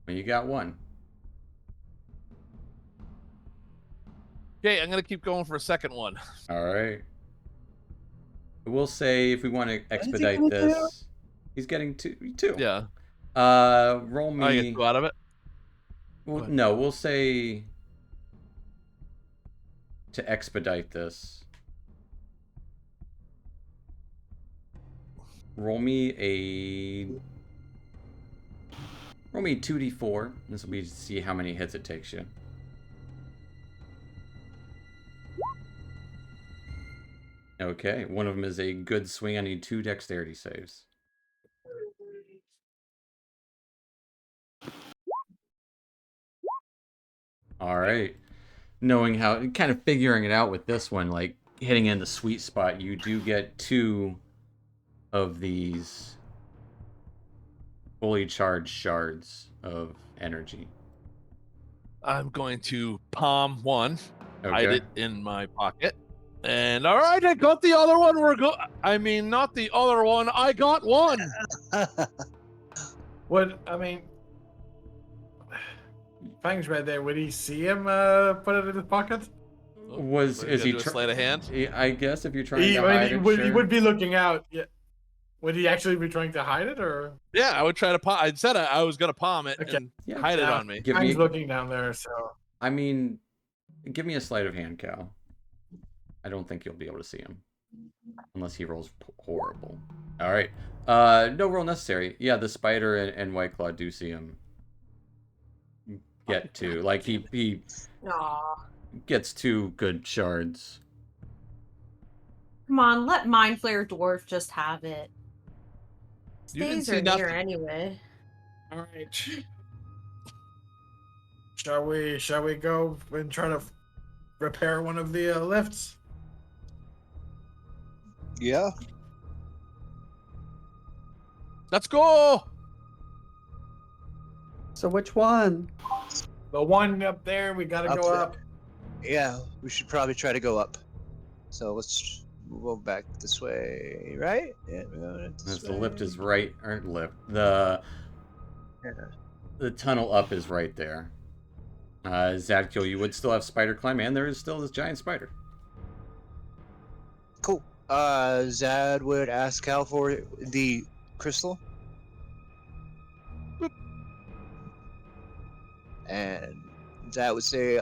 But you got 1. Okay, I'm gonna keep going for a second one. All right. We'll say if we want to expedite gonna this, do? he's getting 2. Yeah. Roll I me. get 2 out of it. Well, no, we'll say to expedite this. Roll me 2d4. This will be to see how many hits it takes you. Okay, one of them is a good swing. I need 2 dexterity saves. All right. Knowing how, kind of figuring it out with this one, like hitting in the sweet spot, you do get 2 of these fully charged shards of energy. I'm going to palm 1, hide Okay. it in my pocket, and all right, I got the other one. I mean, not the other one. I got 1. Would I mean? Fang's right there. Would he see him put it in his pocket? Was What, is he do a sleight of hand? I guess if you're trying He, to hide it, he sure. would be looking out. Yeah. Would he actually be trying to hide it, or Yeah, I would try to palm. I said I was gonna palm it Okay. and Yeah. hide it on me. Give He's me. looking down there? So I mean, give me a sleight of hand, Cal. I don't think you'll be able to see him unless he rolls horrible. All right. No roll necessary. Yeah, the spider and White Claw do see him get to. Like he Aw. gets 2 good shards. Come on, let Mind Flayer Dwarf just have it. You didn't Stays see are near nothing. anyway. all right. Shall we go and try to repair one of the lifts? Yeah. Let's go. So which one? The one up there. We gotta Up go there. up. Yeah, we should probably try to go up. So let's move back this way, right? Yeah, we're going this As the way. lift is right, or lift. The tunnel up is right there. Zadkiel, you would still have spider climb, and there is still this giant spider. Cool. Zad would ask Cal for the crystal. Boop. And Zad would say,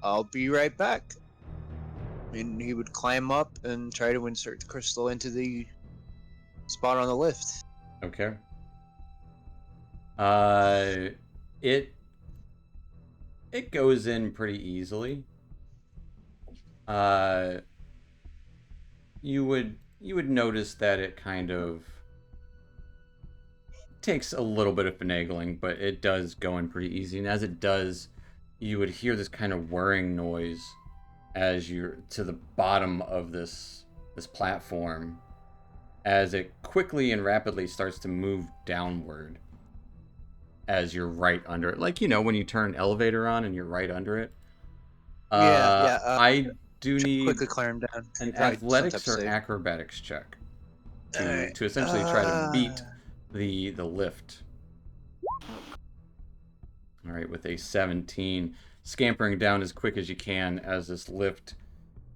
I'll be right back. And he would climb up and try to insert the crystal into the spot on the lift. Okay. It goes in pretty easily. You would notice that it kind of takes a little bit of finagling, but it does go in pretty easy. And as it does, you would hear this kind of whirring noise as you're to the bottom of this platform, as it quickly and rapidly starts to move downward as you're right under it. Like, when you turn an elevator on and you're right under it. I do need quickly climb down. an Probably athletics some or type of acrobatics check save. to essentially try to beat the lift. All right, with a 17, scampering down as quick as you can as this lift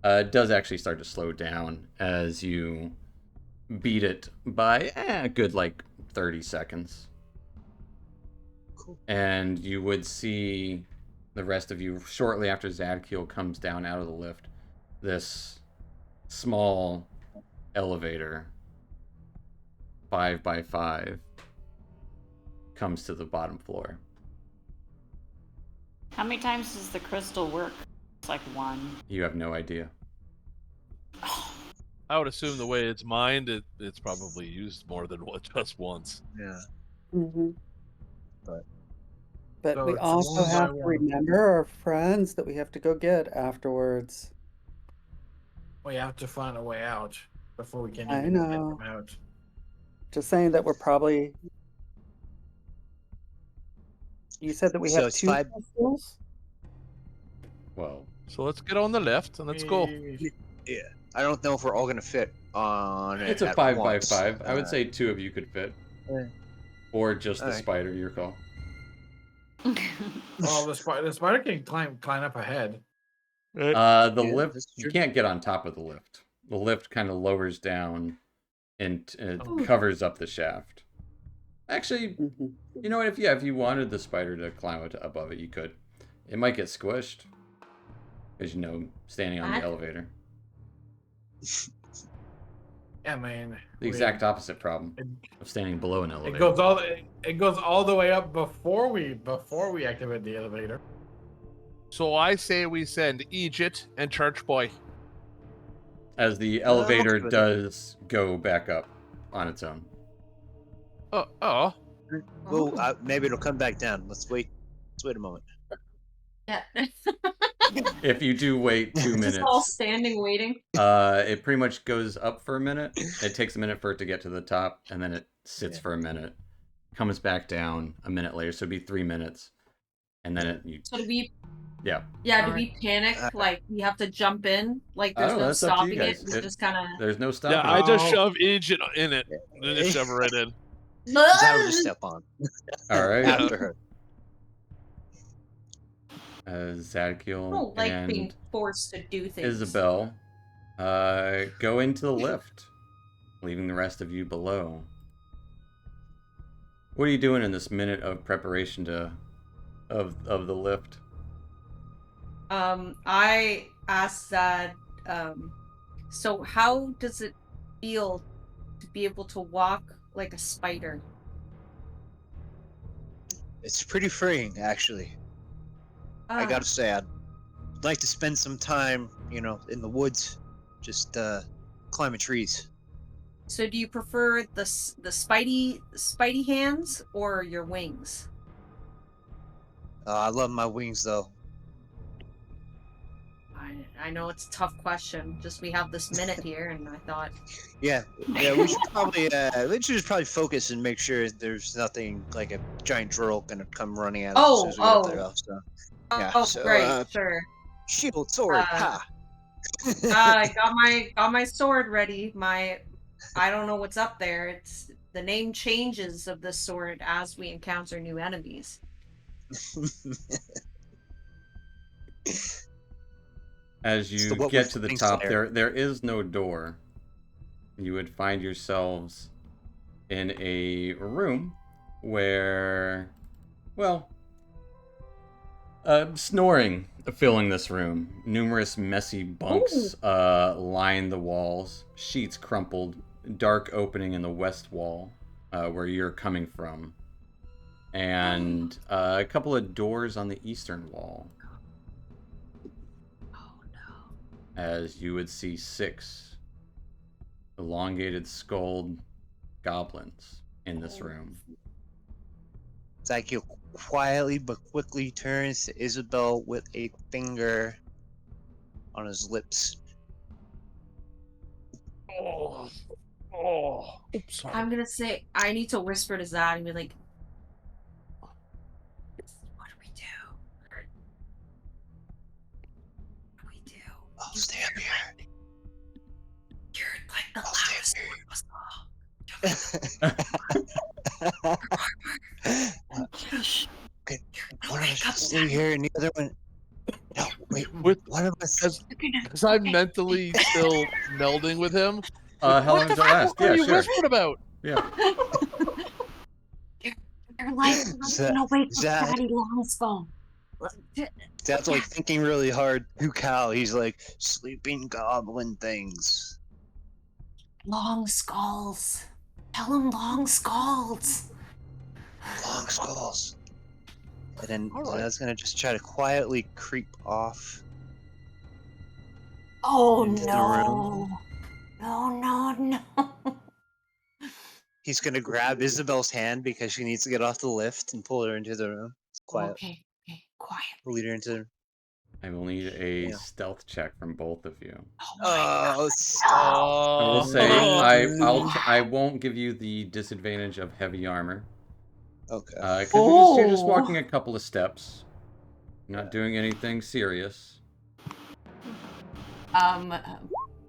does actually start to slow down as you beat it by a good 30 seconds. Cool. And you would see the rest of you shortly after Zadkiel comes down out of the lift. This small elevator, 5x5, comes to the bottom floor. How many times does the crystal work? It's like 1. You have no idea. I would assume the way it's mined, it's probably used more than just once. Yeah. Mm-hmm. But But we it's also one by have to one. remember our friends that we have to go get afterwards. We have to find a way out before we can I even get know. them out. Just saying that we're probably. You said that we So have it's 2 5 crystals? Well, So let's get on the left and let's go. Yeah. I don't know if we're all gonna fit on it's it a at 5x5. once. I would say 2 of you could fit. Yeah. Or just the Alright. spider, your call. Well, the spider can climb up ahead. The Yeah, lift, that's you true. can't get on top of the lift. The lift kind of lowers down and Oh. covers up the shaft. Actually, Mm-hmm. you know what? If you wanted the spider to climb above it, you could. It might get squished, as standing on the What? elevator. I mean, The exact opposite problem It, of standing below an it elevator. goes all the way up before we activate the elevator. So I say we send Egypt and Church Boy. As the elevator good. does go back up on its own. Oh. Well, maybe it'll come back down. Let's wait. Let's wait a moment. Yeah. If you do wait 2 minutes, Just all standing waiting. it pretty much goes up for a minute. It takes a minute for it to get to the top, and then it sits Yeah. for a minute, comes back down a minute later, so it'd be 3 minutes, and then So do we? Yeah. Yeah. Do Alright. we panic? Like we have to jump in? Like I there's don't know, no that's up to you stopping it. guys. We just kind of. there's no stopping. Yeah, I it. just Oh. shove Egypt in it. Then just shove her right in. Zad will just step on All right. after her. I Zadkiel don't like and being forced to do things. Isabel go into the lift, leaving the rest of you below. What are you doing in this minute of preparation of the lift? I asked that, so how does it feel to be able to walk like a spider? It's pretty freeing, actually. I gotta say, I'd like to spend some time, in the woods, just climbing trees. So do you prefer the spidey hands or your wings? I love my wings, though. I know it's a tough question. Just we have this minute here, and I thought. Yeah, we should probably focus and make sure there's nothing like a giant drill gonna come running at us as soon as we get up there. So, yeah. So, right, sure. Shield, sword, ha. I got my sword ready. I don't know what's up there. It's the name changes of the sword as we encounter new enemies. As you get to the top, there is no door. You would find yourselves in a room where, well, snoring filling this room. Numerous messy bunks line the walls. Sheets crumpled. Dark opening in the west wall, where you're coming from. And a couple of doors on the eastern wall. As you would see 6 elongated skulled goblins in this room. Zykiel quietly but quickly turns to Isabel with a finger on his lips. Oops, sorry. I'm gonna say I need to whisper to Zad and be like, "What do we do? What do we do? I'll stay up here. You're like the loudest one of us all. Okay, one of us should stay here and the other one... No, wait, one of us... Because I'm mentally still melding with him. How long does it last? What are you whispering about? Yeah. You're like awake with Daddy Longskull. Dad's like thinking really hard. Cal, he's like, sleeping goblin things. Long skulls. Tell him long skulls. Long skulls. And then Dad's gonna just try to quietly creep off. Oh into the room. No. He's gonna grab Isabel's hand because she needs to get off the lift and pull her into the room. Quiet. Okay, quiet. Lead her into... I will need a stealth check from both of you. Stop. I will say I won't give you the disadvantage of heavy armor. Okay. Because you're just walking a couple of steps. You're not doing anything serious.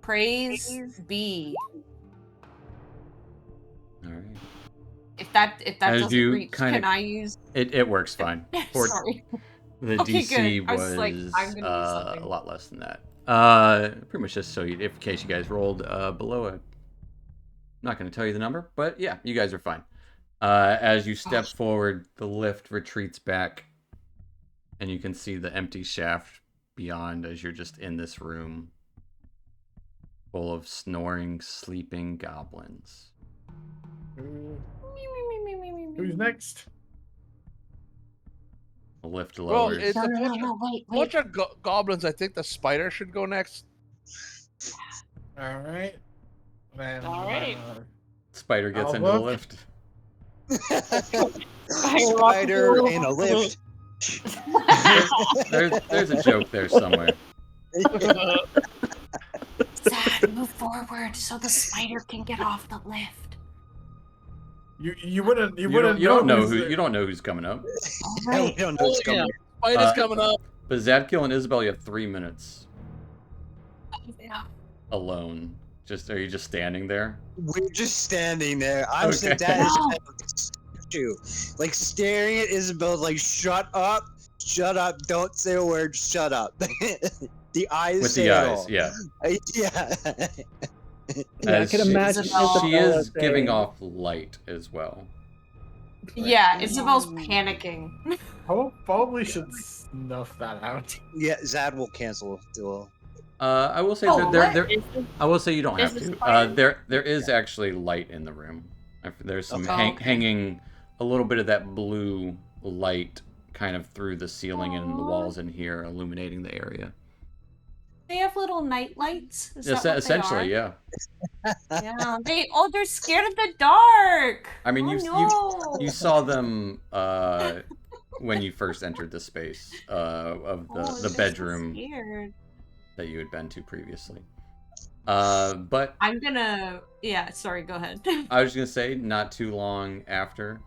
Praise be. All right. If that As doesn't you reach, can I use? It works fine. Sorry. The Okay, DC good. I was like, I'm gonna do a something. lot less than that. Pretty much just so in case you guys rolled below it. I'm not going to tell you the number, but yeah, you guys are fine. As you step forward, the lift retreats back, and you can see the empty shaft beyond as you're just in this room full of snoring, sleeping goblins. Who's next? The lift Well, lowers. it's wait. bunch of goblins. I think the spider should go next. All right. Then, All right. Spider gets I'll into the look. lift. Spider in a lift. There's a joke there somewhere. Zad, move forward so the spider can get off the lift. You wouldn't You don't know who's you don't know who's coming up. Yeah, we don't know what's coming. Spider's coming up. But Zadkiel and Isabel, you have 3 minutes Yeah. alone. Are you just standing there? We're just standing there. I'm Okay. Dad is like staring at Isabel, like, shut up. Shut up! Don't say a word. Shut up. The eyes. With say the it eyes, all. yeah. Yeah. Yeah, I As can she, imagine she Isabella is giving saying, off light as well. Yeah, Isabel's panicking. Probably should snuff that out. Yeah. Zad will cancel duel. I will say Oh, there. Is this, I will say you don't is have this to. fire? There is actually light in the room. There's some Okay. hanging a little bit of that blue light kind of through the ceiling and the Aw. walls in here, illuminating the area. They have little night lights. Is that what Essentially, they are? yeah. Yeah. They're scared of the dark. I mean, Oh, you no. saw them when you first entered the space of Oh, the they're so bedroom scared. that you had been to previously. But I'm gonna. Yeah. Sorry. Go ahead. I was just gonna say, not too long after,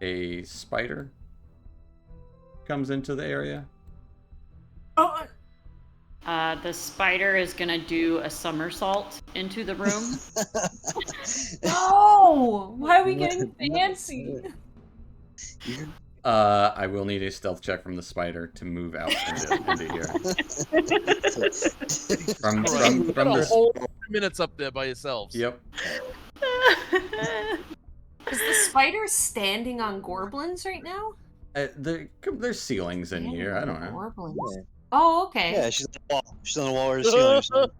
a spider comes into the area. Oh. The spider is gonna do a somersault into the room. No! Why are we getting fancy? I will need a stealth check from the spider to move out into here. From a this. whole 3 minutes up there by yourselves. Yep. Is the spider standing on Gorblins right now? There's ceilings in here. I don't know. Gorblins. Yeah. Oh, okay. Yeah, she's on the wall. She's on the wall or the ceiling or something.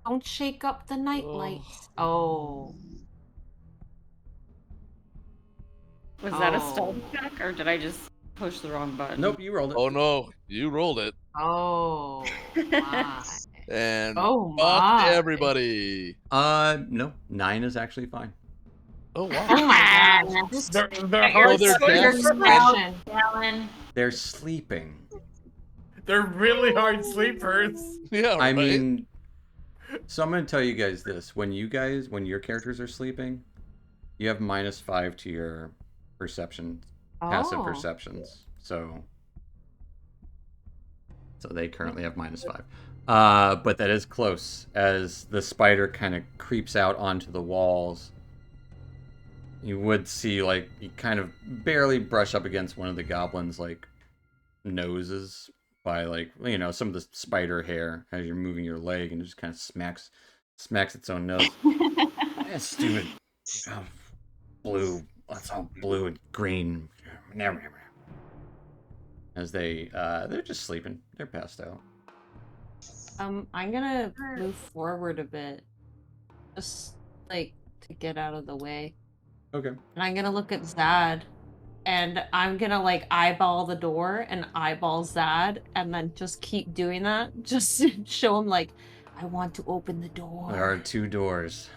Don't shake up the night lights. Oh. Was that a Oh. stealth check, or did I just push the wrong button? Nope, you rolled it. Oh no, you rolled it. Oh. My. And Oh fuck my. everybody. No, 9 is actually fine. Oh wow. Oh my god. This They're Oh, hard they're spider dead. expression. Alan. They're sleeping. They're really hard sleepers. Yeah, I right? mean, so I'm gonna tell you guys this: when your characters are sleeping, you have -5 to your perception, passive Oh. perceptions. So they currently have -5. But that is close as the spider kind of creeps out onto the walls. You would see, like, you kind of barely brush up against one of the goblins' like noses by, like, some of the spider hair as you're moving your leg, and it just kind of smacks its own nose. That's stupid. Oh, blue. That's all blue and green. As they're just sleeping. They're passed out. I'm gonna move forward a bit. Just, like, to get out of the way. Okay. And I'm gonna look at Zad. And I'm gonna, like, eyeball the door and eyeball Zad. And then just keep doing that. Just to show him, like, I want to open the door. There are 2 doors.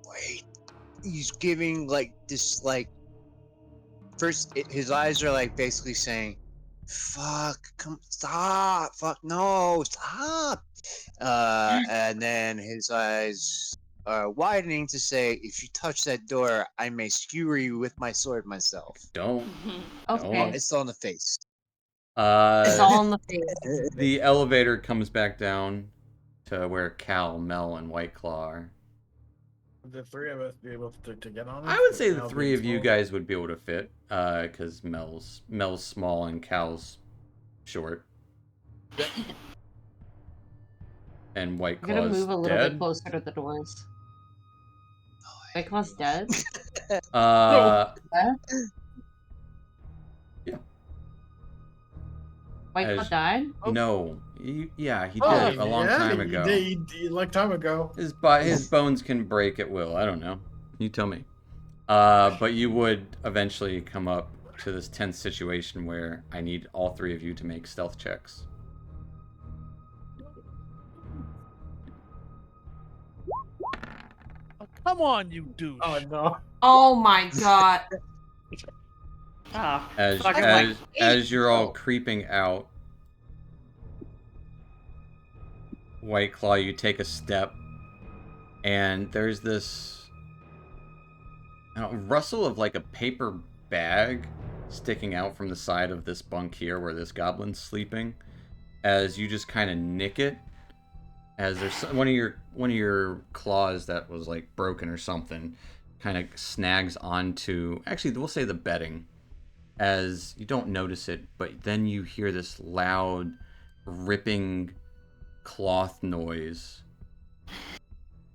Wait. He's giving, like, this, like... First, his eyes are, like, basically saying, fuck, stop, fuck, no, stop. And then his eyes are widening to say, if you touch that door, I may skewer you with my sword myself. Don't. Okay. It's on the face. It's all in the face. The elevator comes back down to where Cal, Mel, and Whiteclaw are. The 3 of us be able to get on it? I would say the Mel 3 being of you small? guys would be able to fit, because Mel's small and Cal's short. And I'm gonna Whiteclaw's move a little dead. bit closer to the doors. Whiteclaw's dead? Uh, Whiteclaw As- died? no. He did Oh, a long yeah, time he ago. did, he like time ago. His bones can break at will. I don't know. You tell me. But you would eventually come up to this tense situation where I need all 3 of you to make stealth checks. Oh, come on, you douche. Oh no. Oh my god. Oh, As fuck, as you're all creeping out, Whiteclaw, you take a step, and there's this rustle of, like, a paper bag sticking out from the side of this bunk here where this goblin's sleeping. As you just kind of nick it, as there's one of your claws that was, like, broken or something, kind of snags onto, actually we'll say the bedding, as you don't notice it, but then you hear this loud, ripping cloth noise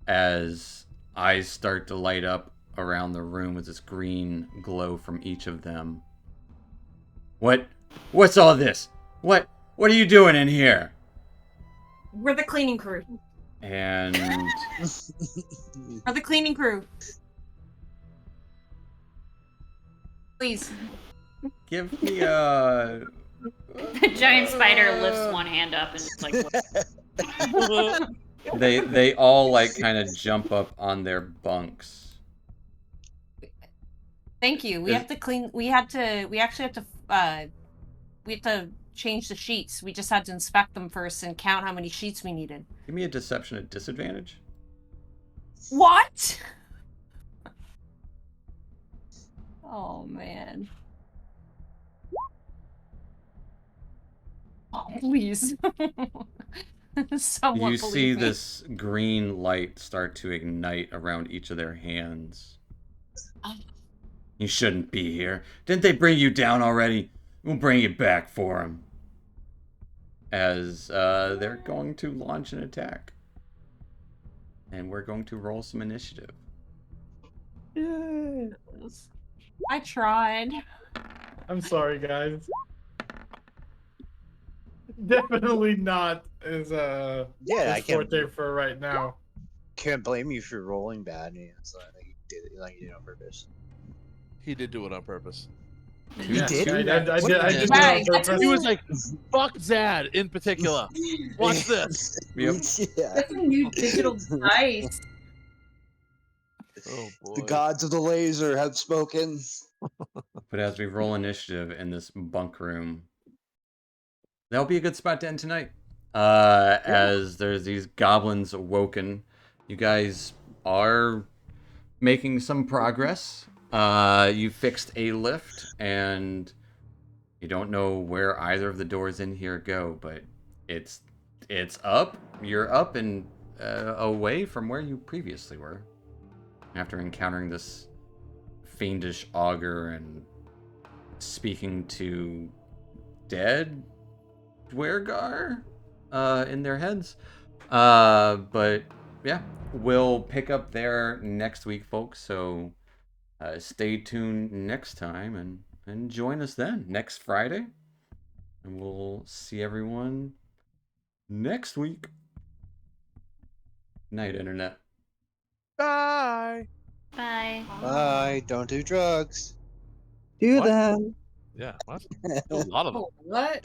as eyes start to light up around the room with this green glow from each of them. What's all this? What are you doing in here? We're the cleaning crew. And We're the cleaning crew. Please. give me a The giant spider lifts one hand up and just like. they all like kind of jump up on their bunks. Thank you. We have to clean. We actually had to. We had to change the sheets. We just had to inspect them first and count how many sheets we needed. Give me a deception at disadvantage. What? Oh man. Oh, please. Someone You believe see me. this green light start to ignite around each of their hands. You shouldn't be here. Didn't they bring you down already? We'll bring you back for them. As they're going to launch an attack. And we're going to roll some initiative. Yay. I tried. I'm sorry, guys. Definitely not as Yeah, I as can't, forte for right now. can't blame you for rolling bad. You know, it's not like you did it on purpose. He did do it on purpose. He did? I did What it the on heck? purpose. He was like, "Fuck Zad in particular. Watch this." Yep. Yeah. That's a new digital dice. Oh boy. The gods of the laser have spoken. But as we roll initiative in this bunk room, that'll be a good spot to end tonight. As there's these goblins awoken. You guys are making some progress. You fixed a lift, and you don't know where either of the doors in here go, but it's up. You're up and away from where you previously were. After encountering this fiendish augur and speaking to dead Dwergar in their heads. But yeah, we'll pick up there next week, folks. So stay tuned next time and join us then next Friday. And we'll see everyone next week. Night, Internet. Bye. Bye. Bye. Don't do drugs. Do What? that. Yeah. What? A lot of them. Oh, what?